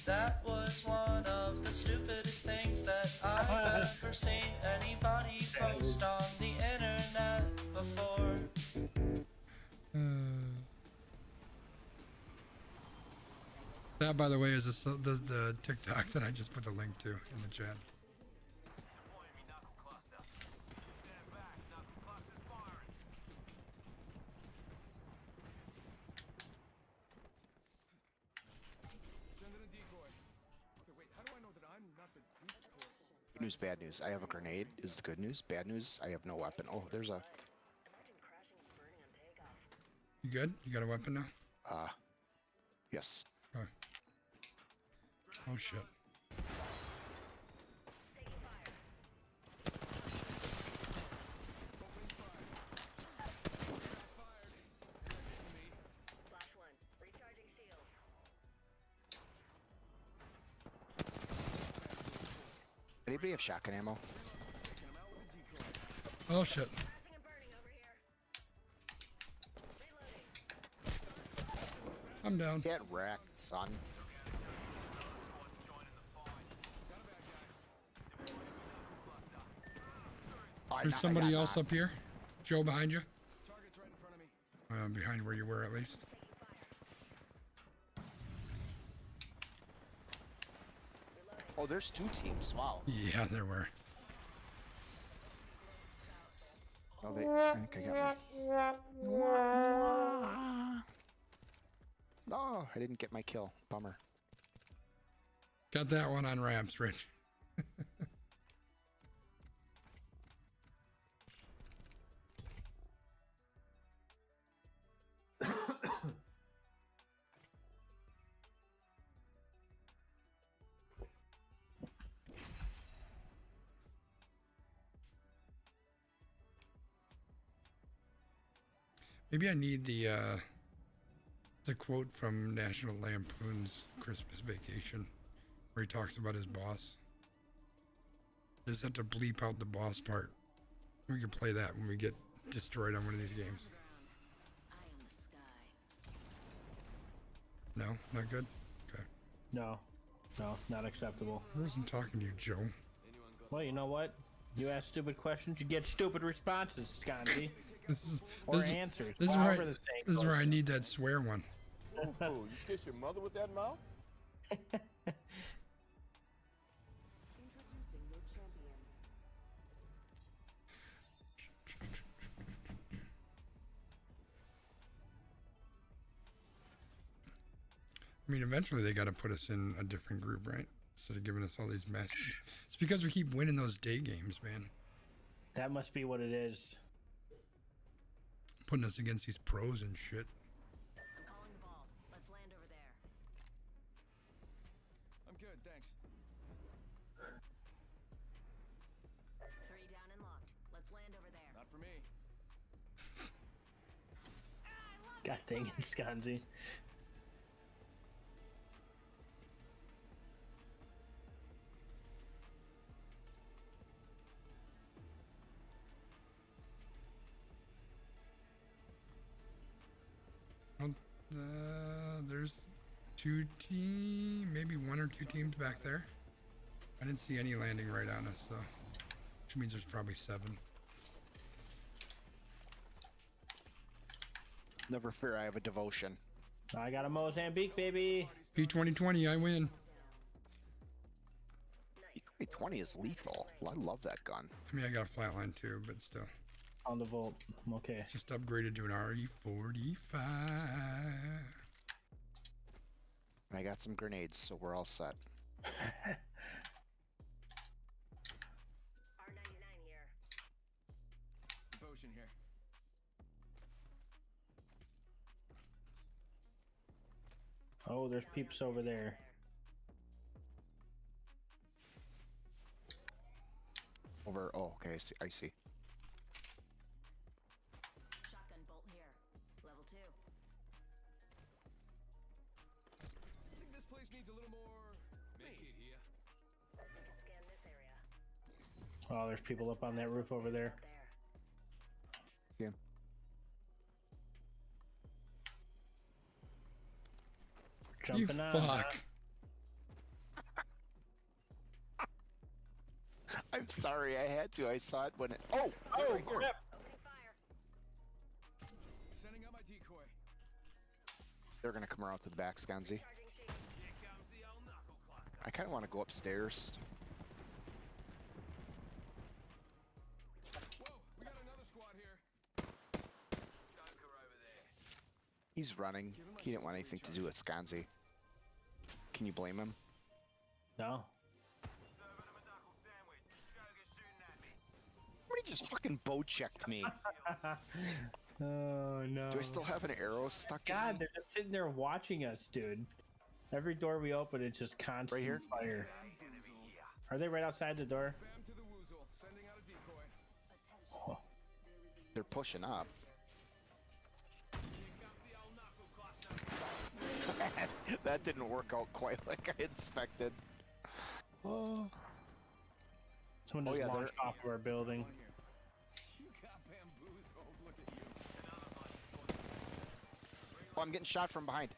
That was one of the stupidest things that I've ever seen anybody post on the internet before. That, by the way, is the TikTok that I just put the link to in the chat. Send in a decoy. Okay, wait, how do I know that I'm not the decoy? Good news, bad news. I have a grenade is the good news. Bad news, I have no weapon. Oh, there's a Imagine crashing and burning on takeoff. You good? You got a weapon now? yes. Oh, oh shit. Taking fire. Slash one. Recharging shields. Anybody have shotgun ammo? Oh shit. Crashing and burning over here. Reloading. I'm down. Get wrecked, son. Oh, There's I somebody got else knocked. up here. Joe, behind you. Target's right in front of me. Behind where you were at least. Oh, there's 2 teams. Wow. Yeah, there were. Oh, I think I got me. No, I didn't get my kill. Bummer. Got that one on ramps, Rich. Maybe I need the quote from National Lampoon's Christmas Vacation, where he talks about his boss. I just have to bleep out the boss part. We can play that when we get destroyed on one of these games. I am the sky. No, not good. Okay. No, not acceptable. I wasn't talking to you, Joe. Well, you know what? You ask stupid questions, you get stupid responses, Sconzy. This is Or this is- answers. This is however where the saying this is where goes. I need that swear one. Oh, you kiss your mother with that mouth? Introducing your champion. I mean, eventually they got to put us in a different group, right? Instead of giving us all these matches. It's because we keep winning those day games, man. That must be what it is. Putting us against these pros and shit. I'm calling the ball. Let's land over there. I'm good, thanks. 3 down and locked. Let's land over there. Not for me. God dang it, Sconzy. There's maybe 1 or 2 teams back there. I didn't see any landing right on us, though. Which means there's probably 7. Never fear, I have a devotion. I got a Mozambique, baby. P2020, I win. P20 is lethal. I love that gun. I mean, I got a flatline too, but still. On the Volt. Okay. Just upgraded to an RE45. I got some grenades, so we're all set. R99 here. Potion here. Oh, there's peeps over there. Over. Oh, okay. I see. Shotgun bolt here. Level 2. I think this place needs a little more medkit here. Scan this area. Oh, there's people up on that roof over there. Up there. See him. You Jumping on. fuck. I'm sorry, I had to. I saw it when it. Oh! Oh, right here. crap. Opening fire. Sending out my decoy. They're gonna come around to the back, Sconzy. Charging shield. Here comes the old knuckle cluster. I kind of want to go upstairs. Whoa, we got another squad here. Joker over there. He's running. He didn't want anything to do with Sconzy. Can you blame him? No. Serving him a knuckle sandwich. Joker's shooting at me. Somebody just fucking bow checked me. Oh, no. Do I still have an arrow stuck in God, me? they're just sitting there watching us, dude. Every door we open, it's just constant here? fire. Are they right outside the door? Bam to the woozle. Sending out a decoy. Oh, They're pushing up. Here comes the old knuckle cluster. That didn't work out quite like I expected. Oh. someone Oh, just yeah, launched off of our building. You got bamboozled. Look at you. Oh, I'm getting shot from behind.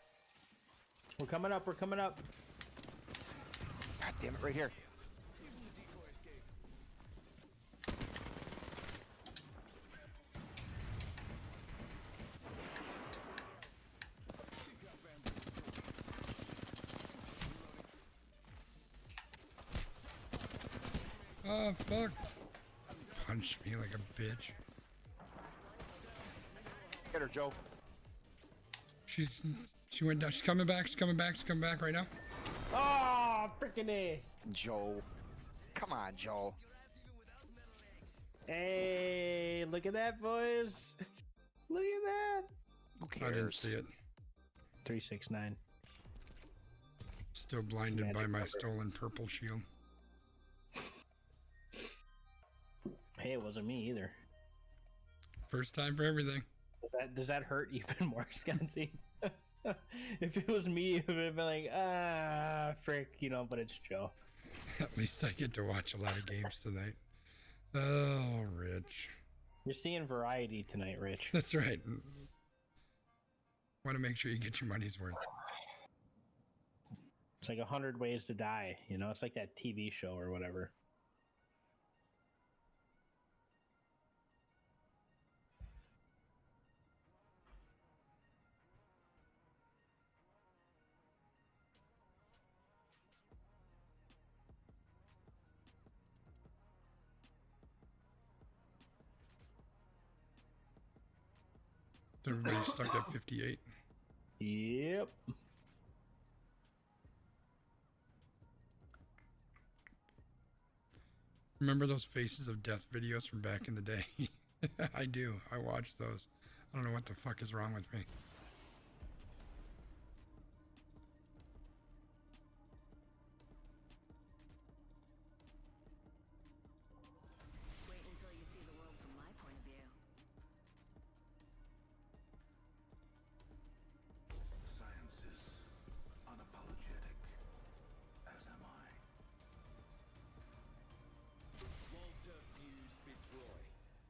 We're coming up, we're coming up. God damn it, right here. Even the decoy escaped. You got bamboozled. Oh, fuck. Punched me like a bitch. Get her, Joe. She went down. She's coming back. She's coming back. She's coming back right now. Oh, freaking A. Joe. Come on, Joe. Hey, look at that, boys. Look at that. Who I didn't cares? see it. 369. Still blinded Magic by my number. stolen purple shield. Hey, it wasn't me either. First time for everything. Does that hurt even more, Scanty? If it was me, it would have been like, frick, but it's Joe. At least I get to watch a lot of games tonight. Oh, Rich. You're seeing variety tonight, Rich. That's right. Want to make sure you get your money's worth. It's like 100 Ways to Die, It's like that TV show or whatever. Everybody's stuck at 58. Yep. Remember those Faces of Death videos from back in the day? I do. I watched those. I don't know what the fuck is wrong with me. Wait until you see the world from my point of view. Science is unapologetic, as am I. Walter Hughes Fitzroy,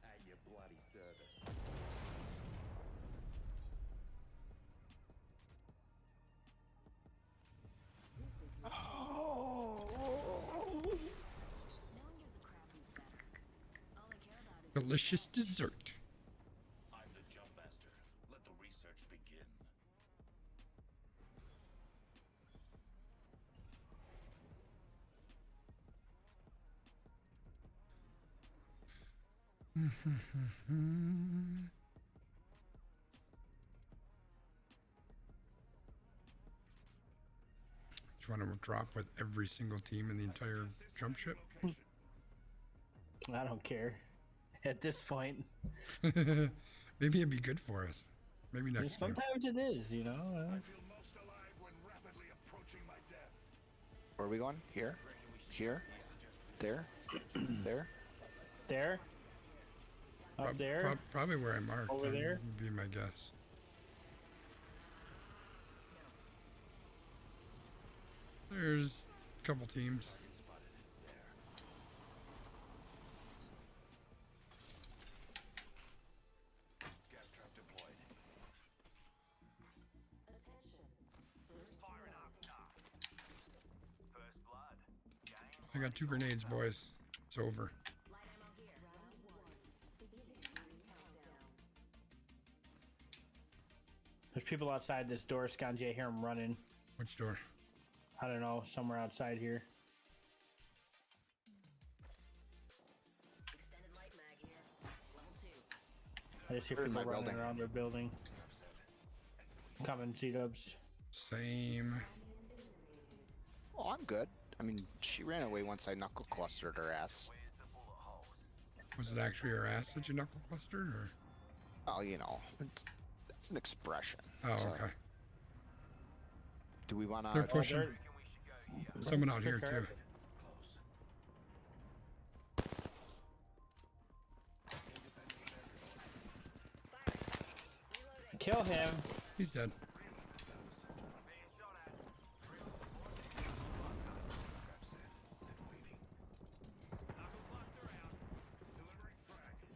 at your bloody service. No one gives a crap who's better. All they care about is Delicious dessert. I'm the jump master. Let the research begin. Do you want to drop with every single team in the entire jump ship? I don't care. At this point. Maybe it'd be good for us. Maybe next time. Sometimes it is, I feel most alive when rapidly approaching my death. Where are we going? Here? Here? There? There? There? Up there? Probably where I marked. Over there? Would be my guess. There's a couple teams. Gas trap deployed. Firing up now. First blood. Game. I got 2 grenades, boys. It's over. light ammo here. Round one. Beginning countdown. There's people outside this door, Scanji. I hear them running. Which door? I don't know, somewhere outside here. Extended light mag here. Level 2. I just hear Where's people my running building? around their building. Coming, Z-dubs. Same. Oh, I'm good. I mean, she ran away once I knuckle clustered her ass. Where's the bullet holes? Was it actually her ass that you knuckle clustered, or? Oh, it's an expression. Oh, So, okay. do we want They're to... pushing. Reckon we should go here. Someone out here too. Kill him. He's dead. Being shot at. Knuckle cluster out. Delivering frag.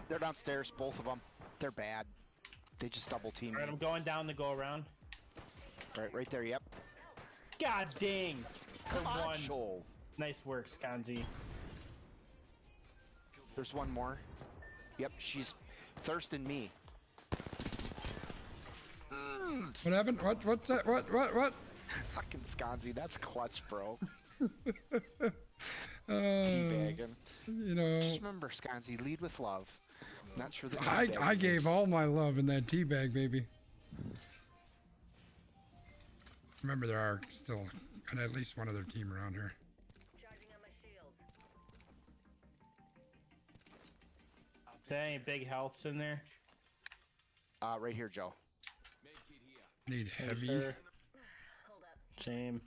They're downstairs, both of them. They're bad. They just double team me. Alright, I'm going down the go around. Right there, yep. God dang! For Come on, one. Joel. Nice work, Skanzi. There's one more. Yep, she's thirsting me. What happened? What's that? What? Fucking Skanzi, that's clutch, bro. Teabagging. Just remember, Skanzi, lead with love. Not sure that I gave all my love in that teabag, baby. Remember, there are still at least one other team around here. Charging on my shields. Is there any big healths in there? Right here, Joe. Need heavy. Sure. Hold up. Same.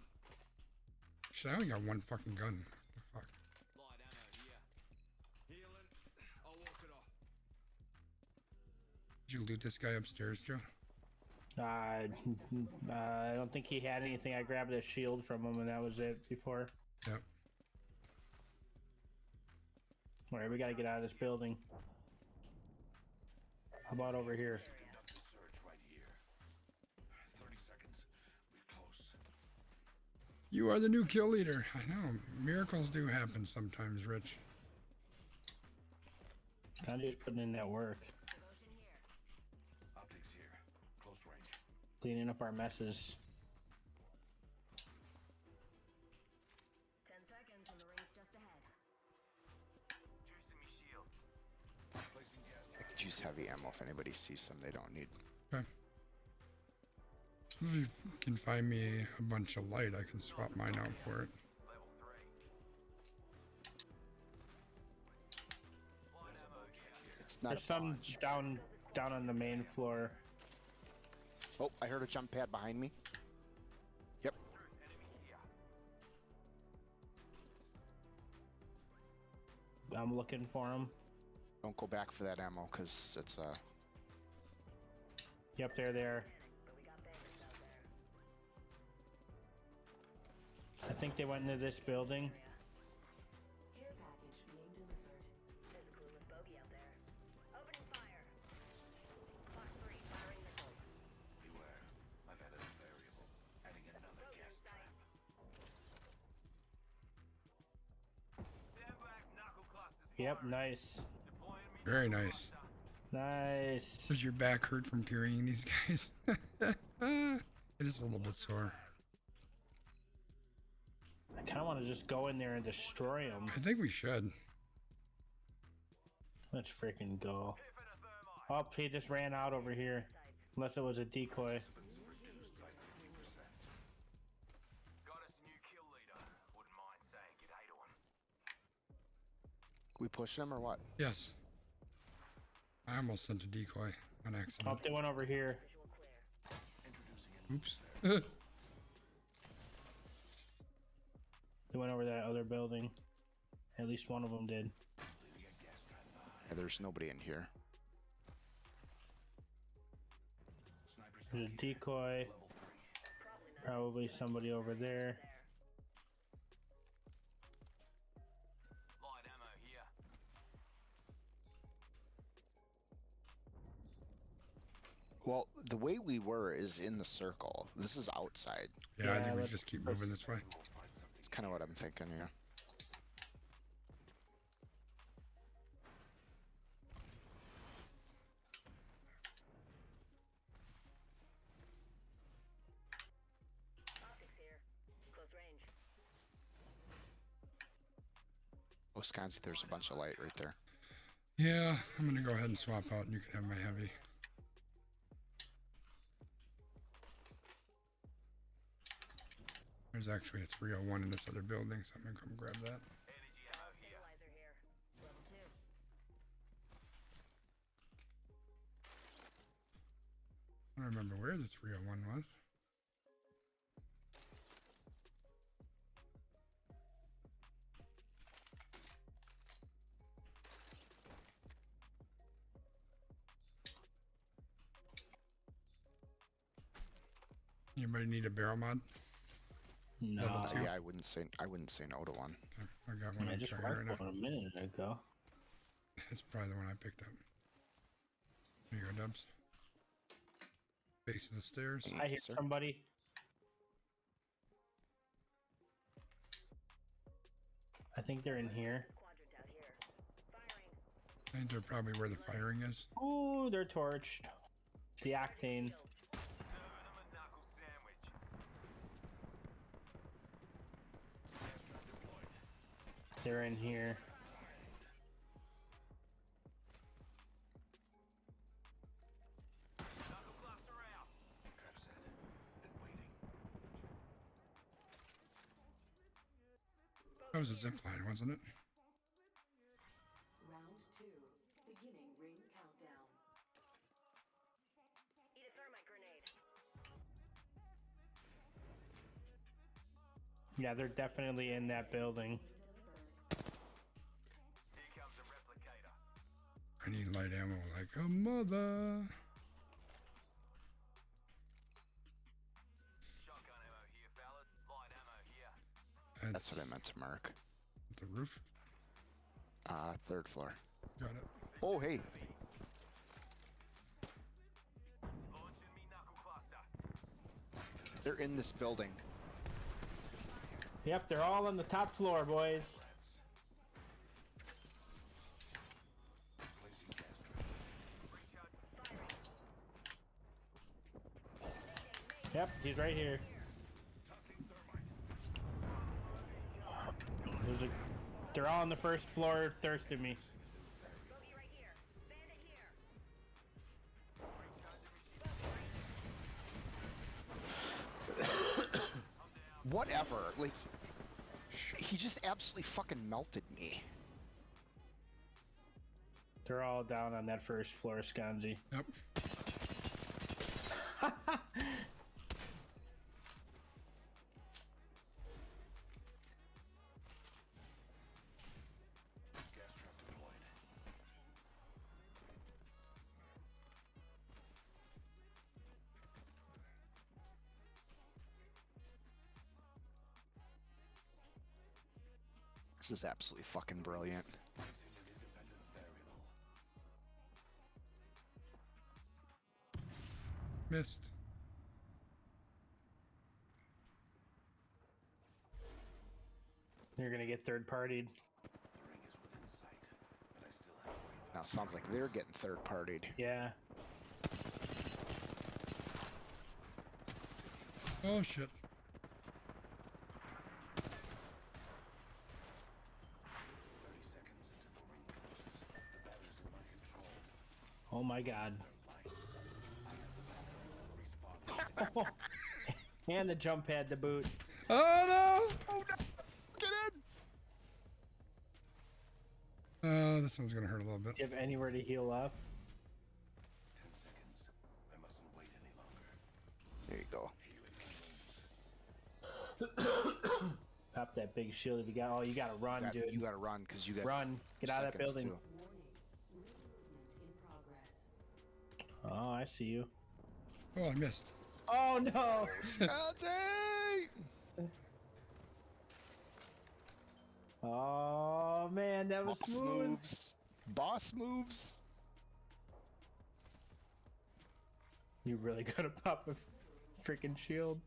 Shit, I only got one fucking gun. What the fuck? Light ammo here. Healing. I'll walk it off. Did you loot this guy upstairs, Joe? I don't think he had anything. I grabbed a shield from him, and that was it before. Yep. All right, we gotta get out of this building. How about over here? Surge right here. 30 seconds. We're close. You are the new kill leader. I know. Miracles do happen sometimes, Rich. Kind of just putting in that work, Optics here. Close range. cleaning up our messes. 10 seconds and the ring's just ahead. Juicing me shields. Placing gas. I could use heavy ammo if anybody sees some they don't need. Okay. If you can find me a bunch of light, I can swap mine out for it. Level 3. It's not There's a some bunch. down on the main floor. Oh, I heard a jump pad behind me. Yep. I'm looking for him. Don't go back for that ammo, because it's Yep, they're there. I think they went into this building. Care package being delivered. There's a clueless bogey out there. Opening fire. Clock 3, firing missiles. Beware. I've added a variable. Adding another gas trap. Stand back, knuckle clusters. Yep, firing. nice. Deploying me. Very nice. Nice. Does your back hurt from carrying these guys? It is a little bit sore. I kind of want to just go in there and destroy them. I think we should. Let's freaking go. Oh, he just ran out over here. Unless it was a decoy. Got us a new kill leader. Wouldn't mind saying g'day to him. we pushing them or what? Yes. I almost sent a decoy on Oh, accident. they went over here. Oops. They went over that other building. At least one of them did. Yeah, there's nobody in here. There's a decoy. Probably somebody over there. Light ammo here. Well, the way we were is in the circle. This is outside. Yeah, I Yeah, think we let's- just keep moving this way. It's kind of what I'm thinking, yeah. Optics here. Close range. Wisconsin, there's a bunch of light right there. Yeah, I'm gonna go ahead and swap out and you can have my heavy. There's actually a 301 in this other building, so I'm gonna come grab that. Energy ammo here. Stabilizer here. Level 2. I don't remember where the 301 was. Anybody need a barrel mod? No. Level two. Yeah, I wouldn't say no to one. Okay, I got one. I I'm just trying right marked now. one a minute ago. It's probably the one I picked up. There you go, Dubs. Base of the stairs. Thank I you, hear sir. somebody. I think they're in here. Quadrant out here. Firing. I think they're probably where the firing is. Ooh, they're torched. The octane. Serving them a knuckle sandwich. They're in here. Knuckle cluster out. Trap set. And waiting. That was a zip line, wasn't it? Round 2. Beginning ring countdown. Eat a thermite grenade. Yeah, they're definitely in that building. Here comes the replicator. I need light ammo like a mother. Shotgun ammo here, fellas. Light ammo here. That's what I meant to mark. The roof. 3rd floor. Got it. Oh, hey. Launching me knuckle cluster. They're in this building. Yep, they're all on the top floor, boys. Yep, he's right here. They're all on the 1st floor thirsting me. Bogey right here. Bandit here. Whatever. Like, he just absolutely fucking melted me. They're all down on that 1st floor, Skanji. Yep. This is absolutely fucking brilliant. Missed. You're gonna get third-partied. Now it sounds like they're getting third-partied. Yeah. Oh shit. Oh my god. And the jump pad to boot. Oh no! Oh no! Get in! This one's gonna hurt a little bit. Do you have anywhere to heal up? 10 seconds. I mustn't wait any longer. There you go. Pop that big shield if you got. Oh, you gotta run, dude. You gotta run because you got. Run. Get out of that seconds, building. too. Oh, I see you. Oh, I missed. Oh no! Scotty! Oh man, that was Boss smooth. moves. Boss moves. You really gotta pop a freaking shield.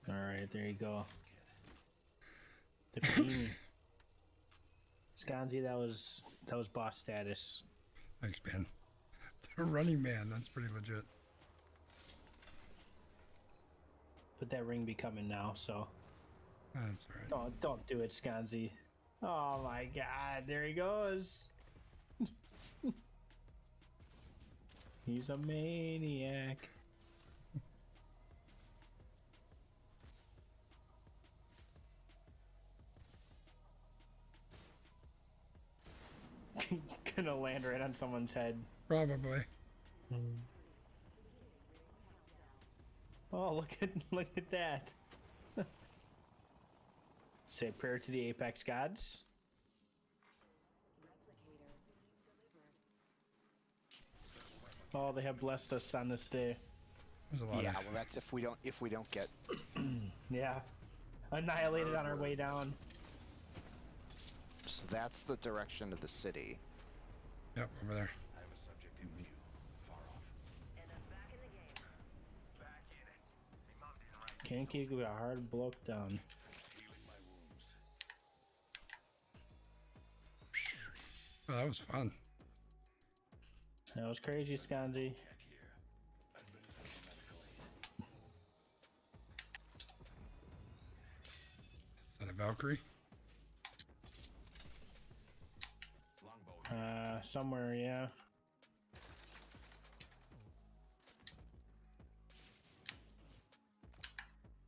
All right, there you go. The Beanie. Skanji, that was boss status. Thanks, man. The running man. That's pretty legit. But that ring be coming now, so That's all right. don't do it, Skanji. Oh my god, there he goes. He's a maniac. Gonna land right on someone's head. Probably. Oh, look at that. Say a prayer to the Apex gods. Oh, they have blessed us on this day. There's a lot Yeah, of... well, that's if we don't get. Yeah. Annihilated on our way down. So that's the direction of the city. Yep, over there. I have a subject in view. Far off. And I'm back in the game. Back in it. Me mum didn't raise Can't keep a hard block down. Healing my wounds. Oh, that was fun. That was crazy, Skanji. Check here. Administer medical aid. Is that a Valkyrie? Longbow. Somewhere, yeah.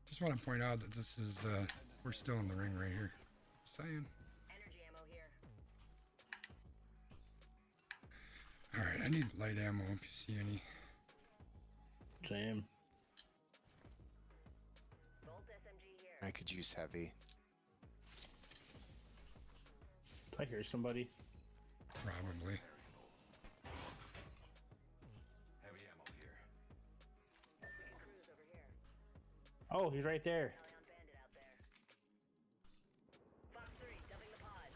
Just want to point out that this is We're still in the ring right here. Saying. Energy ammo here. All right, I need light ammo if you see any. Same. Bolt SMG here. I could use heavy. I hear somebody. Probably. Heavy ammo here. We can cruise over here. Oh, he's right there. Rally on bandit out there. Fox 3, dumping the pod.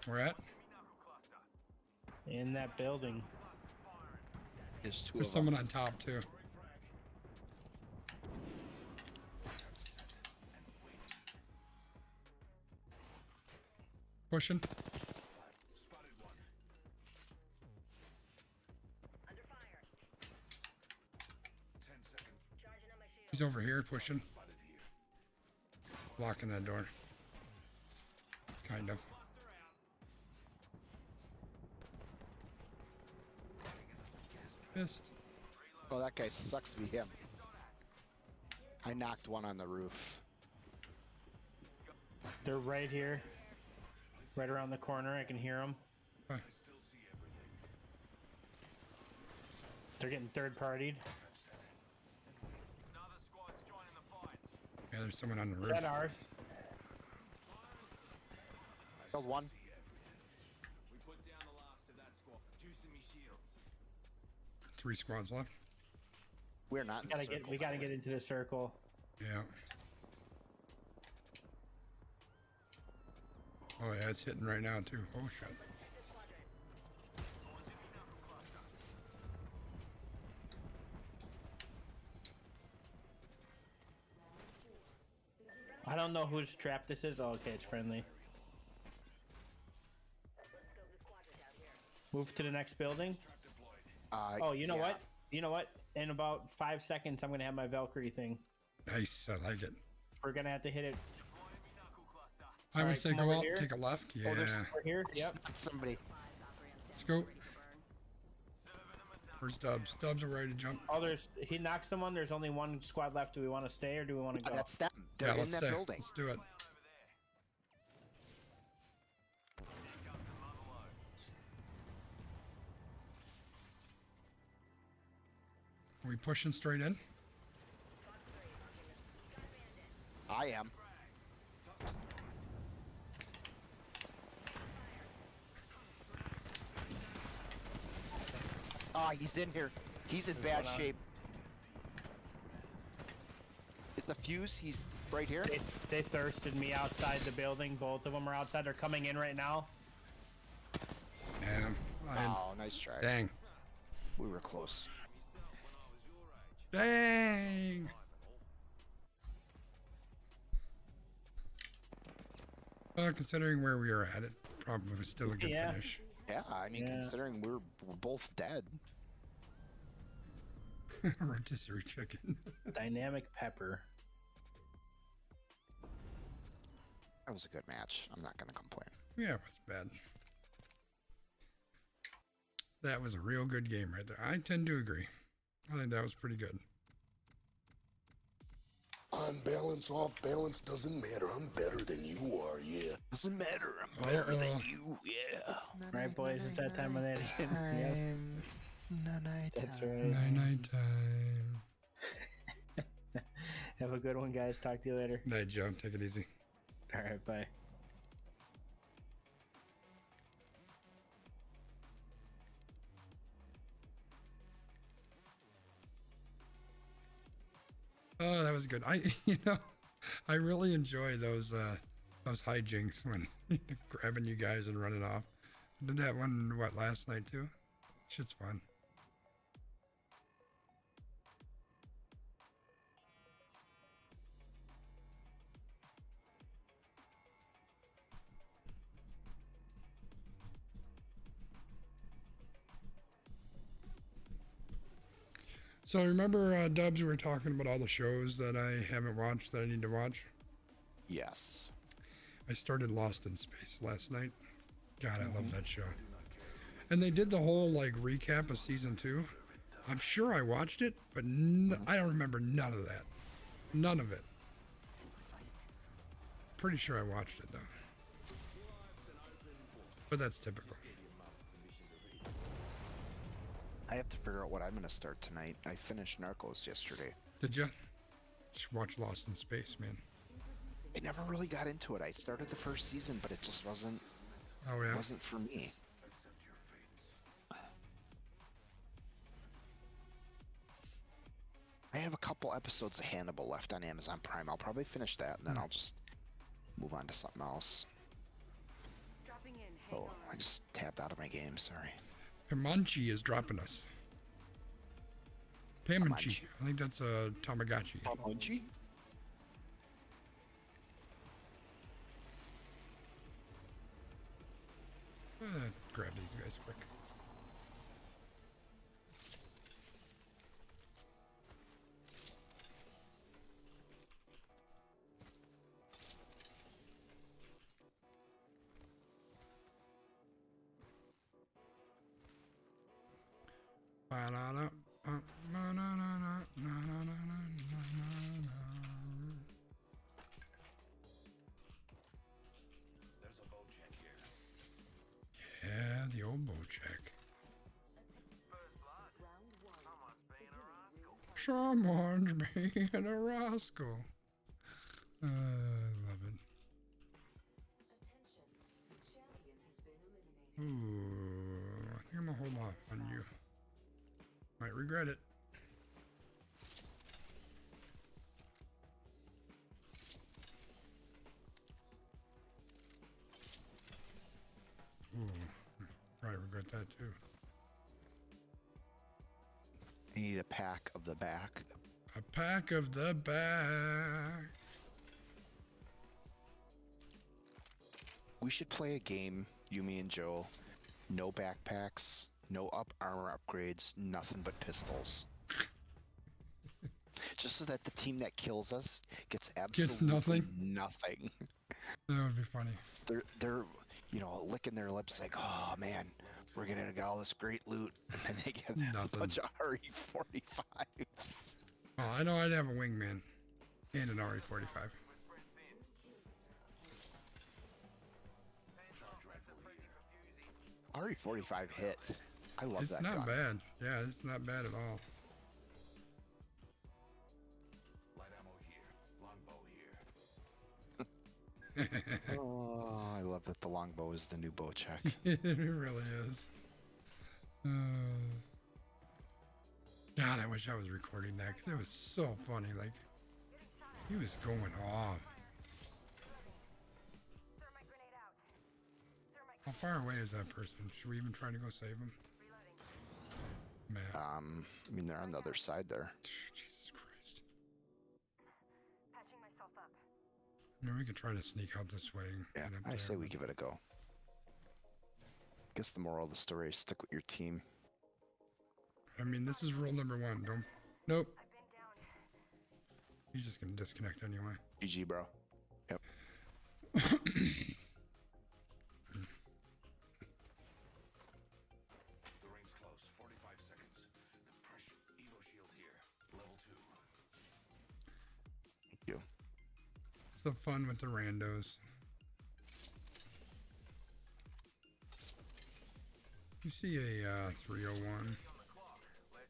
We're at. In that building. There's two There's of them. someone on top too. Pushing. Spotted one. Under fire. 10 seconds. Charging on my shield. He's over here pushing. Spotted here. Blocking that door. Kind of. Missed. Oh, that guy sucks to be him. I knocked one on the roof. They're right here. Right around the corner. I can hear them. Okay. Still see everything. They're getting third partied. Another squad's joining the fight. Yeah, there's someone on the Is roof. that ours? Killed one. We put down the last of that squad. Juicing me shields. 3 squads left. We're not in the circle. We gotta get into the circle. Yeah. Oh yeah, it's hitting right now too. Oh shit. I don't know whose trap this is. Oh, okay, it's friendly. Move to the next building. Oh, you know yeah. what? You know what? In about 5 seconds, I'm gonna have my Valkyrie thing. Nice, I like it. We're gonna have to hit it. I would Alright, say come go over out, here. take a left. Yeah. Oh, there's We're here. Yep. somebody. Let's go. Where's Dubs? Dubs are ready to jump. Oh, he knocked someone. There's only one squad left. Do we want to stay or do we want to go? That's them. They're Yeah, in let's that stay. building. Let's do it. Are we pushing straight in? I am. Ah, he's in here. He's in bad shape. It's a fuse. He's right here. They thirsted me outside the building. Both of them are outside. They're coming in right now. Damn. Oh, nice try. Dang. We were close. Dang. Well, considering where we were at, it probably was still a good Yeah. finish. Yeah, I mean, Yeah. considering we're both dead. Rotisserie chicken. Dynamic pepper. That was a good match. I'm not gonna complain. Yeah, it was bad. That was a real good game right there. I tend to agree. I think that was pretty good. On balance, off balance, doesn't matter. I'm better than you are, yeah. Doesn't matter. I'm better than you. Yeah. All right, boys. It's that time of night again. Yep. That's right. Night night time. Have a good one, guys. Talk to you later. Night, Joe. Take it easy. All right, bye. Oh, that was good. I really enjoy those hijinks when grabbing you guys and running off. Did that one last night too? Shit's fun. So remember, Dubs, we were talking about all the shows that I haven't watched that I need to watch? Yes. I started Lost in Space last night. God, I love that show. And they did the whole recap of season 2. I'm sure I watched it, but I don't remember none of that. None of it. Pretty sure I watched it though. But that's typical. I have to figure out what I'm gonna start tonight. I finished Narcos yesterday. Did you? Just watch Lost in Space, man. I never really got into it. I started the first season, but it just wasn't wasn't for me. I have a couple episodes of Hannibal left on Amazon Prime. I'll probably finish that, and then I'll just move on to something else. Oh, I just tapped out of my game. Sorry. Pamanchi is dropping us. Pamanchi. I think that's a Tamagotchi. Pamanchi? Grab these guys quick. Yeah, the old Bojack. Someone's being a rascal. I love it. Ooh, I think I'm gonna hold off on you. Might regret it. Ooh, probably regret that too. I need a pack of the back. A pack of the back. We should play a game, you, me, and Joe. No backpacks, no armor upgrades, nothing but pistols. Just so that the team that kills us gets absolutely nothing. That would be funny. They're licking their lips like, oh man, we're gonna get all this great loot, and then they get a bunch of RE45s. Oh, I know I'd have a wingman and an RE45. RE45 hits. I love that It's gun. not bad. Yeah, it's not bad at all. Light ammo here. Longbow here. Oh, I love that the longbow is the new bow check. It really is. God, I wish I was recording that because it was so funny. Like, he was going off. How far away is that person? Should we even try to go save him? Man. I mean, they're on the other side there. Jesus Christ. Patching myself up. I mean, we could try to sneak out this way. Yeah, I say we give it a go. Guess the moral of the story is stick with your team. I mean, this is rule number one. Don't. Nope. He's just gonna disconnect anyway. GG, bro. Yep. The ring's close. 45 seconds. The pressure. Evo shield here. Level 2. Thank you. It's the fun with the randos. You see a 301.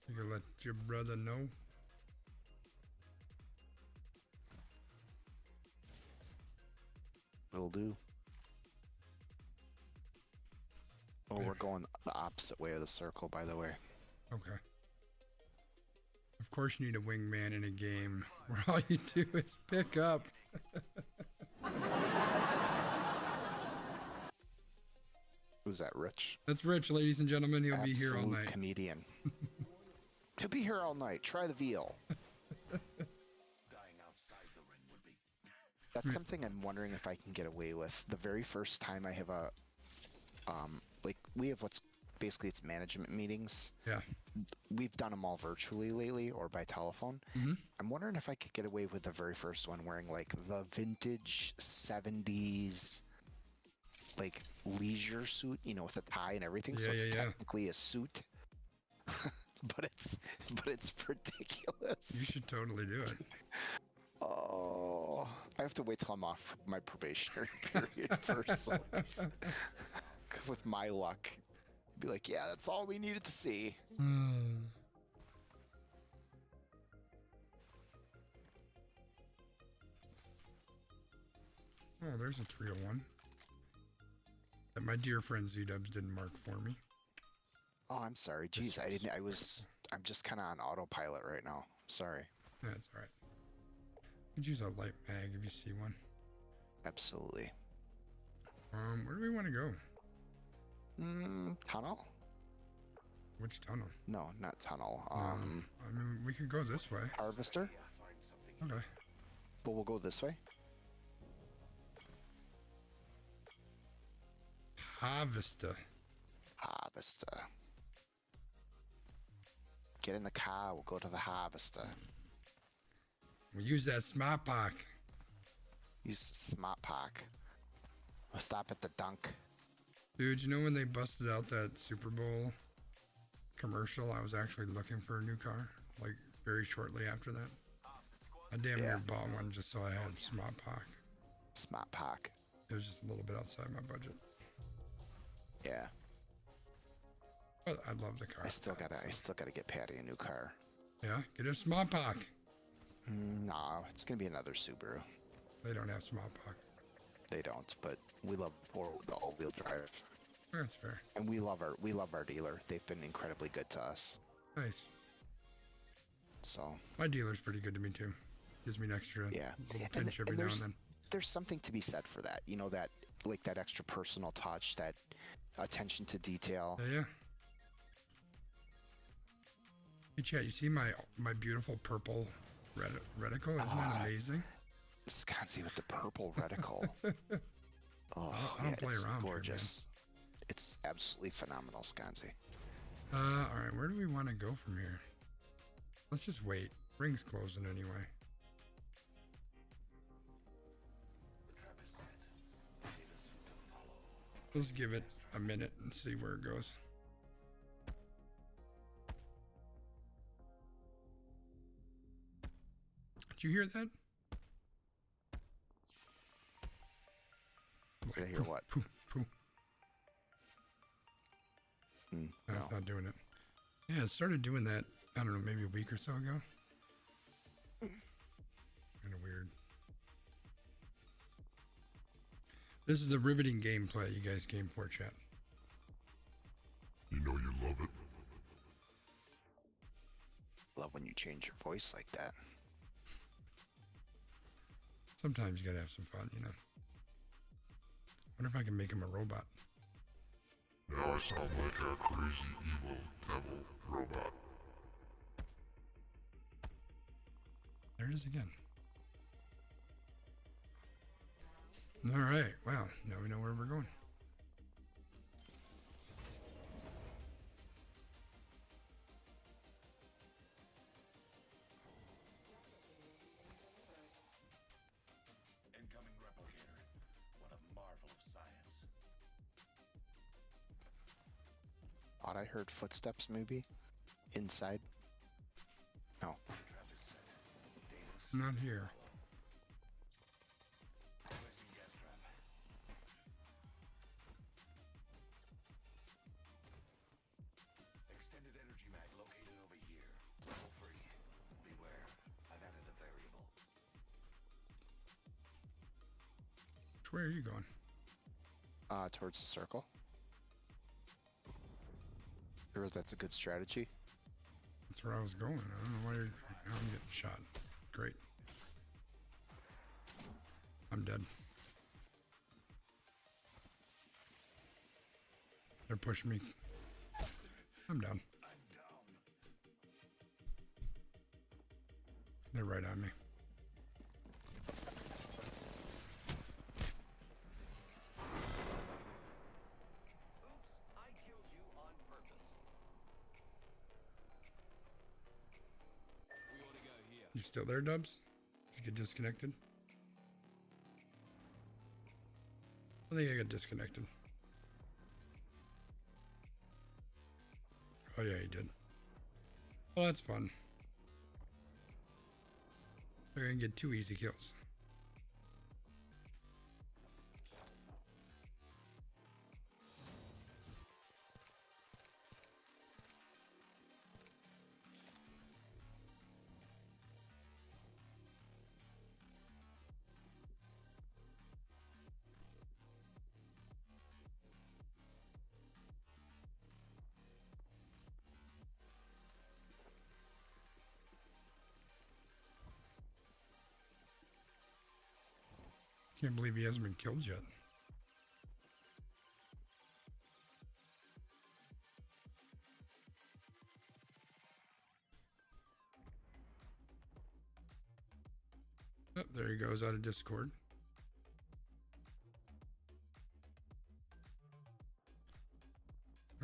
You can let your brother know. Will do. Oh, we're going the opposite way of the circle, by the way. Okay. Of course you need a wingman in a game where all you do is pick up. Who's that, Rich? That's Rich, ladies and gentlemen. He'll be here all Absolute night. Comedian. He'll be here all night. Try the veal. Dying outside the ring would be. That's something I'm wondering if I can get away with. The very first time I have a, we have what's basically it's management meetings. Yeah. We've done them all virtually lately or by telephone. Mm-hmm. I'm wondering if I could get away with the very first one wearing like the vintage 70s, like leisure suit, with a tie and everything. So it's technically a suit. but it's ridiculous. You should totally do it. Oh, Oh, I have to wait till I'm off my probationary period first. With my luck, be like, yeah, that's all we needed to see. Oh, there's a 301 that my dear friend Z-Dubs didn't mark for me. Oh, I'm sorry. Jeez, I didn't. I'm just kind of on autopilot right now. Sorry. That's all right. Could use a light mag if you see one. Absolutely. Where do we want to go? Tunnel? Which tunnel? No, not tunnel. I mean, we could go this way. Harvester? Okay. But we'll go this way? Harvester. Harvester. Get in the car, we'll go to the harvester. We use that smart park. Use the smart park. We'll stop at the dunk. Dude, you know when they busted out that Super Bowl commercial, I was actually looking for a new car, like very shortly after that. I damn near bought one just so I had smart park. Smart park. It was just a little bit outside my budget. Yeah. But I love the car. I still gotta get Patty a new car. Yeah, get a smart park. No, it's gonna be another Subaru. They don't have smart park. They don't, but we love the all-wheel drive. That's fair. And we love our dealer. They've been incredibly good to us. Nice. So my dealer's pretty good to me too. Gives me an extra little pinch every now and then. There's something to be said for that. You know, that like that extra personal touch, that attention to detail. Yeah. Hey chat, you see my beautiful purple reticle? Isn't that amazing? Sconzy with the purple reticle. Oh, I don't play it's around gorgeous. It's absolutely phenomenal, Sconzy. All right, where do we want to go from here? Let's just wait. Ring's closing anyway. Let's give it a minute and see where it goes. Did you hear that? Did I hear what? Pooh, pooh. That's No. not doing it. Yeah, it started doing that, I don't know, maybe a week or so ago. Kind of weird. This is a riveting gameplay you guys came for, chat. You know you love it. Love when you change your voice like that. Sometimes you gotta have some fun, you know. Wonder if I can make him a robot. Now I sound like a crazy evil devil robot. There it is again. All right, wow, now we know where we're going. Incoming replicator. What a marvel of science. Thought I heard footsteps maybe inside. No. Not here. Extended energy mag located over here. Level 3. Beware. I've added a variable. Where are you going? Towards the circle. Sure, that's a good strategy. That's where I was going. I don't know why I'm getting shot. Great. I'm dead. They're pushing me. I'm down. They're right on me. You still there, Dubs? Did you get disconnected? I think I got disconnected. Oh yeah, he did. Well, that's fun. They're gonna get 2 easy kills. Can't believe he hasn't been killed yet. Oh, there he goes out of Discord.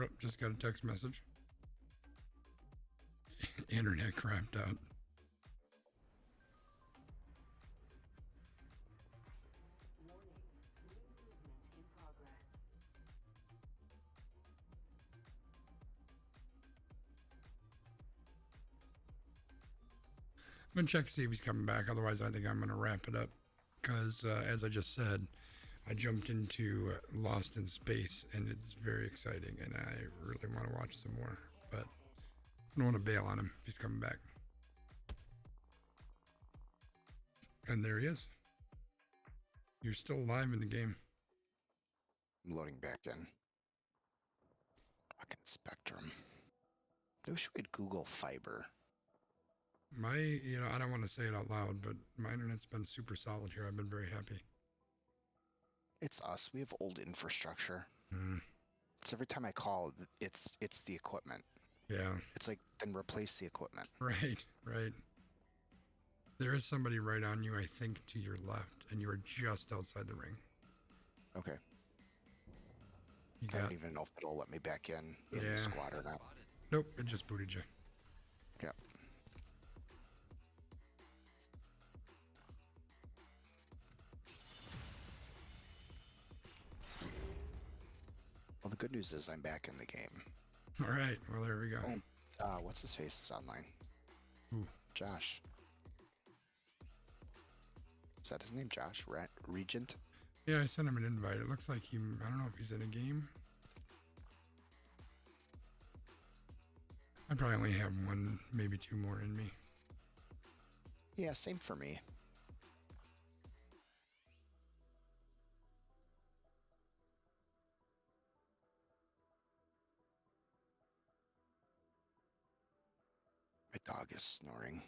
Oh, just got a text message. Internet crapped out. I'm gonna check to see if he's coming back. Otherwise, I think I'm gonna wrap it up because, as I just said, I jumped into Lost in Space and it's very exciting, and I really want to watch some more. But I don't want to bail on him if he's coming back. And there he is. You're still alive in the game. I'm loading back in. Fucking Spectrum. I wish we'd Google fiber. I don't want to say it out loud, but my internet's been super solid here. I've been very happy. It's us. We have old infrastructure. Mm. It's every time I call, it's the equipment. Yeah. It's like, then replace the equipment. Right. There is somebody right on you, I think, to your left, and you are just outside the ring. Okay. I don't even know if it'll let me back in the squad or not. Nope, it just booted you. Yep. Well, the good news is I'm back in the game. All right. Well, there we go. What's his face is online? Ooh. Josh. Is that his name, Josh? Regent? Yeah, I sent him an invite. It looks like I don't know if he's in a game. I probably only have 1, maybe 2 more in me. Yeah, same for me. My dog is snoring.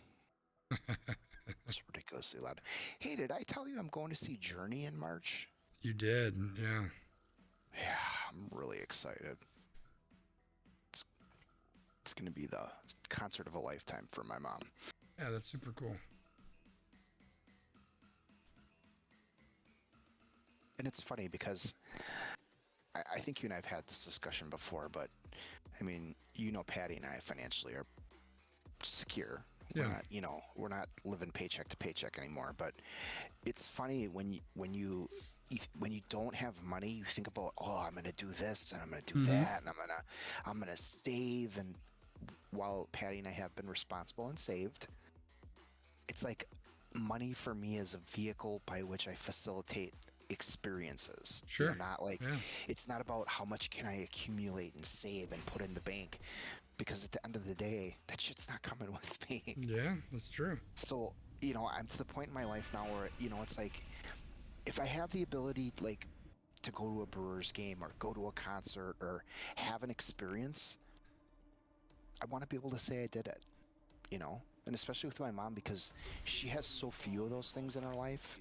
It's ridiculously loud. Hey, did I tell you I'm going to see Journey in March? You did, yeah. Yeah, I'm really excited. It's going to be the concert of a lifetime for my mom. Yeah, that's super cool. And it's funny because I think you and I have had this discussion before, but I mean, Patty and I financially are secure. Yeah. We're not living paycheck to paycheck anymore. But it's funny when you don't have money, you think about, I'm gonna do this and I'm gonna do that and I'm gonna save. And while Patty and I have been responsible and saved, it's like money for me is a vehicle by which I facilitate experiences. Sure. It's not about how much can I accumulate and save and put in the bank, because at the end of the day, that shit's not coming with me. Yeah, that's true. So, I'm to the point in my life now where, it's like, if I have the ability, like, to go to a Brewers game or go to a concert or have an experience, I want to be able to say I did it, and especially with my mom, because she has so few of those things in her life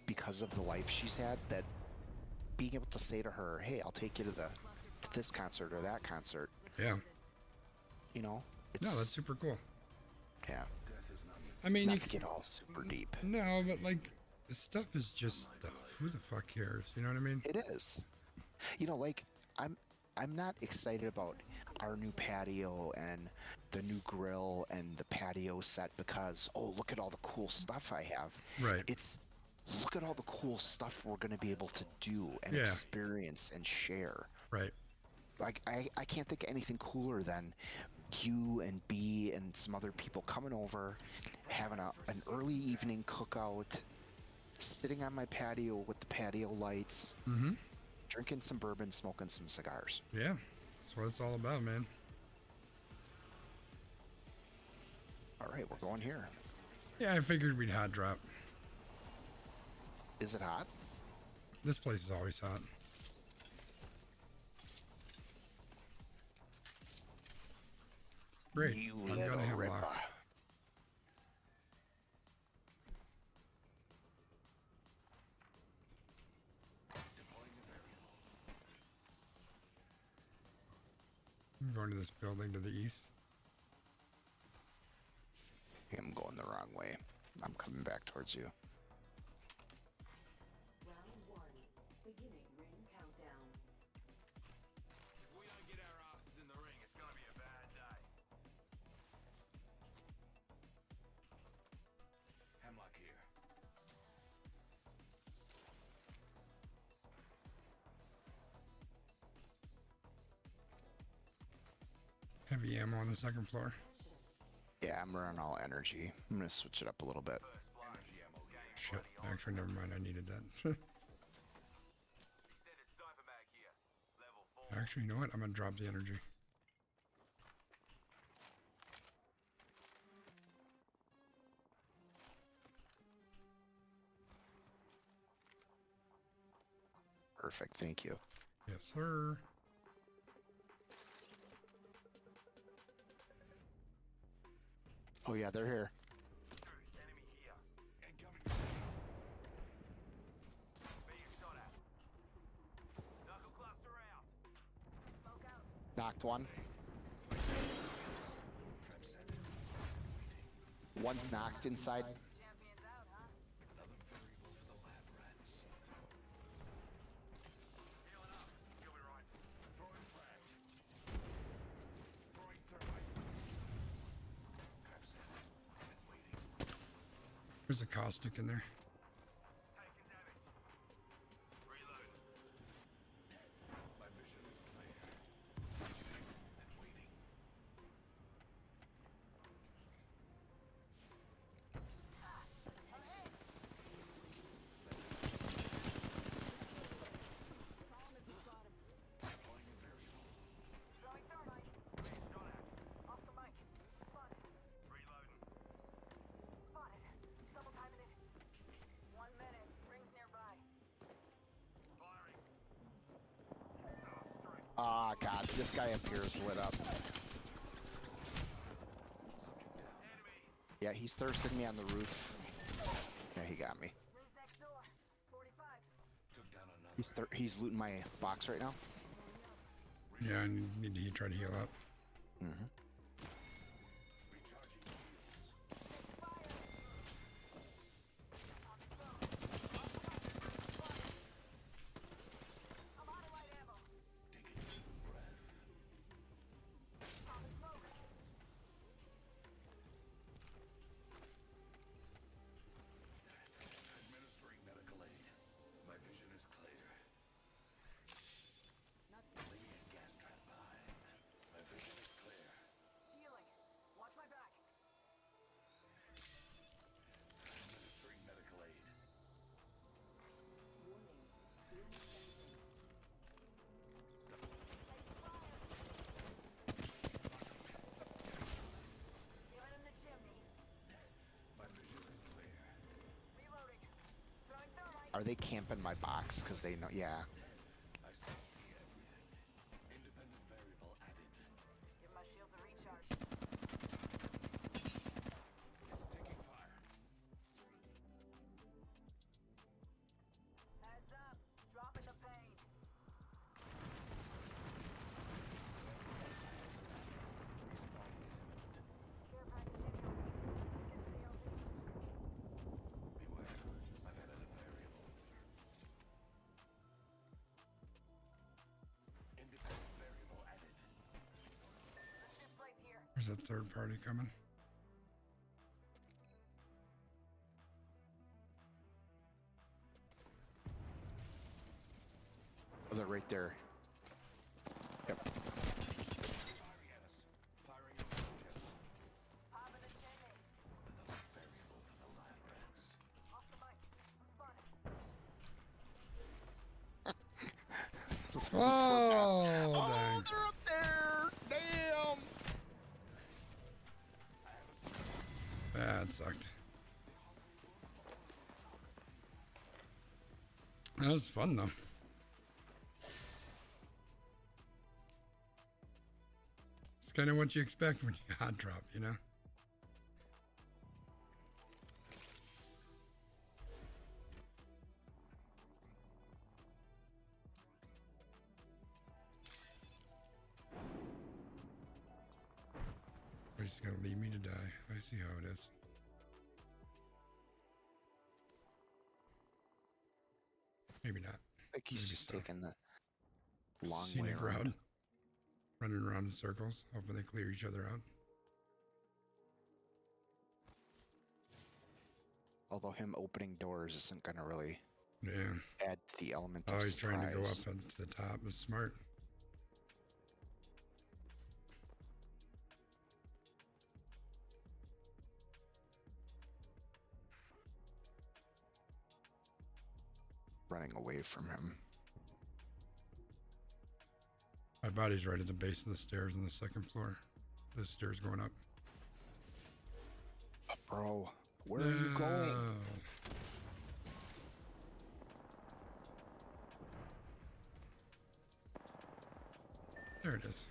because of the life she's had, that being able to say to her, hey, I'll take you to this concert or that concert. Yeah. No, that's super cool. Yeah. I mean, not to get all super deep. No, but like, stuff is just stuff. Who the fuck cares? You know what I mean? It is. I'm not excited about our new patio and the new grill and the patio set because, look at all the cool stuff I have. Right. It's, look at all the cool stuff we're going to be able to do and experience and share. Right. like I can't think of anything cooler than you and B and some other people coming over, having an early evening cookout, sitting on my patio with the patio lights, drinking some bourbon, smoking some cigars. Yeah, that's what it's all about, man. All right, we're going here. Yeah, I figured we'd hot drop. Is it hot? This place is always hot. Great. You I'm little gonna have ripper. lock. I'm going to this building to the east. I'm going the wrong way. I'm coming back towards you. Round 1. Beginning ring countdown. If we don't get our asses in the ring, it's gonna be a bad day. Hemlock here. Heavy ammo on the second floor. Yeah, I'm running all energy. I'm gonna switch it up a little bit. Energy ammo here. Shit. Actually, never mind. I needed that. Extended sniper mag here. Level 4. Actually, you know what? I'm gonna drop the energy. Perfect, thank you. Yes, sir. Oh yeah, they're here. Enemy here. Incoming. Being shot at. Knuckle cluster out. Smoke out. Knocked one. One's knocked inside. Champions out, huh? Another variable for the lab rats. Healing up. You'll be right. Throwing frag. Throwing thermite. Traps set. And waiting. There's a caustic in there. Taking damage. Reload. My vision is clear. And waiting. Deploying a variable. Throwing thermite. Being shot at. Oscar Mike. Spotted. Reloading. Spotted. Double timing it. 1 minute. Rings nearby. Firing. Ah, God, this guy up here is lit up. Enemy. Yeah, he's thirsting me on the roof. Yeah, he got me. Rings next door. 45. Took down another. He's looting my box right now. Yeah, I need to try to heal up. Recharging shields. I'm out of light ammo. Take a deep breath. Pop and smoke. Administering medical aid. My vision is clear. Laying a gas trap behind. My vision is clear. Healing. Watch my back. Administering medical aid. Feeling in the chimney. My vision is clear. Reloading. Throwing thermite. Are they camping my box? Because they know. Yeah. I still see everything. Independent variable added. Give my shields a recharge. Taking fire. Heads up. Dropping the pain. Respawning is imminent. Care package incoming. Get to the LZ. Beware. I've added a variable. Independent variable added. Let's just place here. There's a third party coming. Oh, they're right there. Yep. Oh, Oh, dang. they're up there! Damn! That sucked. That was fun though. It's kind of what you expect when you hot drop, you know? Or just gonna leave me to die. I see how it is. Maybe not. I think he's Maybe just so. taking the long way Scenic around. route. Running around in circles, hoping they clear each other out. Although him opening doors isn't gonna really Yeah. add to the element Oh, of he's surprise. trying to go up to the top. It's smart. Running away from him. My body's right at the base of the stairs on the second floor. The stairs going up. Bro, where are you going? There it is.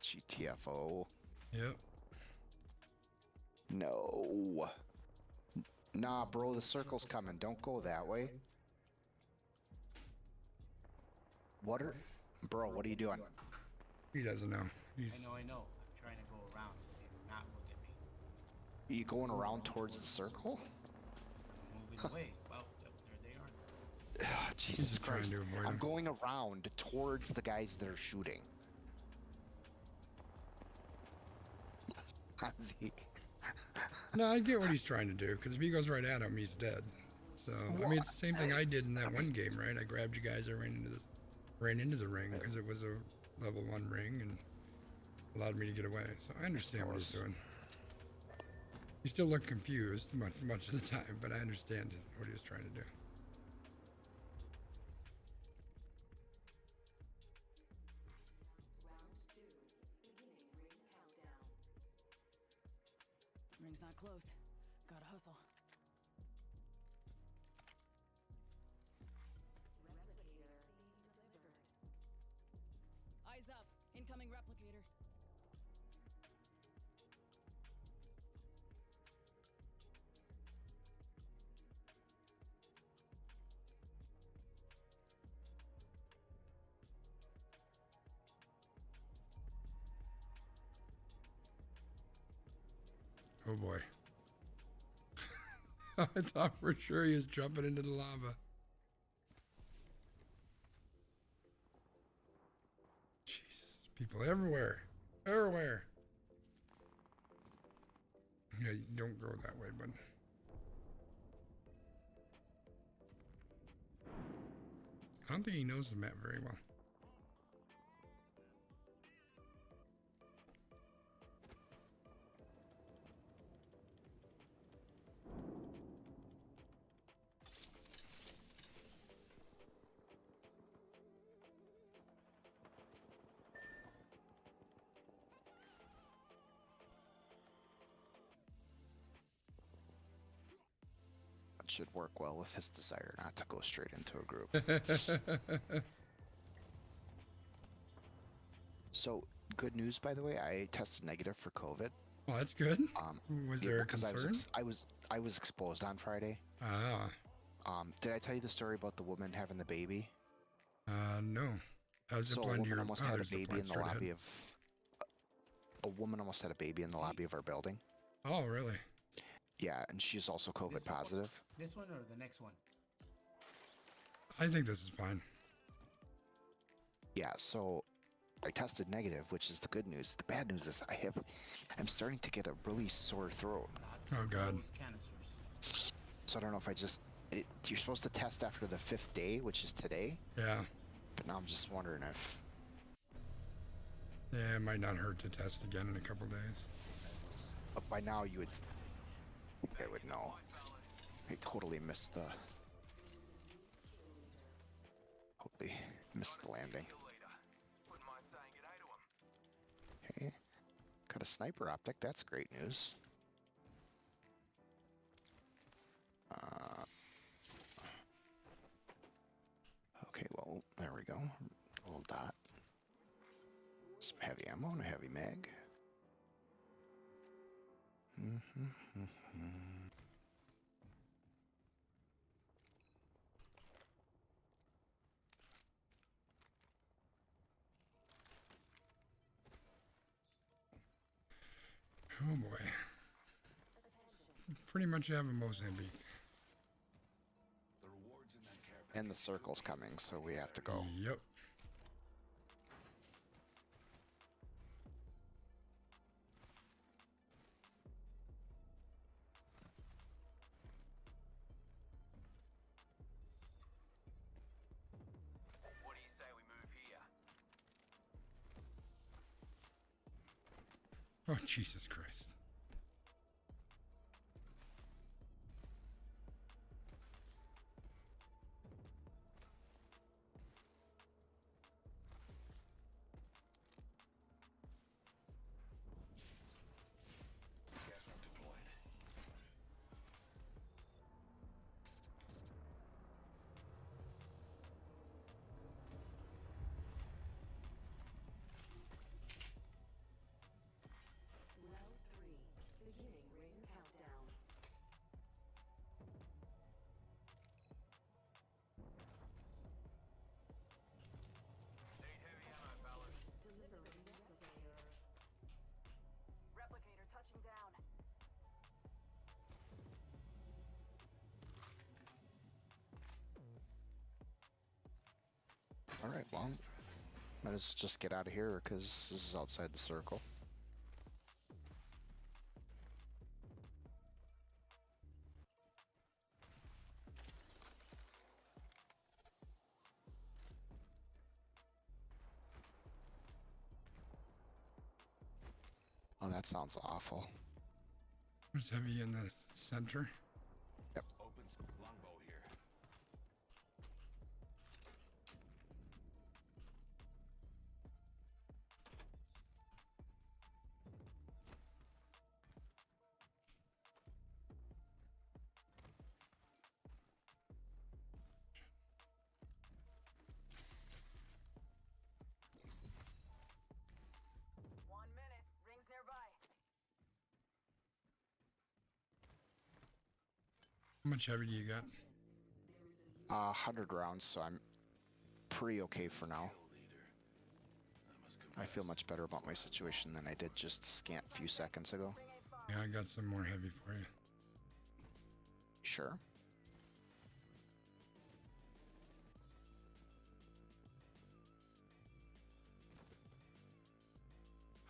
GTFO. Yep. No. Nah, bro, the circle's coming. Don't go that way. What are... Bro, what are you doing? He doesn't know. He's... I know. I'm trying to go around so they do not look at me. Are you going around towards the circle? Moving away. Well, there they are. Jesus just trying Christ. to avoid I'm him. going around towards the guys that are shooting. Ozzy. No, I get what he's trying to do, because if he goes right at him, he's dead. So, I mean, it's the same thing I did in that one game, right? I grabbed you guys, I ran into the ring, because it was a level 1 ring, and allowed me to get away. So I understand what he's doing. He still looked confused much of the time, but I understand what he was trying to do. Ring's not close. Gotta hustle. Replicator being delivered. Eyes up. Incoming replicator. Oh boy. I thought for sure he was jumping into the lava. Jesus, people everywhere. Everywhere. Yeah, you don't go that way, bud. I don't think he knows the map very well. That should work well with his desire not to go straight into a group. So, good news, by the way, I tested negative for COVID. Well, that's good. Was there a because concern? I was exposed on Friday. Ah. Did I tell you the story about the woman having the baby? No. How's So it a blend to woman your... almost oh, had a there's the baby point in the straight ahead. lobby of. A woman almost had a baby in the lobby of our building. Oh, really? Yeah, and she's also COVID positive. This one or the next one? I think this is fine. Yeah, so I tested negative, which is the good news. The bad news is I'm starting to get a really sore throat. Oh, God. So I don't know if you're supposed to test after the 5th day, which is today. Yeah. But now I'm just wondering if... Yeah, it might not hurt to test again in a couple days. By now you would... I would know. I totally missed the... Missed the landing. Kill leader. Wouldn't mind saying good day to him. Okay. Got a sniper optic. That's great news. Okay, well, there we go. A little dot. Some heavy ammo and a heavy mag. Oh boy. Pretty much have a Mozambique. And the circle's coming, so we have to go. Yep. What do you say we move here? Oh, Jesus Christ. Round 3. Beginning ring countdown. Need heavy ammo, fellas. Delivering replicator. Replicator touching down. Alright, well, might as well just get out of here because this is outside the circle. Oh, that sounds awful. There's heavy in the center. Yep. Opens longbow here. Rings nearby. How much heavy do you got? 100 rounds, so I'm pretty okay for now. I feel much better about my situation than I did just a scant few seconds ago. Yeah, I got some more heavy for you. Sure.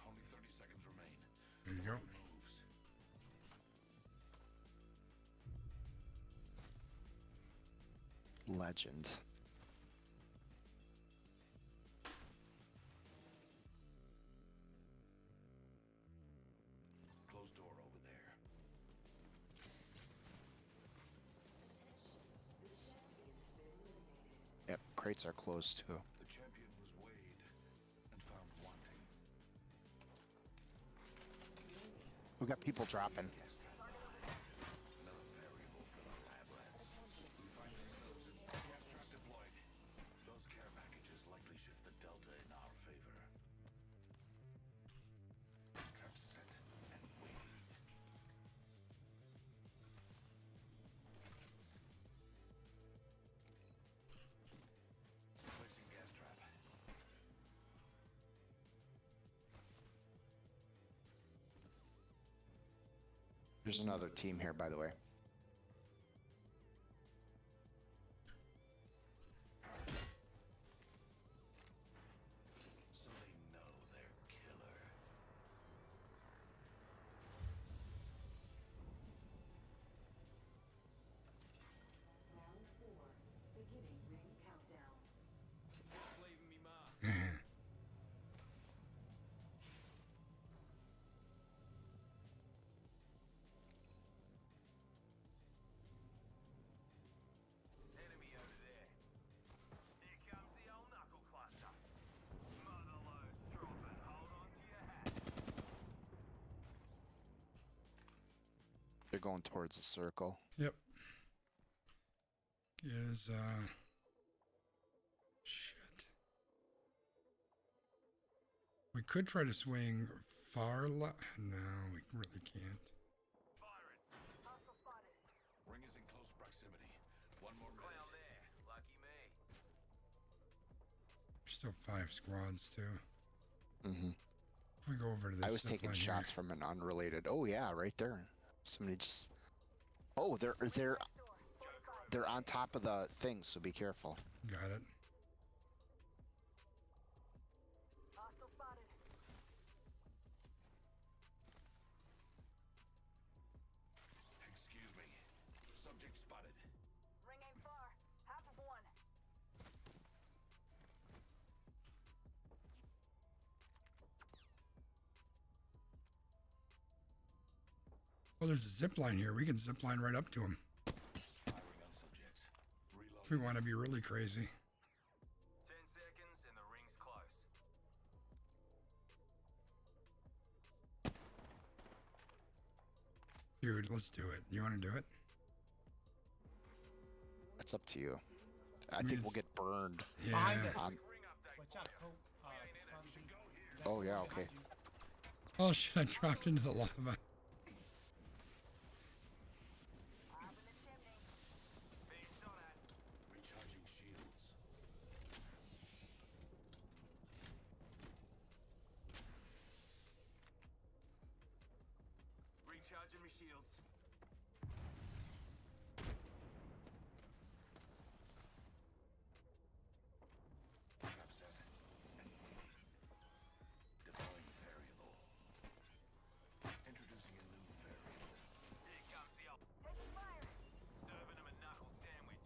Only 30 seconds remain. There you go. Legend. Closed door over there. Yep, crates are closed too. The champion was weighed and found wanting. We got people dropping. Another variable for the lab rats. We find ourselves in gas trap deployed. Those care packages likely shift the delta in our favor. Trap set and waiting. Placing gas trap. There's another team here, by the way. So they know they're killer. Round 4. Beginning ring countdown. Just leaving me mark. they're going towards the circle. Yep. Is shit. We could try to swing far left. No, we really can't. Ring is in close proximity. One more minute. there. Lucky me. There's still 5 squads too. Mm-hmm. If we go over to this, I was zip taking line shots from an unrelated. Oh yeah, right there. Somebody just. Oh, they're on top of the thing, so be careful. here. Got it. Excuse me. Subject spotted. Ring ain't far. Half of one. Well, there's a zip line here. We can zip line right up to him Firing on subjects. Reload. if we want to be really crazy. 10 seconds and the ring's close. Dude, let's do it. You want to do it? It's up to you. I mean, think we'll it's- get burned. Yeah. Behind us. On, Watch out, Cope. oh yeah, okay. Oh shit! I dropped into the lava. Recharging shields. Recharging my shields. Trap set. Deploying variable. Introducing a new variable. Here comes the old. Serving him a knuckle sandwich.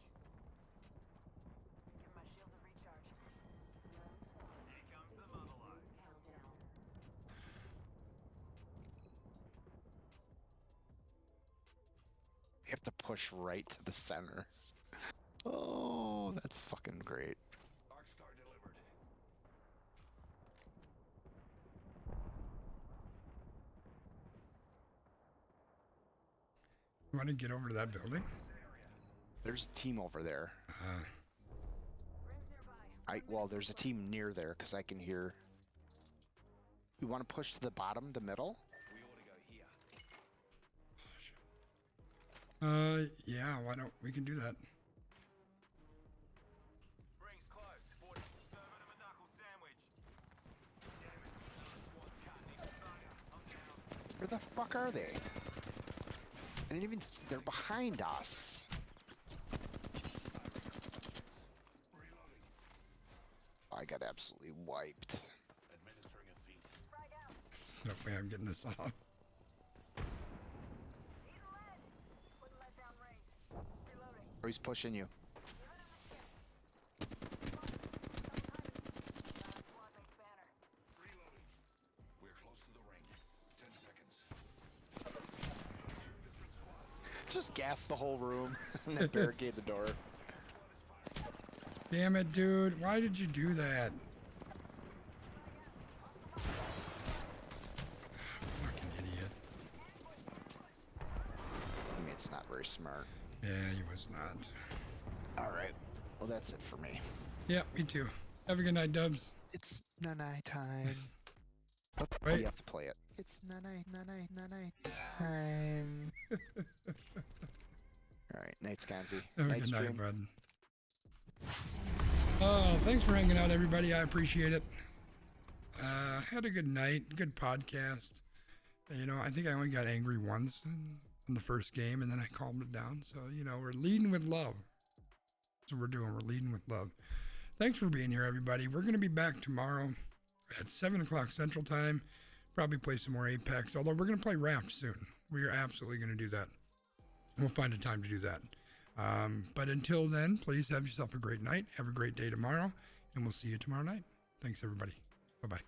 Give my shield a recharge. Here comes the mother load. We have to push right to the center. Oh, that's fucking great. Arcstar delivered. You want to get over to that building? There's a team over there. Well, there's a team near there because I can hear. We want to push to the bottom, the middle. We ought to go here. Yeah. Why don't we can do that? Ring's close. 40. Serving him a knuckle sandwich. Damn it. Another squad's cutting into fire. I'm down. Where the fuck are they? I didn't even. They're behind us. I got absolutely wiped. Administering a feed. No way I'm getting this off. Or he's pushing you. Reloading. We're close to the ring. 10 seconds. Just gas the whole room and then barricade the door. Damn it, dude! Why did you do that? Fucking idiot. I mean, it's not very smart. Yeah, he was not. All right. Well, that's it for me. Yeah, me too. Have a good night, Dubs. It's night time. Oh, Wait. you have to play it. It's night time. All right, night, Skanzi. Have a Night good night, stream. bud. Oh, thanks for hanging out, everybody. I appreciate it. Had a good night, good podcast. You know, I think I only got angry once in the first game, and then I calmed it down. So, you know, we're leading with love. That's what we're doing. We're leading with love. Thanks for being here, everybody. We're going to be back tomorrow at 7 o'clock Central Time. Probably play some more Apex, although we're going to play Raft soon. We are absolutely going to do that. We'll find a time to do that. But until then, please have yourself a great night. Have a great day tomorrow, and we'll see you tomorrow night. Thanks, everybody. Bye-bye.